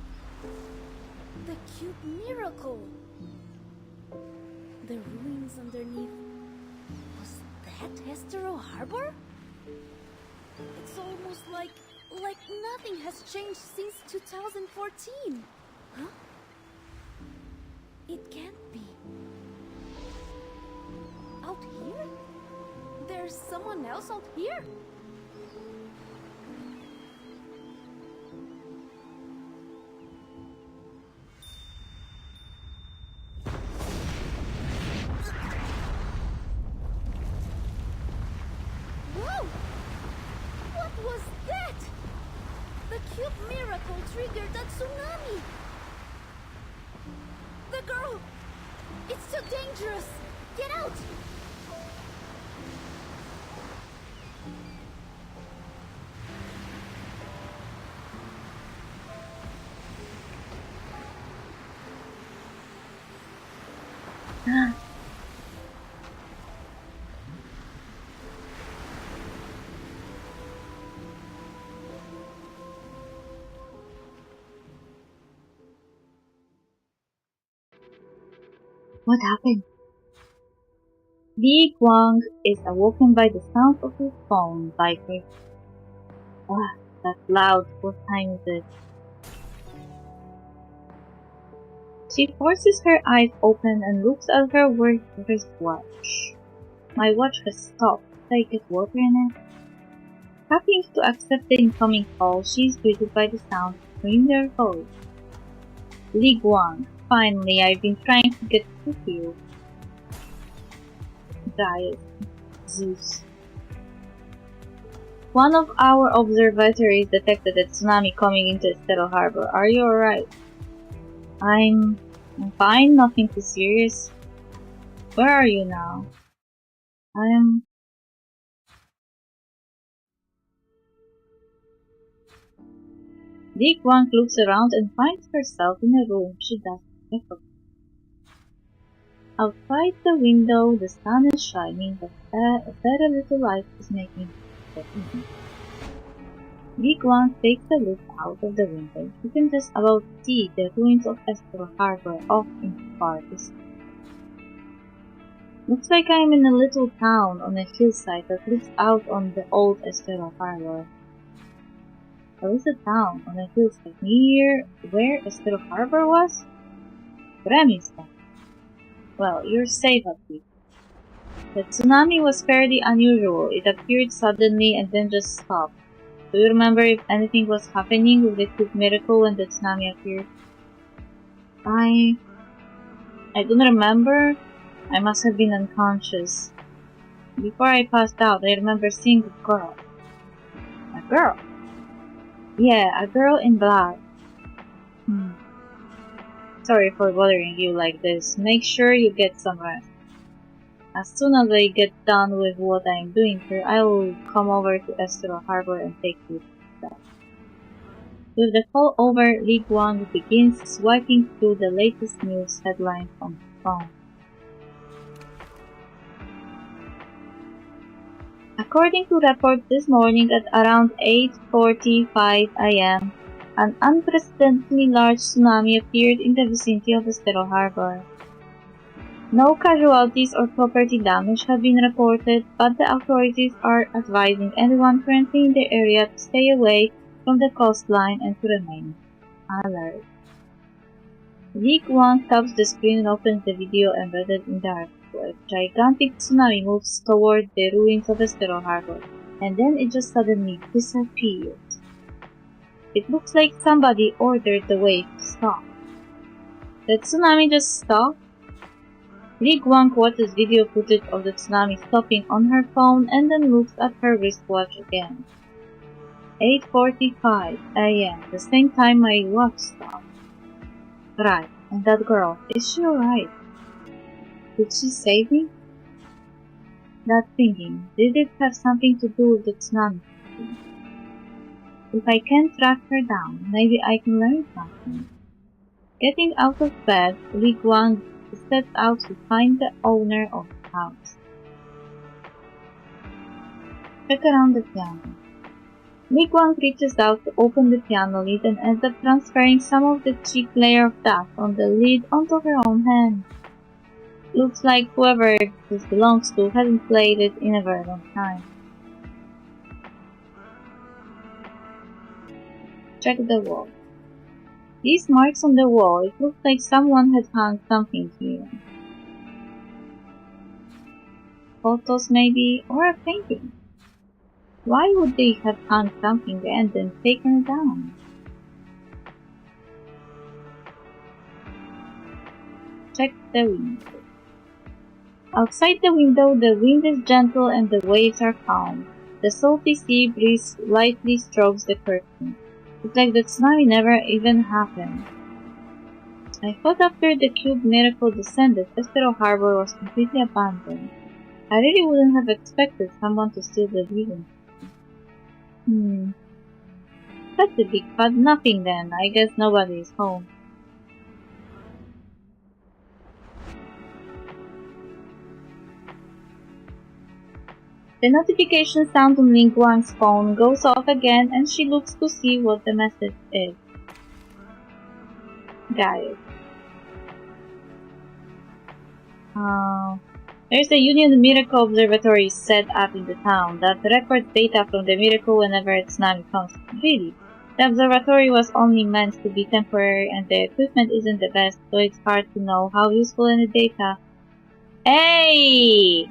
The cube miracle! The ruins underneath. Was that Estero Harbor? It's almost like nothing has changed since 2014. Huh? It can't be. Out here? There's someone else out here? Whoa! What was that? The cube miracle triggered a tsunami! The girl! It's too dangerous! Get out! What happened? Li Guang is awoken by the sound of his phone vibrating. Ah, that's loud. What time is it? She forces her eyes open and looks at her wristwatch. My watch has stopped. Should I get water in it? Happening to accept the incoming call, she is greeted by the sound of familiar voice. Li Guang, finally, I've been trying to get through to you. Gaius, Zeus. One of our observatories detected a tsunami coming into Estero Harbor. Are you alright? I'm fine, nothing too serious. Where are you now? Li Guang looks around and finds herself in a room she doesn't recognize. Outside the window, the sun is shining, but a very little light is making it evening. Li Guang takes a look out of the window. You can just about see the ruins of Estero Harbor off in the far distance. Looks like I'm in a little town on a hillside that looks out on the old Estero Harbor. There is a town on a hillside near where Estero Harbor was? Remista. Well, you're safe at least. The tsunami was fairly unusual. It appeared suddenly and then just stopped. Do you remember if anything was happening with the cube miracle when the tsunami appeared? I don't remember. I must have been unconscious. Before I passed out, I remember seeing a girl. A girl? Yeah, a girl in black. Sorry for bothering you like this. Make sure you get some rest. As soon as I get done with what I'm doing here, I will come over to Estero Harbor and take you back. With the call over, Li Guang begins swiping through the latest news headlines on his phone. According to reports this morning at around 8:45 am, an unprecedentedly large tsunami appeared in the vicinity of Estero Harbor. No casualties or property damage have been reported, but the authorities are advising anyone currently in the area to stay away from the coastline and to remain alert. Li Guang taps the screen and opens the video embedded in the article. A gigantic tsunami moves toward the ruins of Estero Harbor, and then it just suddenly disappears. It looks like somebody ordered the wave to stop. The tsunami just stopped? Li Guang watches video footage of the tsunami stopping on her phone and then looks at her wristwatch again. 8:45 am, the same time my watch stopped. Right, and that girl, is she alright? Did she save me? That thinking, did it have something to do with the tsunami? If I can track her down, maybe I can learn something. Getting out of bed, Li Guang sets out to find the owner of the house. Check around the piano. Li Guang reaches out to open the piano lid and ends up transferring some of the cheap layer of dust on the lid onto her own hand. Looks like whoever this belongs to hasn't played it in a very long time. Check the wall. These marks on the wall, it looks like someone had hung something here. Photos maybe, or a painting. Why would they have hung something and then taken it down? Check the window. Outside the window, the wind is gentle and the waves are calm. The salty sea breeze lightly strokes the curtain. It's like the tsunami never even happened. I thought after the cube miracle descended, Espero Harbor was completely abandoned. I really wouldn't have expected someone to steal the viewing. That's a big but nothing then. I guess nobody is home. The notification sound on Ling Guang's phone goes off again and she looks to see what the message is. Guys. There's a Union Miracle Observatory set up in the town that records data from the miracle whenever a tsunami comes. Really? The observatory was only meant to be temporary and the equipment isn't the best, so it's hard to know how useful any data. Hey!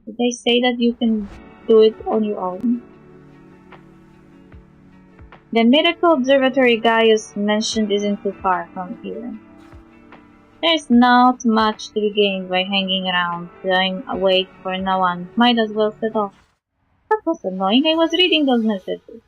Did they say that you can do it on your own? The Miracle Observatory Gaius mentioned isn't too far from here. There's not much to be gained by hanging around, lying awake for no one. Might as well set off. That was annoying, I was reading those messages.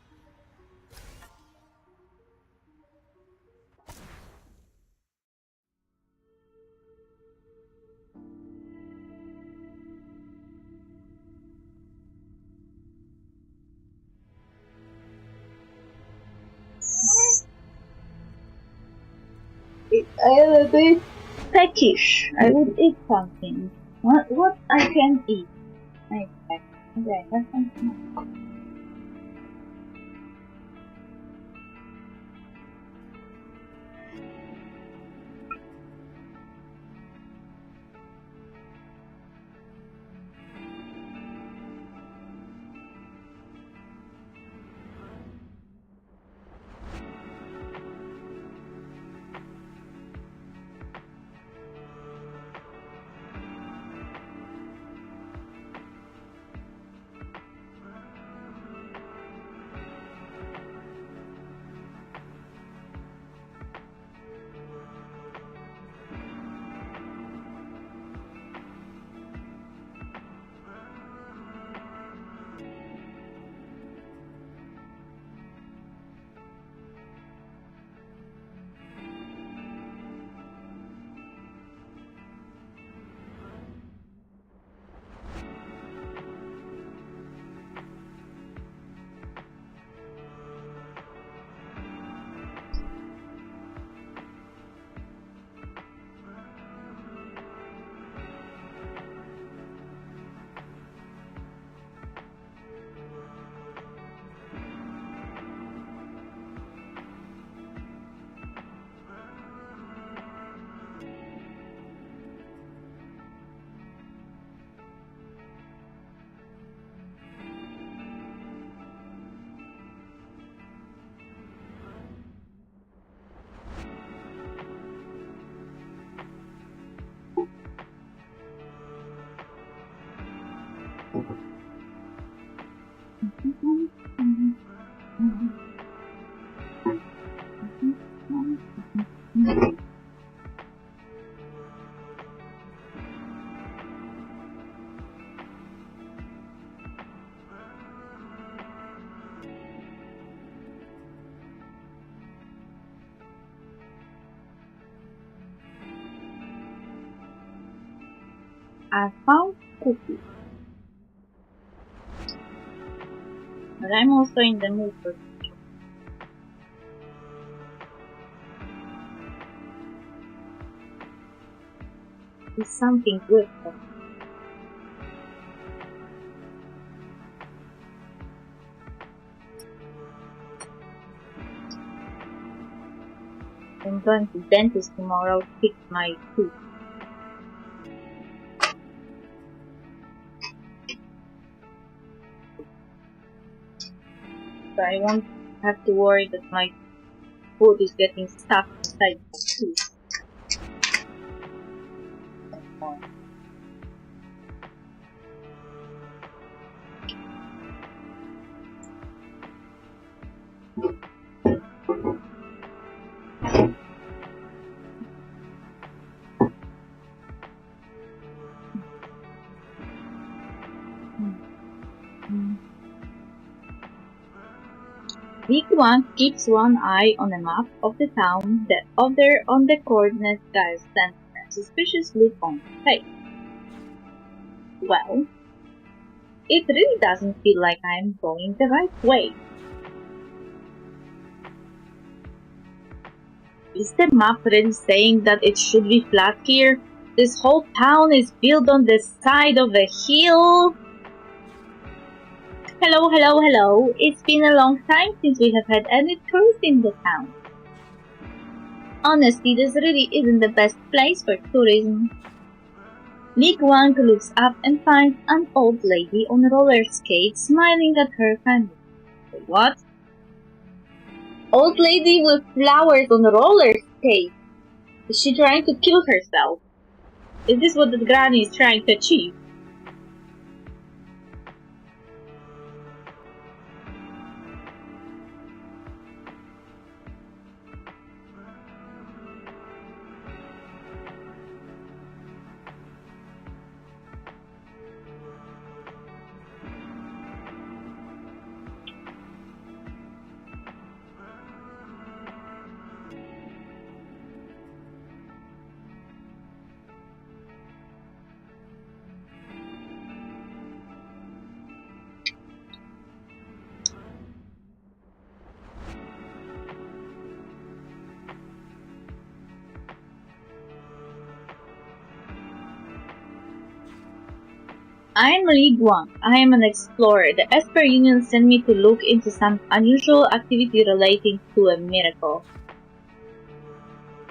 I am a bit peckish. I would eat something. What I can eat? I expect. Okay, that's something. I found cookies. But I'm also in the mood for do something good for me. I'm going to dentist tomorrow to fix my tooth. So I won't have to worry that my food is getting stuck inside my tooth. Week 1 keeps one eye on a map of the town, the other on the coordinate guys sent a suspicious look on his face. Well, it really doesn't feel like I'm going the right way. Is the map really saying that it should be flat here? This whole town is built on the side of a hill. Hello, hello, hello. It's been a long time since we have had any tourists in the town. Honestly, this really isn't the best place for tourism. League One looks up and finds an old lady on roller skates smiling at her family. What? Old lady with flowers on roller skates. Is she trying to kill herself? Is this what the granny is trying to achieve? I am League One. I am an explorer. The Esper Union sent me to look into some unusual activity relating to a miracle.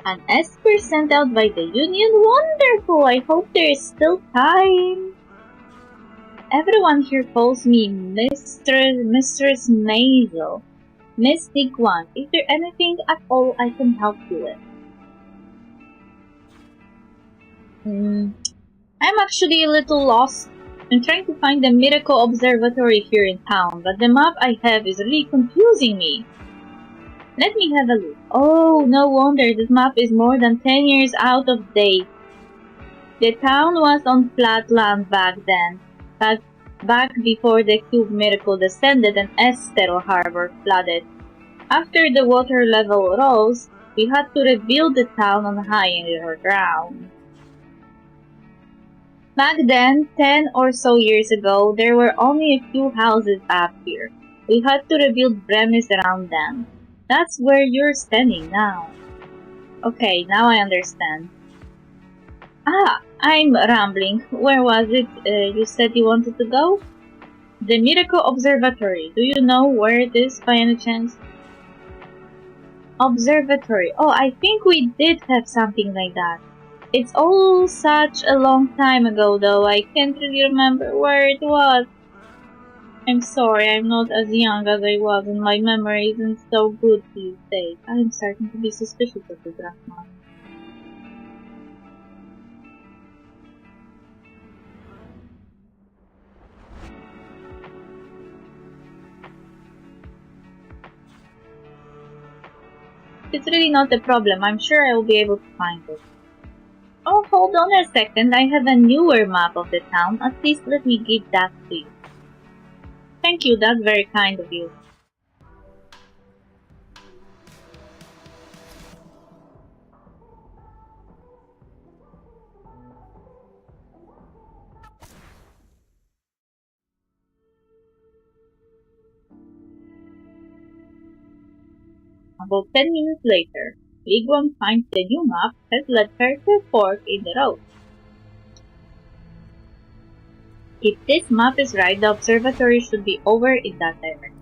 An Esper sent out by the Union? Wonderful! I hope there is still time. Everyone here calls me Mistress Maisel. Miss League One, is there anything at all I can help you with? I'm actually a little lost. I'm trying to find the Miracle Observatory here in town, but the map I have is really confusing me. Let me have a look. Oh, no wonder this map is more than 10 years out of date. The town was on flat land back then, back before the Cube Miracle descended and Estero Harbor flooded. After the water level rose, we had to rebuild the town on higher ground. Back then, 10 or so years ago, there were only a few houses up here. We had to rebuild premise around them. That's where you're standing now. Okay, now I understand. Ah, I'm rambling. Where was it you said you wanted to go? The Miracle Observatory. Do you know where it is by any chance? Observatory. Oh, I think we did have something like that. It's all such a long time ago though, I can't really remember where it was. I'm sorry, I'm not as young as I was and my memory isn't so good these days. I'm starting to be suspicious of the grandma. It's really not a problem, I'm sure I will be able to find it. Oh, hold on a second, I have a newer map of the town. At least let me give that to you. Thank you, that's very kind of you. About 10 minutes later, Ligwang finds the new map has led her to a fork in the road. If this map is right, the observatory should be over in that direction.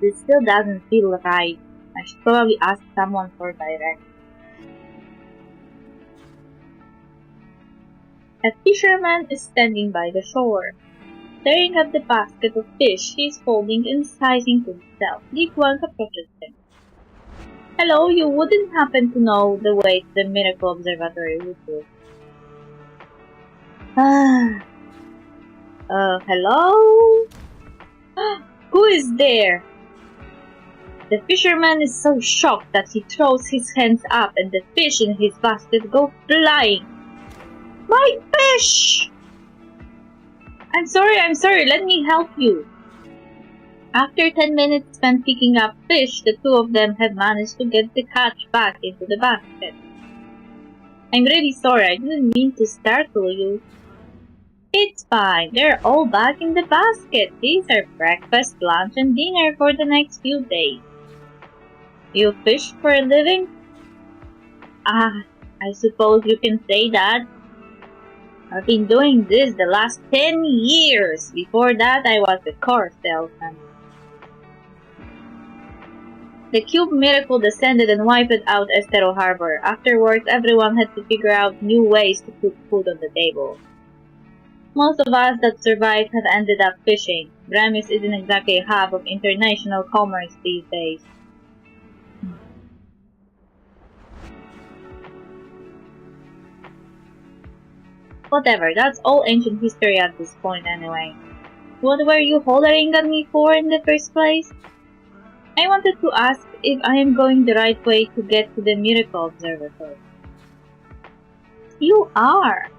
This still doesn't feel right. I should probably ask someone for directions. A fisherman is standing by the shore, staring at the basket of fish he is holding and sighing to himself. Ligwang approaches him. Hello, you wouldn't happen to know the way to the Miracle Observatory, would you? Hello? Who is there? The fisherman is so shocked that he throws his hands up and the fish in his basket go flying. My fish! I'm sorry, let me help you. After 10 minutes spent picking up fish, the two of them have managed to get the catch back into the basket. I'm really sorry, I didn't mean to startle you. It's fine, they're all back in the basket. These are breakfast, lunch, and dinner for the next few days. You fish for a living? I suppose you can say that. I've been doing this the last 10 years. Before that, I was a car salesman. The Cube Miracle descended and wiped out Estero Harbor. Afterwards, everyone had to figure out new ways to put food on the table. Most of us that survived have ended up fishing. Gramis isn't exactly a hub of international commerce these days. Whatever, that's all ancient history at this point anyway. What were you hollering at me for in the first place? I wanted to ask if I am going the right way to get to the Miracle Observatory. You are!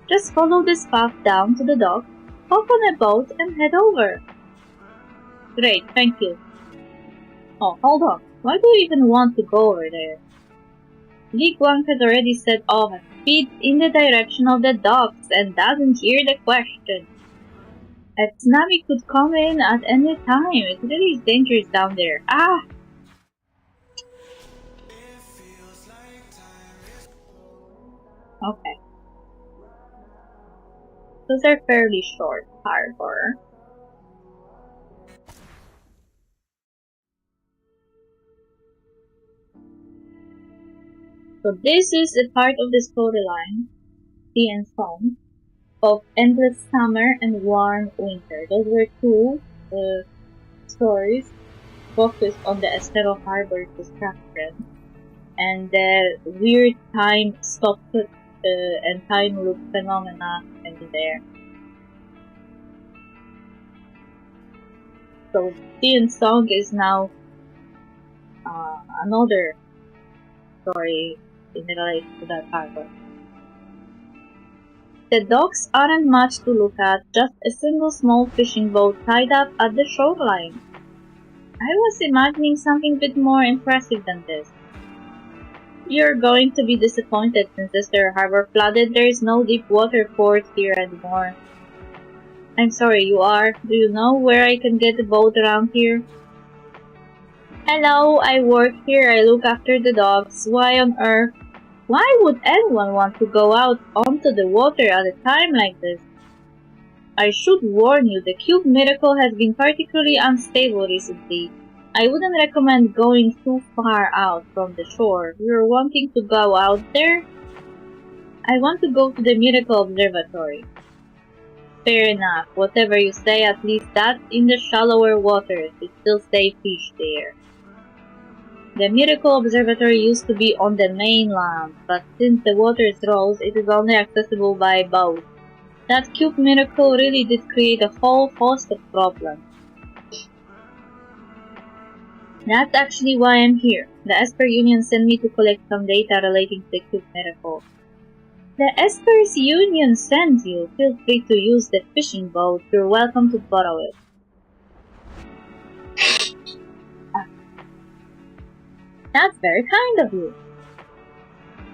Just follow this path down to the dock, hop on a boat and head over. Great, thank you. Oh, hold on. Why do you even want to go over there? Ligwang has already set off at speed in the direction of the docks and doesn't hear the question. A tsunami could come in at any time. It really is dangerous down there. Ah! Okay. Those are fairly short harbor. So this is a part of the storyline, Sea and Song, of Endless Summer and Warm Winter. Those were two stories focused on the Estero Harbor destruction and the weird time stop and time loop phenomena in there. So Sea and Song is now another story in relation to that harbor. The docks aren't much to look at, just a single small fishing boat tied up at the shoreline. I was imagining something a bit more impressive than this. You're going to be disappointed since Estero Harbor flooded. There is no deep water port here anymore. I'm sorry, you are. Do you know where I can get a boat around here? Hello, I work here. I look after the docks. Why on earth? Why would anyone want to go out onto the water at a time like this? I should warn you, the Cube Miracle has been particularly unstable recently. I wouldn't recommend going too far out from the shore. You're wanting to go out there? I want to go to the Miracle Observatory. Fair enough. Whatever you say, at least that's in the shallower waters. It's still safe fish there. The Miracle Observatory used to be on the mainland, but since the waters rose, it is only accessible by boat. That Cube Miracle really did create a whole host of problems. That's actually why I'm here. The Esper Union sent me to collect some data relating to the Cube Miracle. The Esper's Union sent you. Feel free to use the fishing boat. You're welcome to borrow it. That's very kind of you.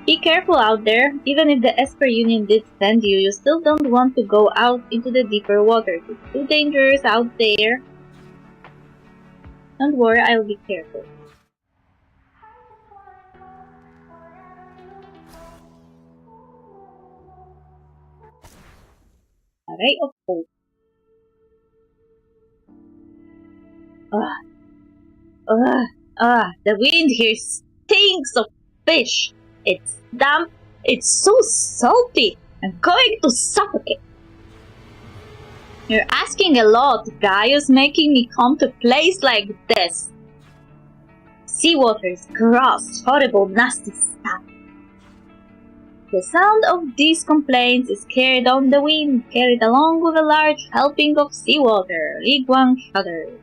Be careful out there. Even if the Esper Union did send you, you still don't want to go out into the deeper waters. It's too dangerous out there. Don't worry, I'll be careful. A ray of hope. The wind here stinks of fish. It's damp. It's so salty. I'm going to suffocate. You're asking a lot, Gaius, making me come to a place like this. Seawater is gross, horrible, nasty stuff. The sound of these complaints is carried on the wind, carried along with a large helping of seawater. Li Guang shuddered.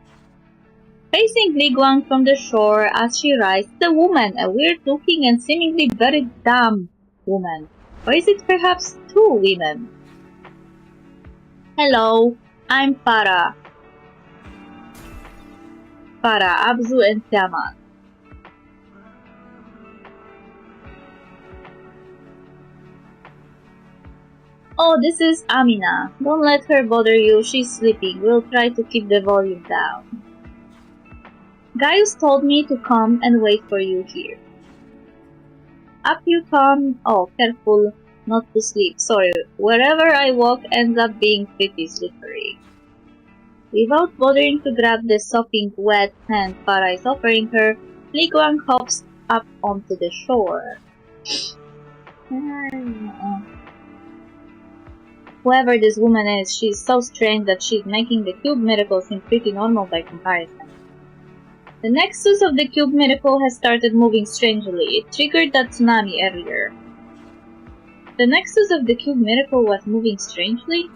Facing Li Guang from the shore as she rises, a woman, a weird-looking and seemingly very dumb woman. Or is it perhaps two women? Hello, I'm Farah. Farah, Abzu, and Tiamat. Oh, this is Amina. Don't let her bother you, she's sleeping. We'll try to keep the volume down. Gaius told me to come and wait for you here. Up you come. Oh, careful not to sleep. Sorry, wherever I walk ends up being pretty slippery. Without bothering to grab the sopping wet hand Farah is offering her, Li Guang hops up onto the shore. Whoever this woman is, she's so strange that she's making the cube miracle seem pretty normal by comparison. The nexus of the cube miracle has started moving strangely. It triggered that tsunami earlier. The nexus of the cube miracle was moving strangely?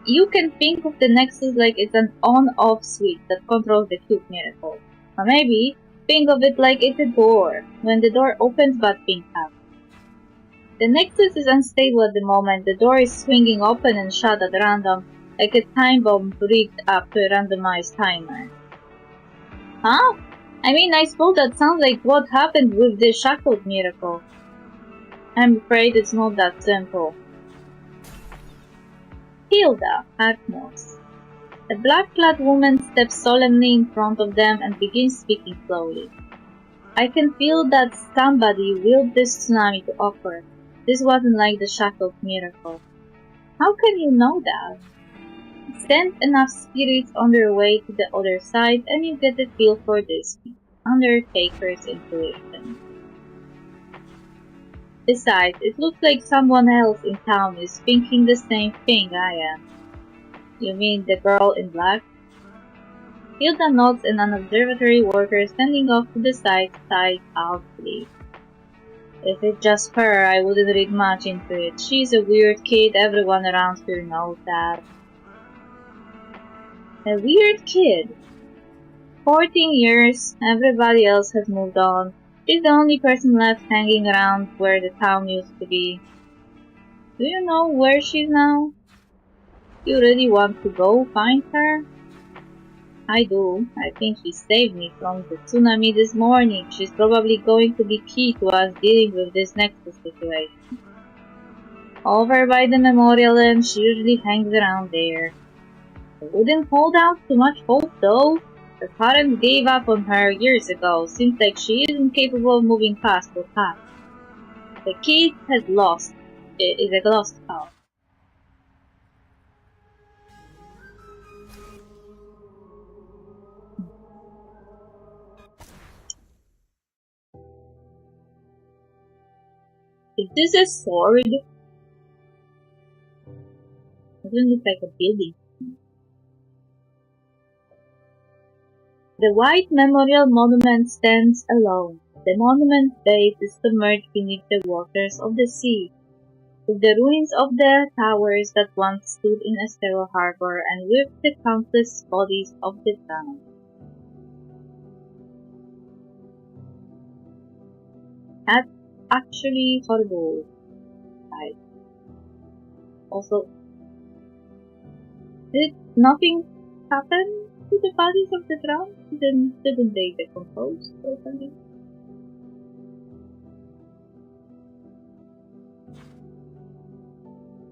You can think of the nexus like it's an on-off switch that controls the cube miracle. Or maybe, think of it like it's a door. When the door opens but things happen. The nexus is unstable at the moment. The door is swinging open and shut at random, like a time bomb rigged up to a randomized timer. Huh? I mean, I suppose that sounds like what happened with the shackled miracle. I'm afraid it's not that simple. Hilda, Agnos. A black-clad woman steps solemnly in front of them and begins speaking slowly. I can feel that somebody willed this tsunami to occur. This wasn't like the shackled miracle. How can you know that? Send enough spirits on their way to the other side and you get a feel for this Undertaker's intuition. Besides, it looks like someone else in town is thinking the same thing I am. You mean the girl in black? Hilda nods and an observatory worker standing off to the side sighs outly. If it's just her, I wouldn't read much into it. She's a weird kid, everyone around here knows that. A weird kid? 14 years, everybody else has moved on. She's the only person left hanging around where the town used to be. Do you know where she's now? You really want to go find her? I do. I think she saved me from the tsunami this morning. She's probably going to be key to us dealing with this next situation. Over by the memorial and she usually hangs around there. I wouldn't hold out too much hope though. Her parents gave up on her years ago. Seems like she isn't capable of moving past her past. The kid is a lost cause. Is this a sword? Doesn't look like a building. The white memorial monument stands alone. The monument's base is submerged beneath the waters of the sea, with the ruins of the towers that once stood in Estero Harbor and with the countless bodies of the drowned. That's actually horrible. Also, did nothing happen to the bodies of the drowned? Didn't they decompose or something?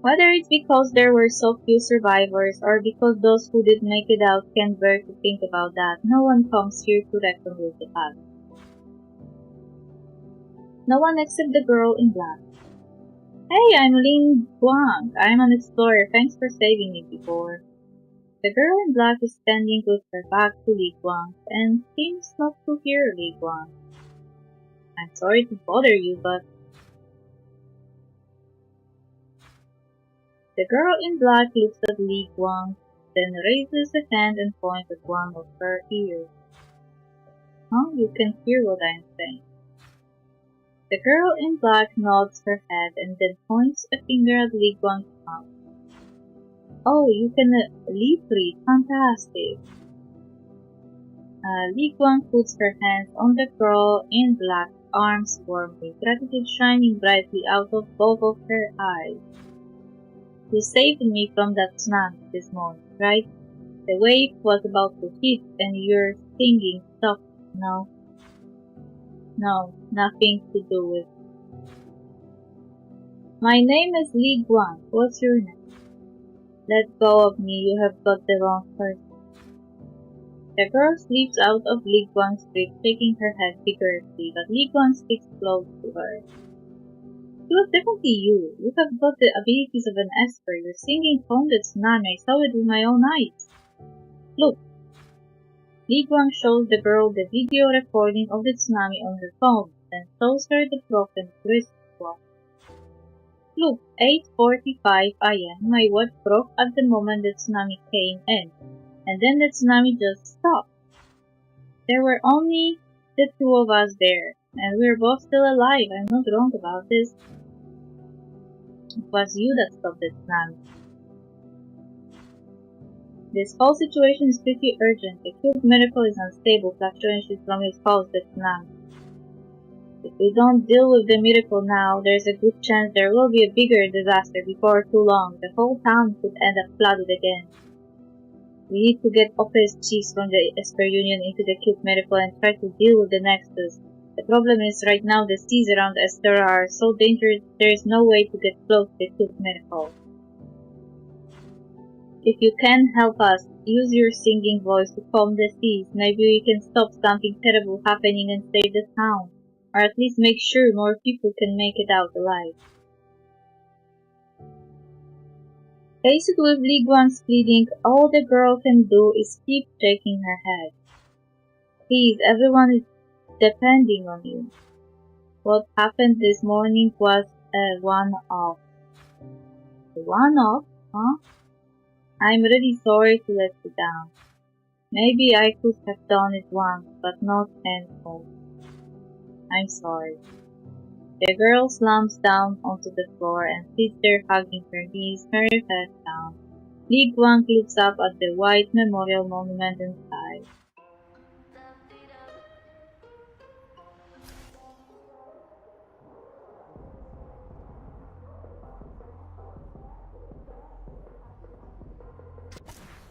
Whether it's because there were so few survivors or because those who did make it out can't bear to think about that, no one comes here to reckon with the past. No one except the girl in black. Hey, I'm Lin Guang. I'm an explorer. Thanks for saving me before. The girl in black is standing with her back to Li Guang and seems not to hear Li Guang. I'm sorry to bother you, but... The girl in black looks at Li Guang, then raises a hand and points at one of her ears. Huh? You can hear what I'm saying. The girl in black nods her head and then points a finger at Li Guang's mouth. Oh, you can lip read. Fantastic. Li Guang puts her hands on the girl in black's arms warmly, gratitude shining brightly out of both of her eyes. You saved me from that tsunami this morning, right? The wave was about to hit and your singing stopped. No. No, nothing to do with it. My name is Li Guang. What's your name? Let go of me, you have got the wrong person. The girl slips out of Li Guang's grip, shaking her head vigorously, but Li Guang sticks close to her. It was definitely you. You have got the abilities of an esper. Your singing foamed the tsunami. I saw it with my own eyes. Look. Li Guang shows the girl the video recording of the tsunami on her phone, then shows her the broken wristwatch. Look, 8:45 a.m. My watch broke at the moment the tsunami came in, and then the tsunami just stopped. There were only the two of us there, and we're both still alive. I'm not wrong about this. It was you that stopped the tsunami. This whole situation is pretty urgent. The cube miracle is unstable. Fluctuations from it caused the tsunami. If we don't deal with the miracle now, there's a good chance there will be a bigger disaster before too long. The whole town could end up flooded again. We need to get Opus chiefs from the Esper Union into the cube miracle and try to deal with the Nexus. The problem is right now the seas around Esper are so dangerous there is no way to get close to the cube miracle. If you can help us, use your singing voice to calm the seas. Maybe we can stop something terrible happening and save the town. Or at least make sure more people can make it out alive. Faced with Li Guang's pleading, all the girl can do is keep shaking her head. Please, everyone is depending on you. What happened this morning was a one-off. A one-off? Huh? I'm really sorry to let you down. Maybe I could have done it once, but not tenfold. I'm sorry. The girl slumps down onto the floor and sits there hugging her knees, her head down. Li Guang looks up at the white memorial monument and sighs.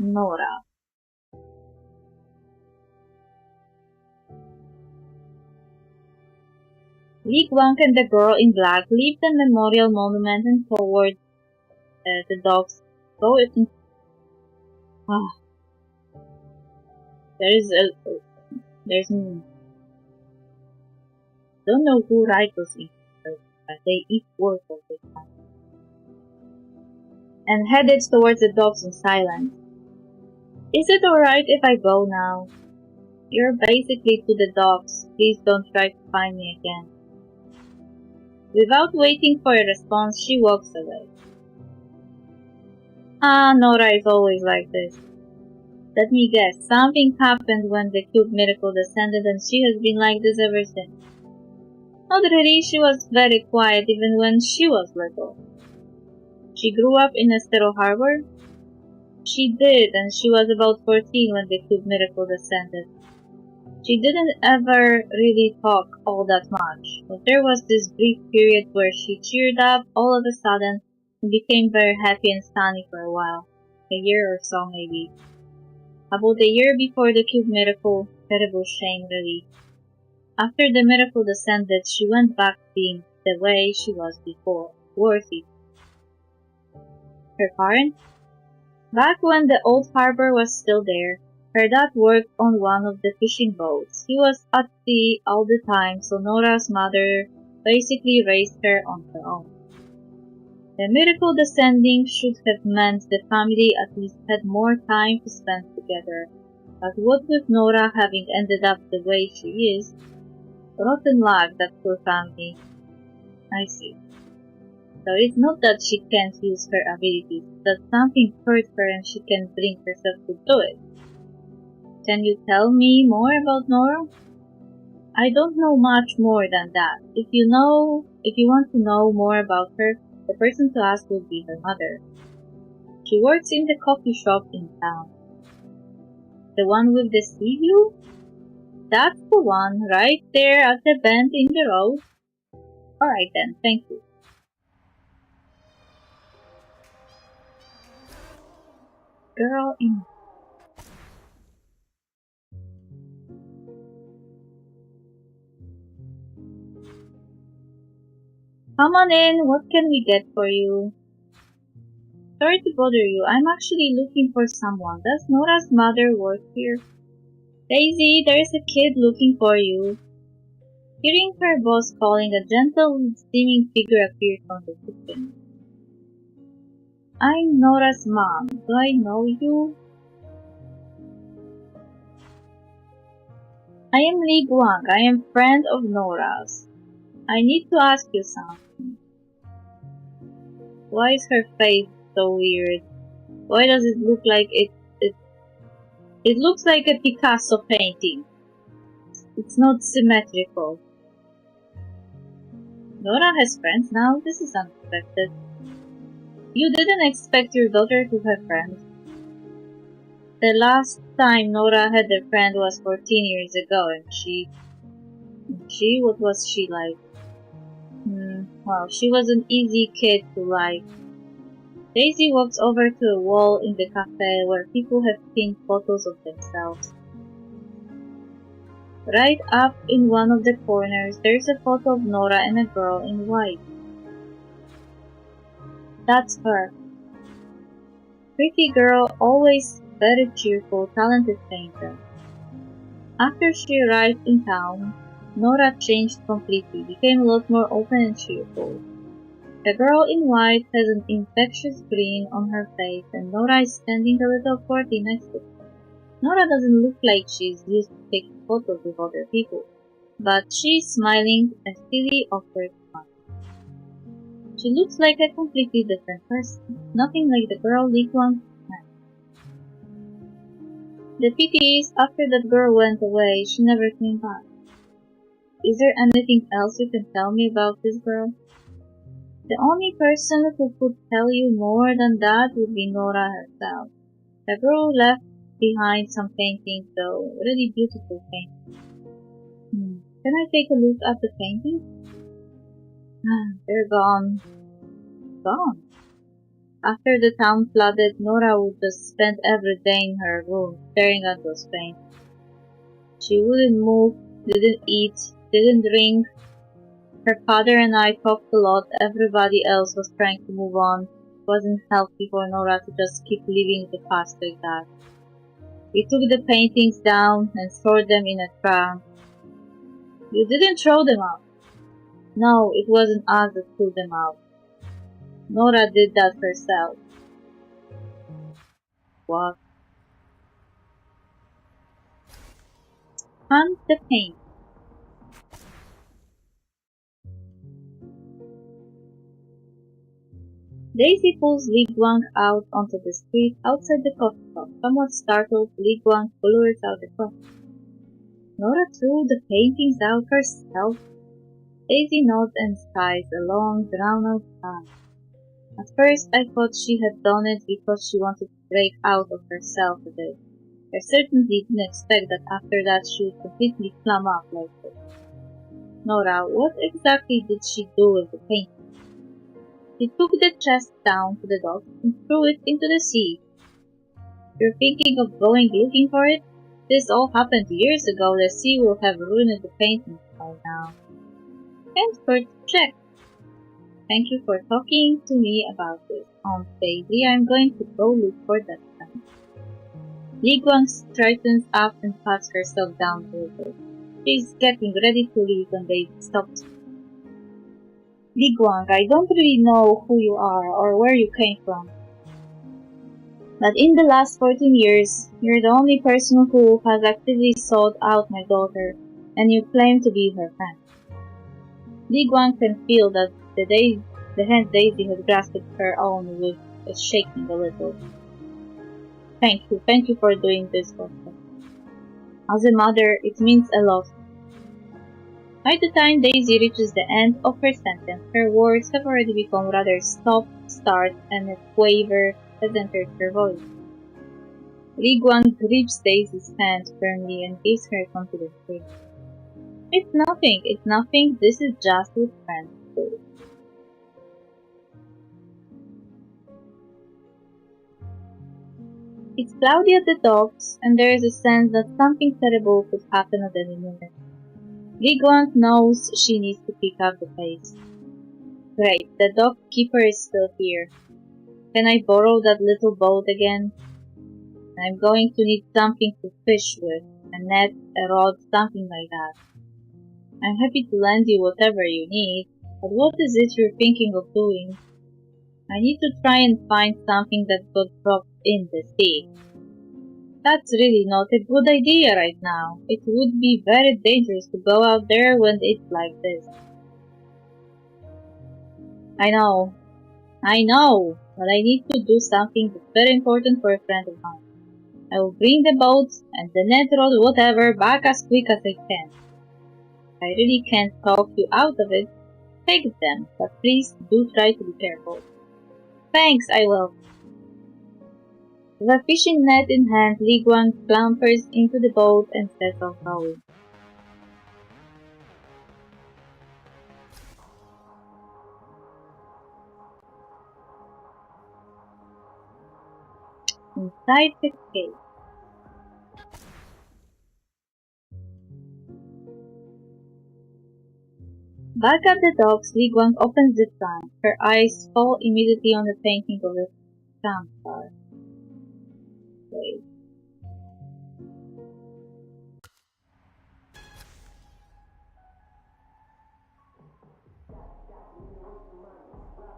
Nora. Li Guang and the girl in black leave the memorial monument and toward the docks. Go in. Don't know who write those in, but they eat words of this time. And headed towards the docks in silence. Is it alright if I go now? You're basically to the docks. Please don't try to find me again. Without waiting for a response, she walks away. Nora is always like this. Let me guess, something happened when the cube miracle descended and she has been like this ever since. Not really, she was very quiet even when she was little. She grew up in Estero Harbor? She did, and she was about 14 when the cube miracle descended. She didn't ever really talk all that much, but there was this brief period where she cheered up all of a sudden and became very happy and sunny for a while. A year or so maybe. About a year before the cube miracle, terrible shame really. After the miracle descended, she went back being the way she was before, worthy. her parents? Back when the old harbor was still there, her dad worked on one of the fishing boats. He was at sea all the time, so Nora's mother basically raised her on her own. The miracle descending should have meant the family at least had more time to spend together. But what with Nora having ended up the way she is? Rotten luck, that poor family. I see. So it's not that she can't use her abilities, that something hurt her and she can't bring herself to do it. Can you tell me more about Nora? I don't know much more than that. If you want to know more about her, the person to ask would be her mother. She works in the coffee shop in town. The one with the sea view? That's the one, right there at the bend in the road. Alright then, thank you. Girl in. Come on in, what can we get for you? Sorry to bother you, I'm actually looking for someone. Does Nora's mother work here? Daisy, there's a kid looking for you. Hearing her boss calling, a gentle, seeming figure appeared from the kitchen. I'm Nora's mom. Do I know you? I am Li Guang. I am friend of Nora's. I need to ask you something. Why is her face so weird? Why does it look like it looks like a Picasso painting? It's not symmetrical. Nora has friends now? This is unexpected. You didn't expect your daughter to have friends. The last time Nora had a friend was 14 years ago, and what was she like? Well, she was an easy kid to like. Daisy walks over to a wall in the cafe where people have pinned photos of themselves. Right up in one of the corners, there's a photo of Nora and a girl in white. That's her. Pretty girl, always very cheerful, talented painter. After she arrived in town, Nora changed completely, became a lot more open and cheerful. The girl in white has an infectious grin on her face, and Nora is standing a little awkwardly next to her. Nora doesn't look like she's used to taking photos with other people, but she's smiling a silly, awkward smile. She looks like a completely different person, nothing like the girl Li Guang met. The pity is, after that girl went away, she never came back. Is there anything else you can tell me about this girl? The only person who could tell you more than that would be Nora herself. The girl left behind some paintings, though, really beautiful paintings. Can I take a look at the paintings? They're gone. Gone. After the town flooded, Nora would just spend every day in her room, staring at those paintings. She wouldn't move, didn't eat, didn't drink. Her father and I talked a lot. Everybody else was trying to move on. It wasn't healthy for Nora to just keep living the past like that. We took the paintings down and stored them in a trunk. You didn't throw them out. No, it wasn't us that threw them out. Nora did that herself. What? Hunt the paint. Daisy pulls Li Guang out onto the street outside the coffee shop. Somewhat startled, Li Guang lures out the coffee. Nora threw the paintings out herself. Daisy nods and sighs a long, drawn-out sigh. At first, I thought she had done it because she wanted to break out of herself a bit. I certainly didn't expect that after that she would completely plumb up like this. Nora, what exactly did she do with the painting? She took the chest down to the dock and threw it into the sea. You're thinking of going looking for it? This all happened years ago. The sea will have ruined the painting by now. Thanks for the check. Thank you for talking to me about this. Baby, I'm going to go look for that gun. Li Guang straightens up and pats herself down a little. She's getting ready to leave when they stop. Li Guang, I don't really know who you are or where you came from. But in the last 14 years, you're the only person who has actively sought out my daughter, and you claim to be her friend. Li Guang can feel that the hand Daisy has grasped her own was shaking a little. Thank you for doing this for her. As a mother, it means a lot. By the time Daisy reaches the end of her sentence, her words have already become rather stop-start, and a quaver has entered her voice. Li Guang grips Daisy's hand firmly and gives her a confident face. It's nothing, this is just what friends do. It's cloudy at the docks, and there is a sense that something terrible could happen at any minute. Li Guang knows she needs to pick up the pace. Great, the dock keeper is still here. Can I borrow that little boat again? I'm going to need something to fish with, a net, a rod, something like that. I'm happy to lend you whatever you need, but what is it you're thinking of doing? I need to try and find something that got dropped in the sea. That's really not a good idea right now. It would be very dangerous to go out there when it's like this. I know, but I need to do something that's very important for a friend of mine. I will bring the boat and the net rod, whatever, back as quick as I can. I really can't talk you out of it. Take them, but please do try to be careful. Thanks, I will. With a fishing net in hand, Li Guang clambers into the boat and sets off rowing. Inside the cave. Back at the docks, Li Guang opens the trunk. Her eyes fall immediately on the painting of the campfire. Wait.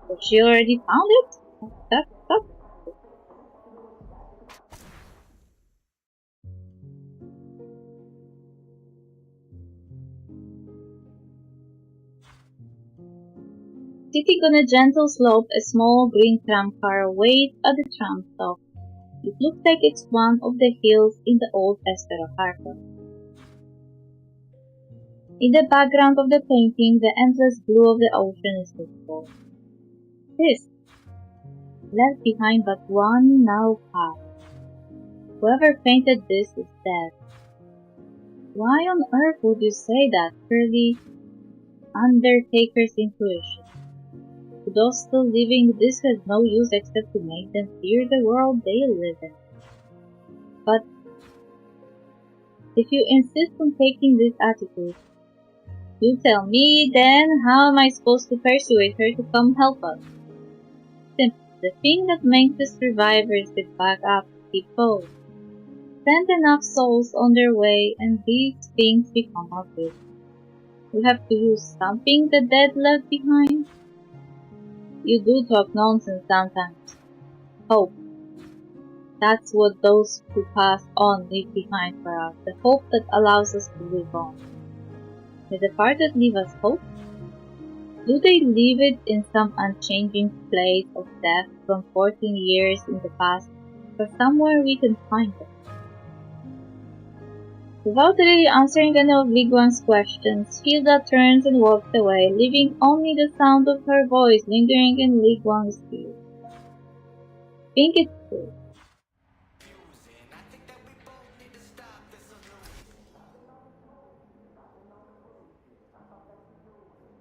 So she already found it? That's Sitting on a gentle slope, a small green tramcar waits at the tram stop. It looks like it's one of the hills in the old Estero Harbor. In the background of the painting, the endless blue of the ocean is visible. This, left behind but one narrow path. Whoever painted this is dead. Why on earth would you say that? Surely, Undertaker's intuition. To those still living, this has no use except to make them fear the world they live in. But if you insist on taking this attitude, you tell me, then how am I supposed to persuade her to come help us? Simply, the thing that makes the survivors get back up, keep going. Send enough souls on their way and these things become obvious. We have to use something the dead left behind. You do talk nonsense sometimes. Hope. That's what those who pass on leave behind for us, the hope that allows us to live on. The departed leave us hope? Do they leave it in some unchanging place of death from 14 years in the past, or somewhere we can find it? Without really answering any of Li Guang's questions, Hilda turns and walks away, leaving only the sound of her voice lingering in Li Guang's ears. Think it's true.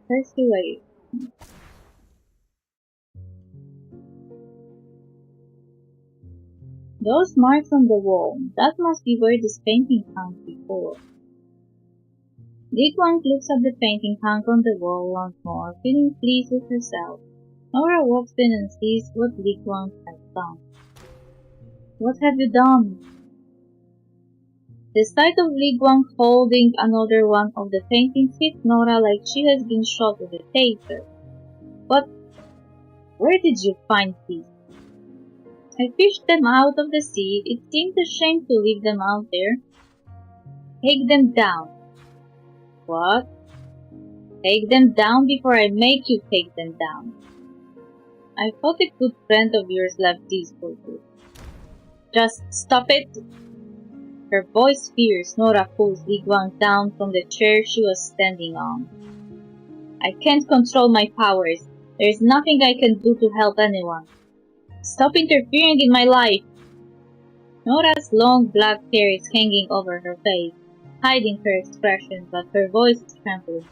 Persuade. Those marks on the wall, that must be where this painting hung before. Li Guang looks at the painting hung on the wall once more, feeling pleased with herself. Nora walks in and sees what Li Guang has done. What have you done? The sight of Li Guang holding another one of the paintings hits Nora like she has been shot with a taser. But where did you find these? I fished them out of the sea. It seemed a shame to leave them out there. Take them down. What? Take them down before I make you take them down. I thought a good friend of yours left these for you. Just stop it. Her voice fierce, Nora pulls Li Guang down from the chair she was standing on. I can't control my powers. There is nothing I can do to help anyone. Stop interfering in my life. Nora's long black hair is hanging over her face, hiding her expression, but her voice is trembling.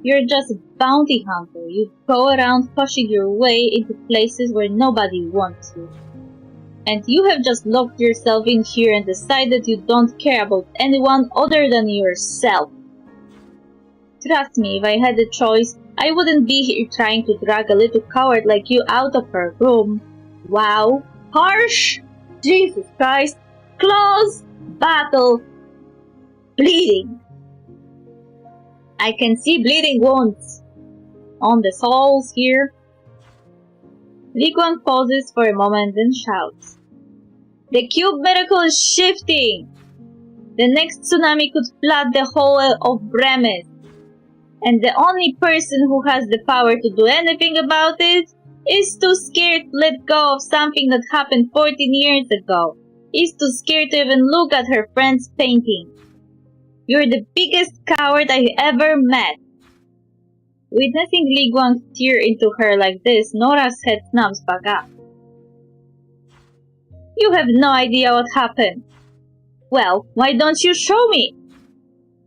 You're just a bounty hunter. You go around pushing your way into places where nobody wants you. And you have just locked yourself in here and decided you don't care about anyone other than yourself. Trust me, if I had a choice, I wouldn't be here trying to drag a little coward like you out of her room. Wow, harsh! Jesus Christ! Claws! Battle! Bleeding! I can see bleeding wounds on the soles here. Li Guang pauses for a moment and shouts. The cube miracle is shifting! The next tsunami could flood the whole of Bremen. And the only person who has the power to do anything about it is too scared to let go of something that happened 14 years ago. Is too scared to even look at her friend's painting. You're the biggest coward I ever met. Witnessing Li Guang tear into her like this, Nora's head snaps back up. You have no idea what happened. Well, why don't you show me?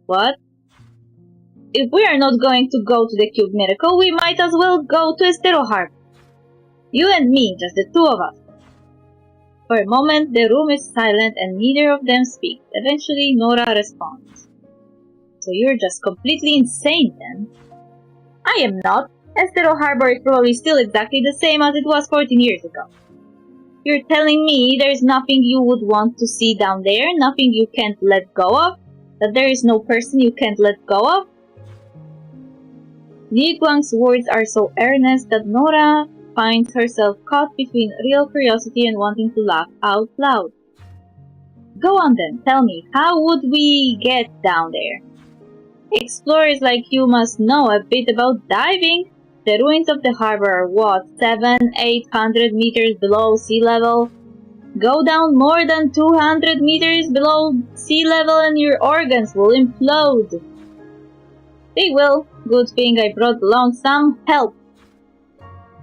What? If we are not going to go to the Cube Miracle, we might as well go to Estero Harbor. You and me, just the two of us. For a moment, the room is silent and neither of them speaks. Eventually, Nora responds. So you're just completely insane then? I am not. Estero Harbor is probably still exactly the same as it was 14 years ago. You're telling me there's nothing you would want to see down there? Nothing you can't let go of? That there is no person you can't let go of? Li Guang's words are so earnest that Nora finds herself caught between real curiosity and wanting to laugh out loud. Go on then, tell me, how would we get down there? Explorers like you must know a bit about diving. The ruins of the harbor are what, 700-800 meters below sea level? Go down more than 200 meters below sea level and your organs will implode. They will. Good thing I brought along some help.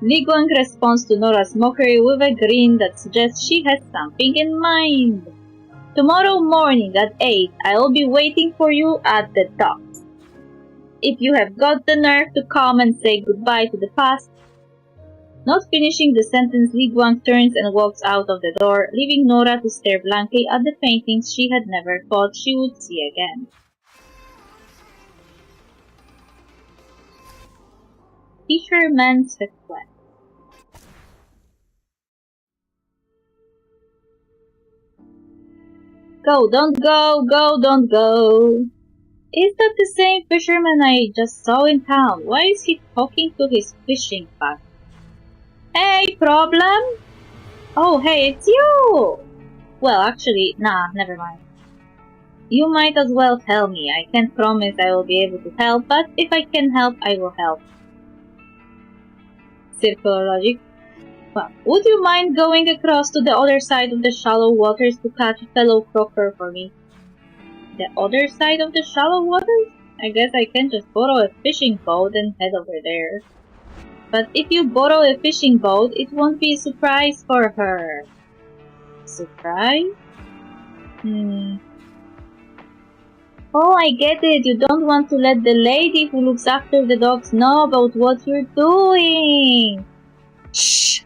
Li Guang responds to Nora's mockery with a grin that suggests she has something in mind. Tomorrow morning at 8, I'll be waiting for you at the docks. If you have got the nerve to come and say goodbye to the past. Not finishing the sentence, Li Guang turns and walks out of the door, leaving Nora to stare blankly at the paintings she had never thought she would see again. Fisherman's Request. Go, don't go, go, don't go. Is that the same fisherman I just saw in town? Why is he talking to his fishing bag? Hey, problem? Oh, hey, it's you! Well, actually, nah, never mind. You might as well tell me. I can't promise I will be able to help, but if I can help, I will help. Circular logic. Well, would you mind going across to the other side of the shallow waters to catch a fellow croaker for me? The other side of the shallow waters? I guess I can just borrow a fishing boat and head over there. But if you borrow a fishing boat, it won't be a surprise for her. Surprise? Oh, I get it. You don't want to let the lady who looks after the dogs know about what you're doing. Shh!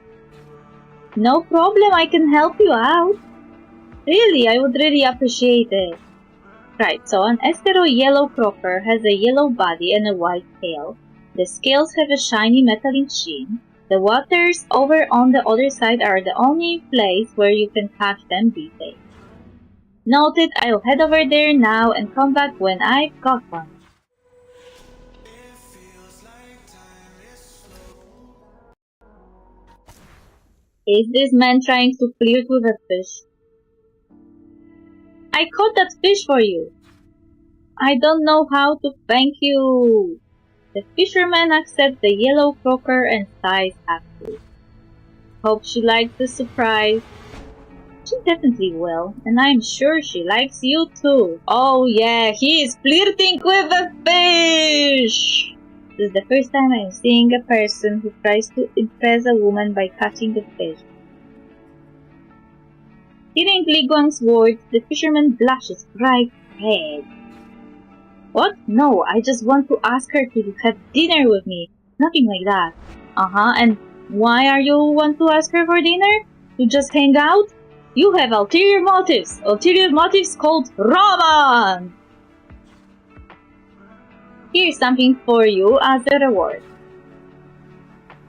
No problem, I can help you out. Really, I would really appreciate it. Right, so an Estero yellow croaker has a yellow body and a white tail. The scales have a shiny metallic sheen. The waters over on the other side are the only place where you can catch them these days. Noted, I'll head over there now and come back when I've got one. Is this man trying to flirt with a fish? I caught that fish for you. I don't know how to thank you. The fisherman accepts the yellow croaker and sighs happily. Hope she likes the surprise. She definitely will, and I'm sure she likes you too. Oh yeah, he is flirting with a fish! This is the first time I'm seeing a person who tries to impress a woman by catching a fish. Hearing Li Guang's words, the fisherman blushes bright red. What? No, I just want to ask her to have dinner with me. Nothing like that. And why are you want to ask her for dinner? To just hang out? You have ulterior motives. Ulterior motives called romance. Here's something for you as a reward.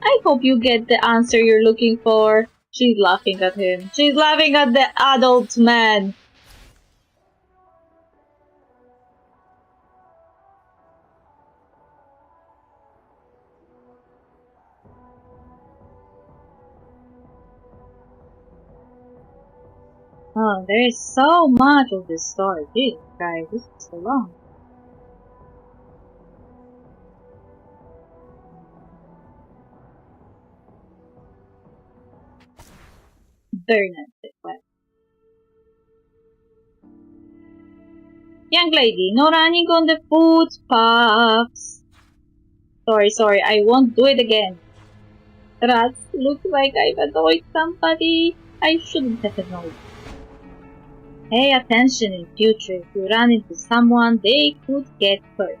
I hope you get the answer you're looking for. She's laughing at him. She's laughing at the adult man. Oh, there is so much of this story. Jesus Christ, this is so long. Bernard request. Young lady, no running on the footpaths. Sorry, I won't do it again. Rats, looks like I've annoyed somebody. I shouldn't have annoyed. Pay attention in future. If you run into someone, they could get hurt.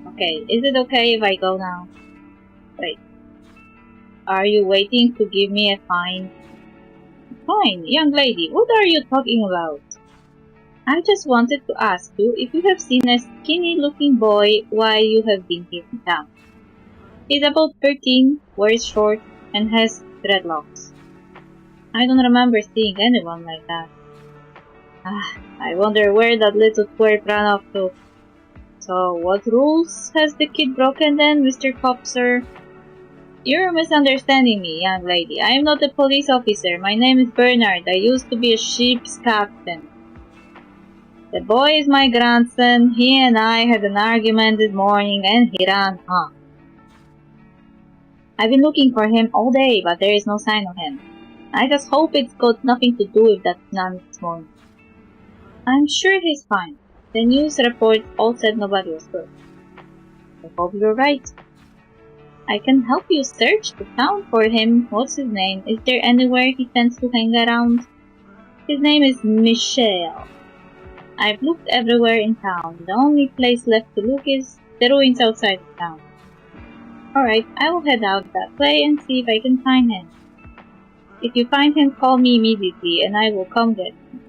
Okay, is it okay if I go now? Wait. Are you waiting to give me a fine? Fine, young lady, what are you talking about? I just wanted to ask you if you have seen a skinny-looking boy while you have been here in town. He's about 13, wears short, and has dreadlocks. I don't remember seeing anyone like that. I wonder where that little twerp ran off to. So, what rules has the kid broken then, Mr. Copser? You're misunderstanding me, young lady. I am not a police officer. My name is Bernard. I used to be a ship's captain. The boy is my grandson. He and I had an argument this morning and he ran off. I've been looking for him all day, but there is no sign of him. I just hope it's got nothing to do with that tsunami this morning. I'm sure he's fine. The news reports all said nobody was hurt. I hope you're right. I can help you search the town for him. What's his name? Is there anywhere he tends to hang around? His name is Michel. I've looked everywhere in town. The only place left to look is the ruins outside the town. Alright, I will head out that way and see if I can find him. If you find him, call me immediately and I will come get him.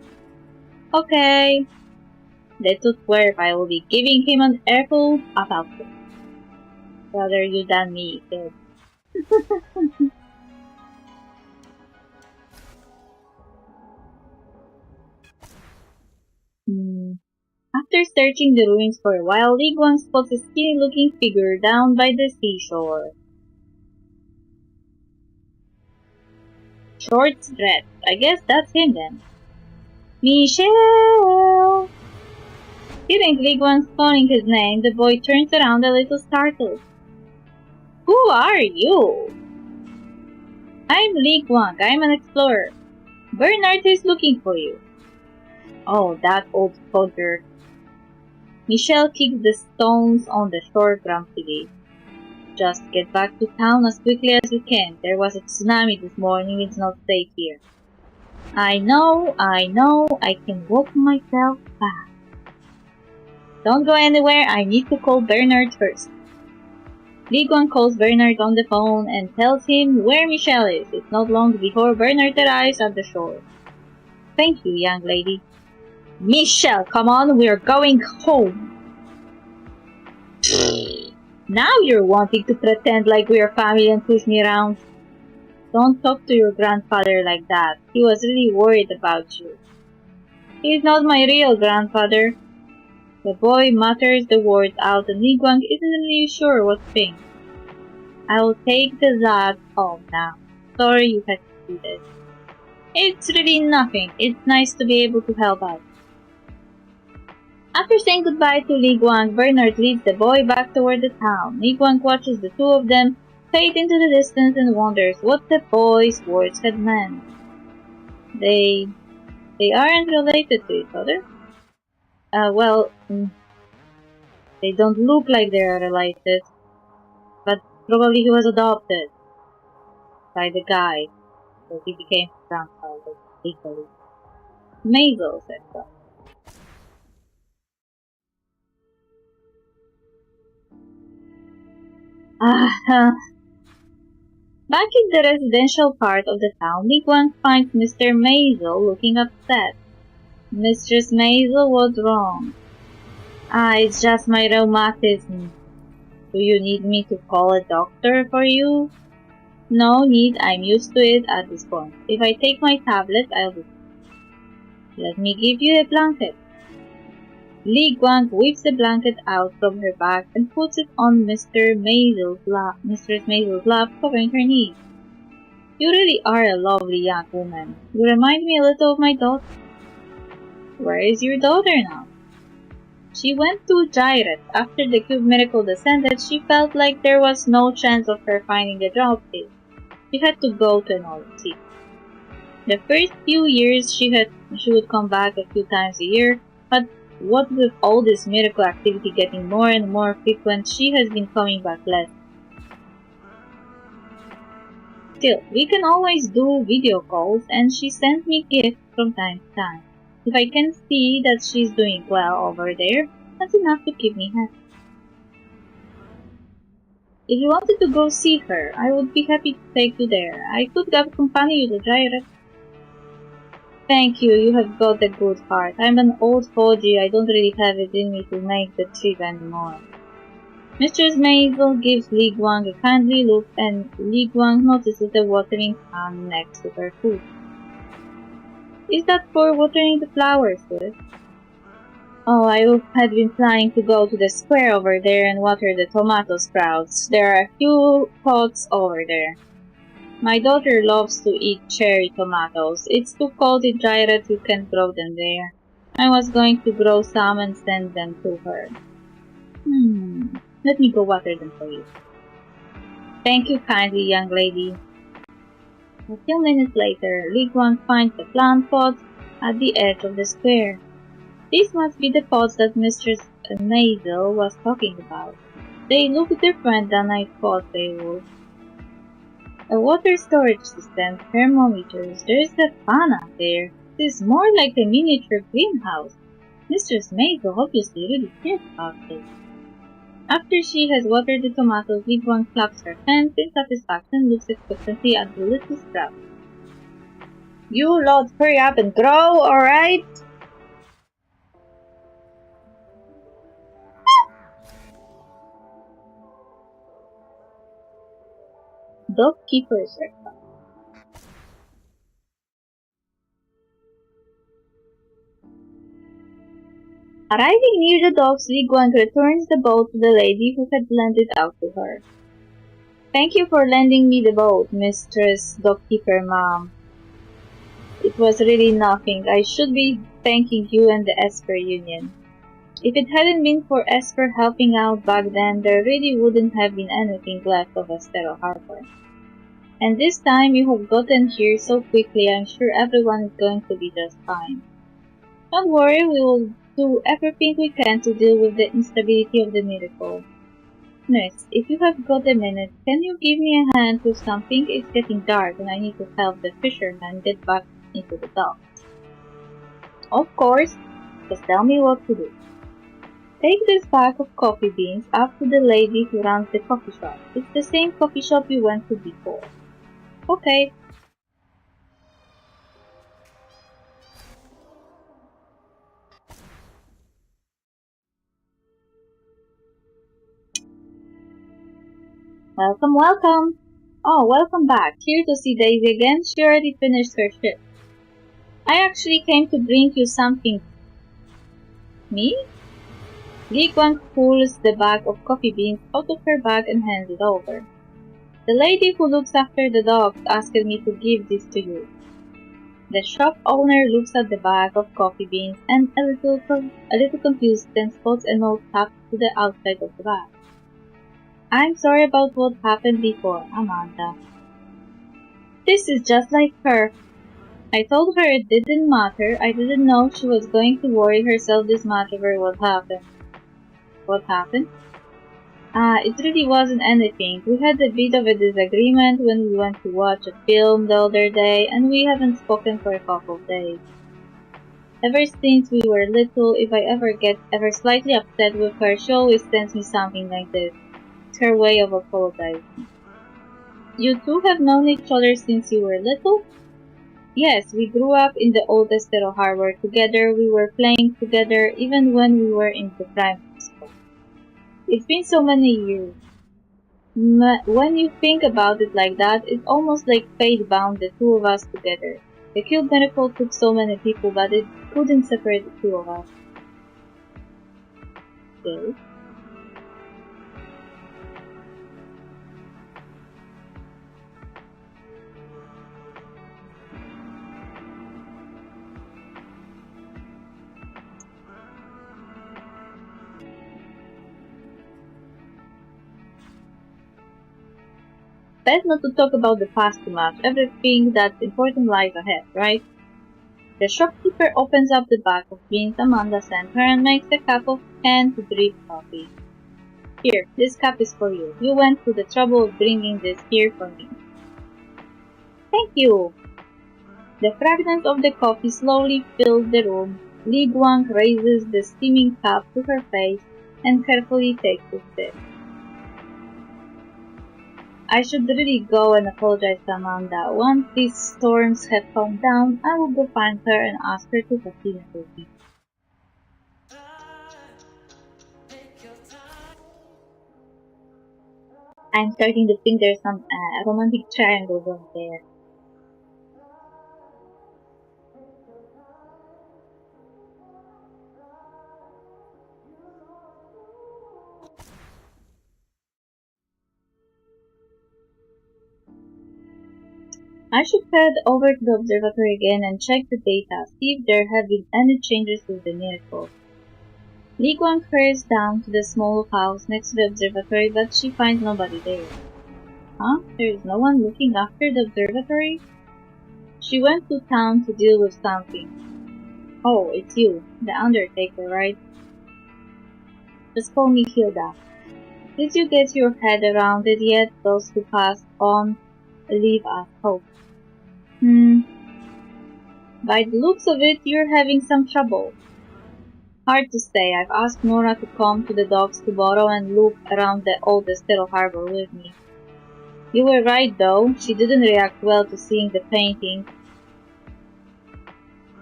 Okay. Little twerp, I will be giving him an earful about it. Rather you than me, kid. After searching the ruins for a while, Li Guang spots a skinny-looking figure down by the seashore. Shorts dressed. I guess that's him then. Michel! Hearing Li Guang calling his name, the boy turns around a little startled. Who are you? I'm Li Guang. I'm an explorer. Bernard is looking for you. Oh, that old fogger. Michel kicks the stones on the shore grumpily. Just get back to town as quickly as you can. There was a tsunami this morning. It's not safe here. I know. I can walk myself back. Don't go anywhere. I need to call Bernard first. Li Guang calls Bernard on the phone and tells him where Michel is. It's not long before Bernard arrives at the shore. Thank you, young lady. Michel, come on, we're going home. Now you're wanting to pretend like we're family and push me around. Don't talk to your grandfather like that. He was really worried about you. He's not my real grandfather. The boy mutters the words out and Li Guang isn't really sure what to think. I'll take the lad home now. Sorry you had to do this. It's really nothing. It's nice to be able to help out. After saying goodbye to Li Guang, Bernard leads the boy back toward the town. Li Guang watches the two of them fade into the distance and wonders what the boy's words had meant. They aren't related to each other. They don't look like they are related, but probably he was adopted by the guy, so he became his grandfather legally. Maisel said so. Back in the residential part of the town, Li Guang finds Mr. Maisel looking upset. Mistress Maisel, what's wrong? It's just my rheumatism. Do you need me to call a doctor for you? No need, I'm used to it at this point. If I take my tablet, I'll be fine. Let me give you a blanket. Li Guang whips the blanket out from her bag and puts it on Mistress Maisel's lap, covering her knees. You really are a lovely young woman. You remind me a little of my daughter. Where is your daughter now? She went to Gyret. After the cube miracle descended, she felt like there was no chance of her finding a job here. She had to go to another city. The first few years she would come back a few times a year, but what with all this miracle activity getting more and more frequent, she has been coming back less. Still, we can always do video calls and she sends me gifts from time to time. If I can see that she's doing well over there, that's enough to keep me happy. If you wanted to go see her, I would be happy to take you there. I could accompany you to Gyret. Thank you, you have got a good heart. I'm an old fogey, I don't really have it in me to make the trip anymore. Mistress Maisel gives Li Guang a kindly look and Li Guang notices the watering can next to her foot. Is that for watering the flowers, sis? Oh, I had been planning to go to the square over there and water the tomato sprouts. There are a few pots over there. My daughter loves to eat cherry tomatoes. It's too cold in Gyret, you can't grow them there. I was going to grow some and send them to her. Let me go water them for you. Thank you kindly, young lady. A few minutes later, Li Guang finds the plant pots at the edge of the square. These must be the pots that Mistress Maisel was talking about. They look different than I thought they would. A water storage system, thermometers, there's a fan out there. This is more like a miniature greenhouse. Mistress Maisel obviously really cares about this. After she has watered the tomatoes, Li Guang claps her hands in satisfaction and looks expectantly at the little sprout. You lot hurry up and grow, alright? Dog keepers are fun. Arriving near the docks, Li Guang returns the boat to the lady who had lent it out to her. Thank you for lending me the boat, Mistress Dockkeeper Mom. It was really nothing. I should be thanking you and the Esper Union. If it hadn't been for Esper helping out back then, there really wouldn't have been anything left of Estero Harbor. And this time you have gotten here so quickly, I'm sure everyone is going to be just fine. Don't worry, we will do everything we can to deal with the instability of the miracle. Nurse, if you have got a minute, can you give me a hand with something? It's getting dark and I need to help the fisherman get back into the docks. Of course, just tell me what to do. Take this bag of coffee beans up to the lady who runs the coffee shop. It's the same coffee shop you went to before. Okay. Welcome, welcome! Oh, welcome back. Here to see Daisy again. She already finished her shift. I actually came to bring you something. Me? Lee Guang pulls the bag of coffee beans out of her bag and hands it over. The lady who looks after the dogs asked me to give this to you. The shop owner looks at the bag of coffee beans and a little confused, then spots a note tacked to the outside of the bag. I'm sorry about what happened before, Amanda. This is just like her. I told her it didn't matter. I didn't know she was going to worry herself this much over what happened. What happened? It really wasn't anything. We had a bit of a disagreement when we went to watch a film the other day, and we haven't spoken for a couple of days. Ever since we were little, if I ever get ever slightly upset with her, she always sends me something like this. It's her way of apologizing. You two have known each other since you were little? Yes, we grew up in the old Estero Harbor together. We were playing together even when we were in the primary school. It's been so many years. When you think about it like that, it's almost like fate bound the two of us together. The cube miracle took so many people, but it couldn't separate the two of us. Okay. Best not to talk about the past too much. Everything that's important lies ahead, right? The shopkeeper opens up the bag of beans Amanda sent her and makes a cup of canned drip coffee. Here, this cup is for you. You went through the trouble of bringing this here for me. Thank you! The fragrance of the coffee slowly fills the room. Li Guang raises the steaming cup to her face and carefully takes a sip. I should really go and apologize to Amanda. Once these storms have calmed down, I will go find her and ask her to have dinner with me. I'm starting to think there's some romantic triangle going there. I should head over to the observatory again and check the data, see if there have been any changes with the miracle. Li Guang hurries down to the small house next to the observatory, but she finds nobody there. Huh? There is no one looking after the observatory? She went to town to deal with something. Oh, it's you, the Undertaker, right? Just call me Hilda. Did you get your head around it yet? Those who passed on leave us hope. By the looks of it, you're having some trouble. Hard to say. I've asked Nora to come to the docks tomorrow and look around the old Estero Harbor with me. You were right though. She didn't react well to seeing the painting.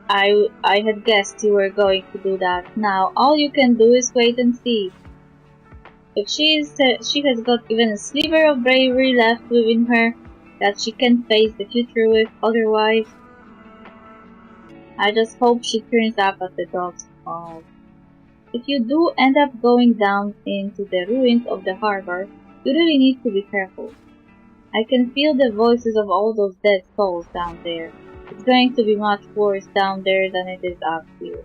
I had guessed you were going to do that. Now, all you can do is wait and see. If she has got even a sliver of bravery left within her that she can face the future with, otherwise, I just hope she turns up at the docks tomorrow. If you do end up going down into the ruins of the harbor, you really need to be careful. I can feel the voices of all those dead souls down there. It's going to be much worse down there than it is up here.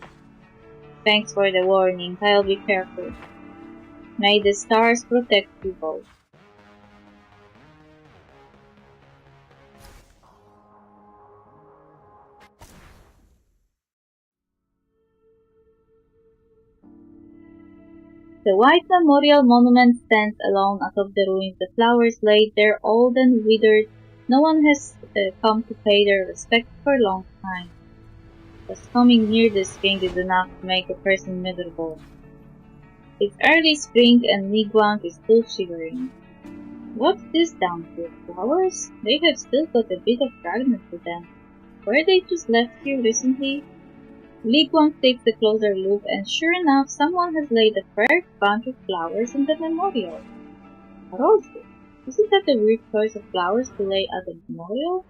Thanks for the warning. I'll be careful. May the stars protect you both. The white memorial monument stands alone atop the ruins. The flowers laid there, old and withered. No one has come to pay their respect for a long time. Just coming near the spring is enough to make a person miserable. It's early spring and Li Guang is still shivering. What's this down here? Flowers? They have still got a bit of fragrance to them. Were they just left here recently? Li Guang takes a closer look, and sure enough, someone has laid a fresh bunch of flowers in the memorial. Roses. Isn't that a weird choice of flowers to lay at a memorial?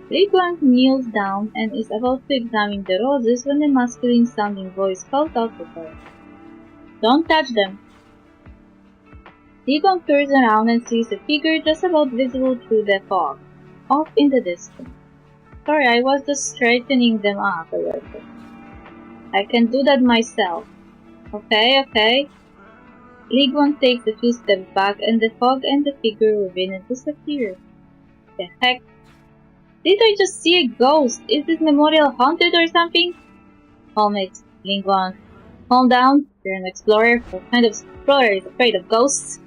Liguan kneels down and is about to examine the roses when a masculine-sounding voice calls out to her. Don't touch them! Liguan turns around and sees a figure just about visible through the fog, off in the distance. Sorry, I was just straightening them up a little. I can do that myself. Okay. Liguan takes a few steps back and the fog and the figure within it disappear. The heck? Did I just see a ghost? Is this memorial haunted or something? Calmate, Liguan. Calm down. You're an explorer. What kind of explorer is afraid of ghosts?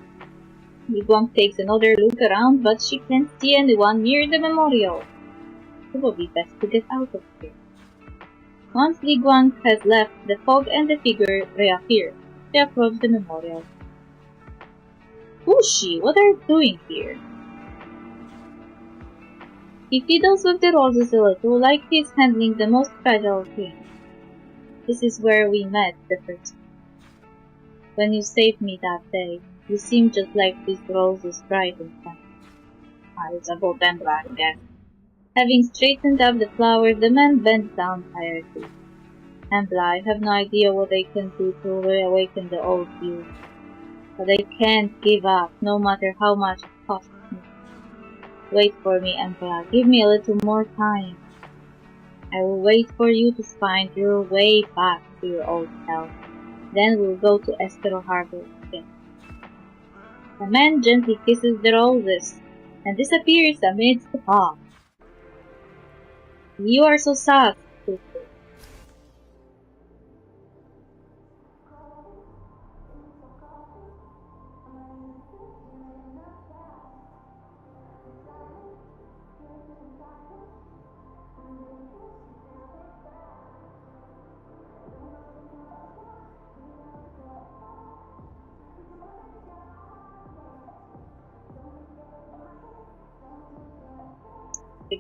Liguan takes another look around, but she can't see anyone near the memorial. It would be best to get out of here. Once Liguan has left, the fog and the figure reappear. They approach the memorial. Who's she? What are you doing here? He fiddles with the roses a little, like he's handling the most fragile thing. This is where we met the first time. When you saved me that day, you seemed just like these roses bright and fun. It's about them black again. Having straightened up the flowers, the man bent down tiredly. Embla, I have no idea what I can do to reawaken the old you. But I can't give up, no matter how much it costs me. Wait for me, Embla. Give me a little more time. I will wait for you to find your way back to your old self. Then we'll go to Estero Harbor again. The man gently kisses the roses and disappears amidst the fog. You are so sad, sister.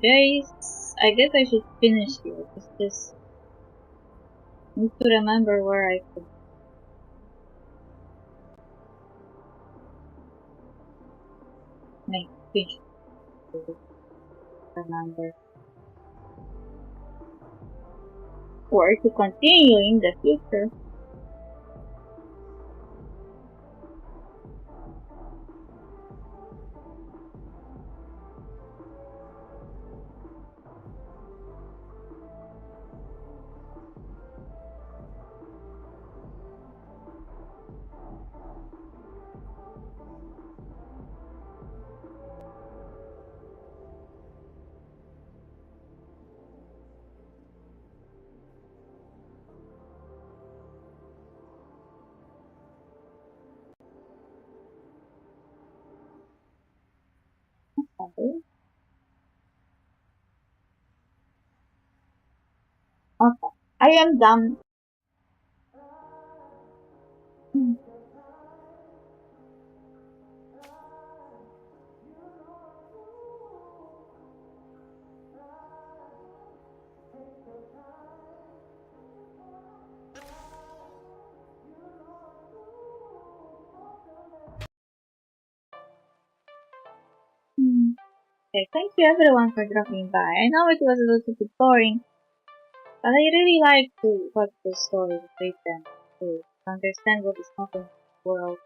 Guys, I guess I should finish here. It's just need to remember where I put. Finish. Remember. Or to continue in the future. Okay, I am done. Okay, thank you everyone for dropping by. I know it was a little bit boring, but I really like to watch the stories, read them, to understand what is happening in the world.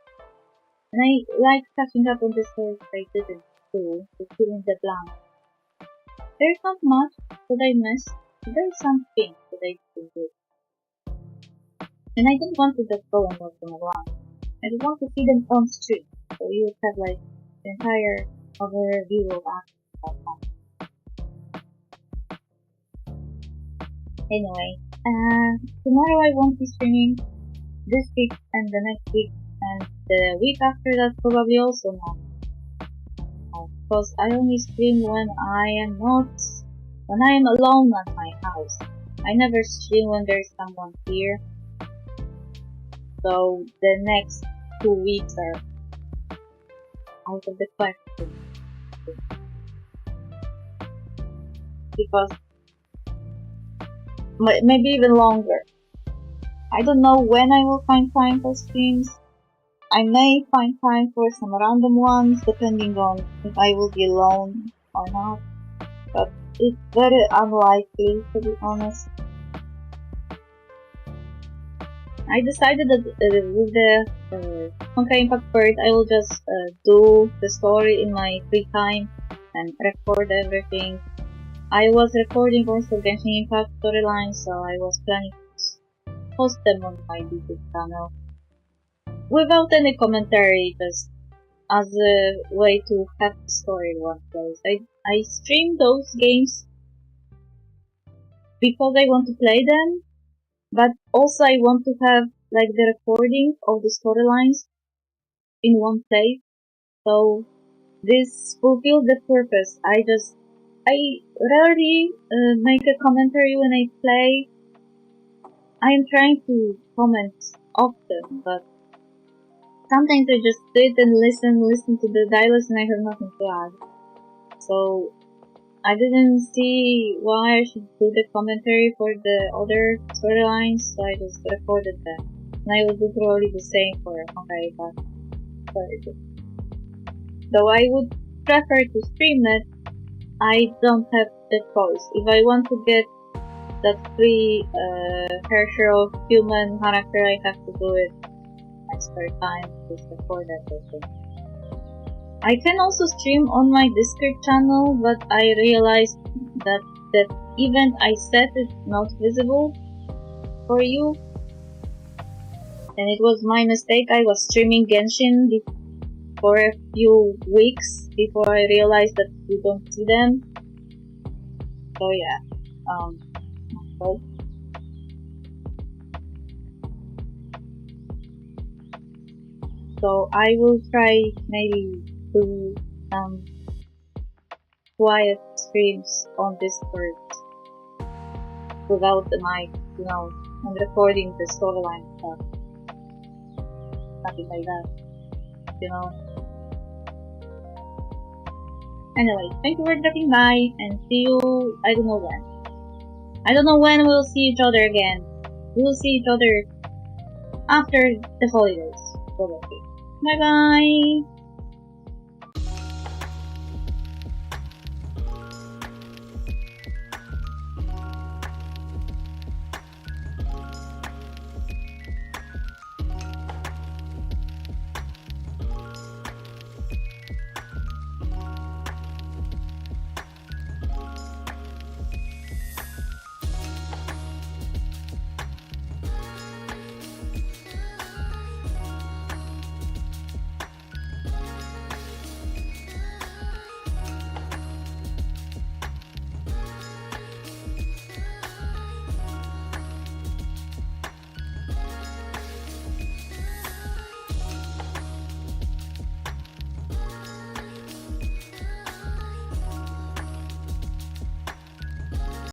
And I like catching up on the stories that I didn't do, to fill in the blanks. There's not much that I missed, but there's some things that I didn't do. And I didn't want to just go and watch them around. I just want to see them on stream, so you would have like the entire overview of action. Anyway, tomorrow I won't be streaming. This week and the next week and the week after that probably also not. Because I only stream when I am alone at my house. I never stream when there's someone here. So the next 2 weeks are out of the question. Because maybe even longer. I don't know when I will find time for streams. I may find time for some random ones, depending on if I will be alone or not. But it's very unlikely, to be honest. I decided that with the Honkai Impact Bird, I will just do the story in my free time and record everything. I was recording also Genshin Impact storylines, so I was planning to post them on my YouTube channel. Without any commentary, just as a way to have the story in one place. I stream those games because I want to play them, but also I want to have like the recording of the storylines in one place. So this fulfills the purpose. I rarely make a commentary when I play. I am trying to comment often, but sometimes I just sit and listen to the dialogues and I have nothing to add. So I didn't see why I should do the commentary for the other storylines, so I just recorded them. And I will do probably the same for Honkai Impact. Though I would prefer to stream it, I don't have the choice. If I want to get that free hair of human character, I have to do it my spare time to record everything. I can also stream on my Discord channel, but I realized that the event I set is not visible for you. And it was my mistake. I was streaming Genshin for a few weeks before I realized that you don't see them. So yeah, so. So I will try maybe do some quiet streams on Discord without the mic, you know, and recording the storyline stuff. Something like that, you know. Anyway, thank you for dropping by and see you, I don't know when. I don't know when we'll see each other again. We will see each other after the holidays, probably. Bye bye!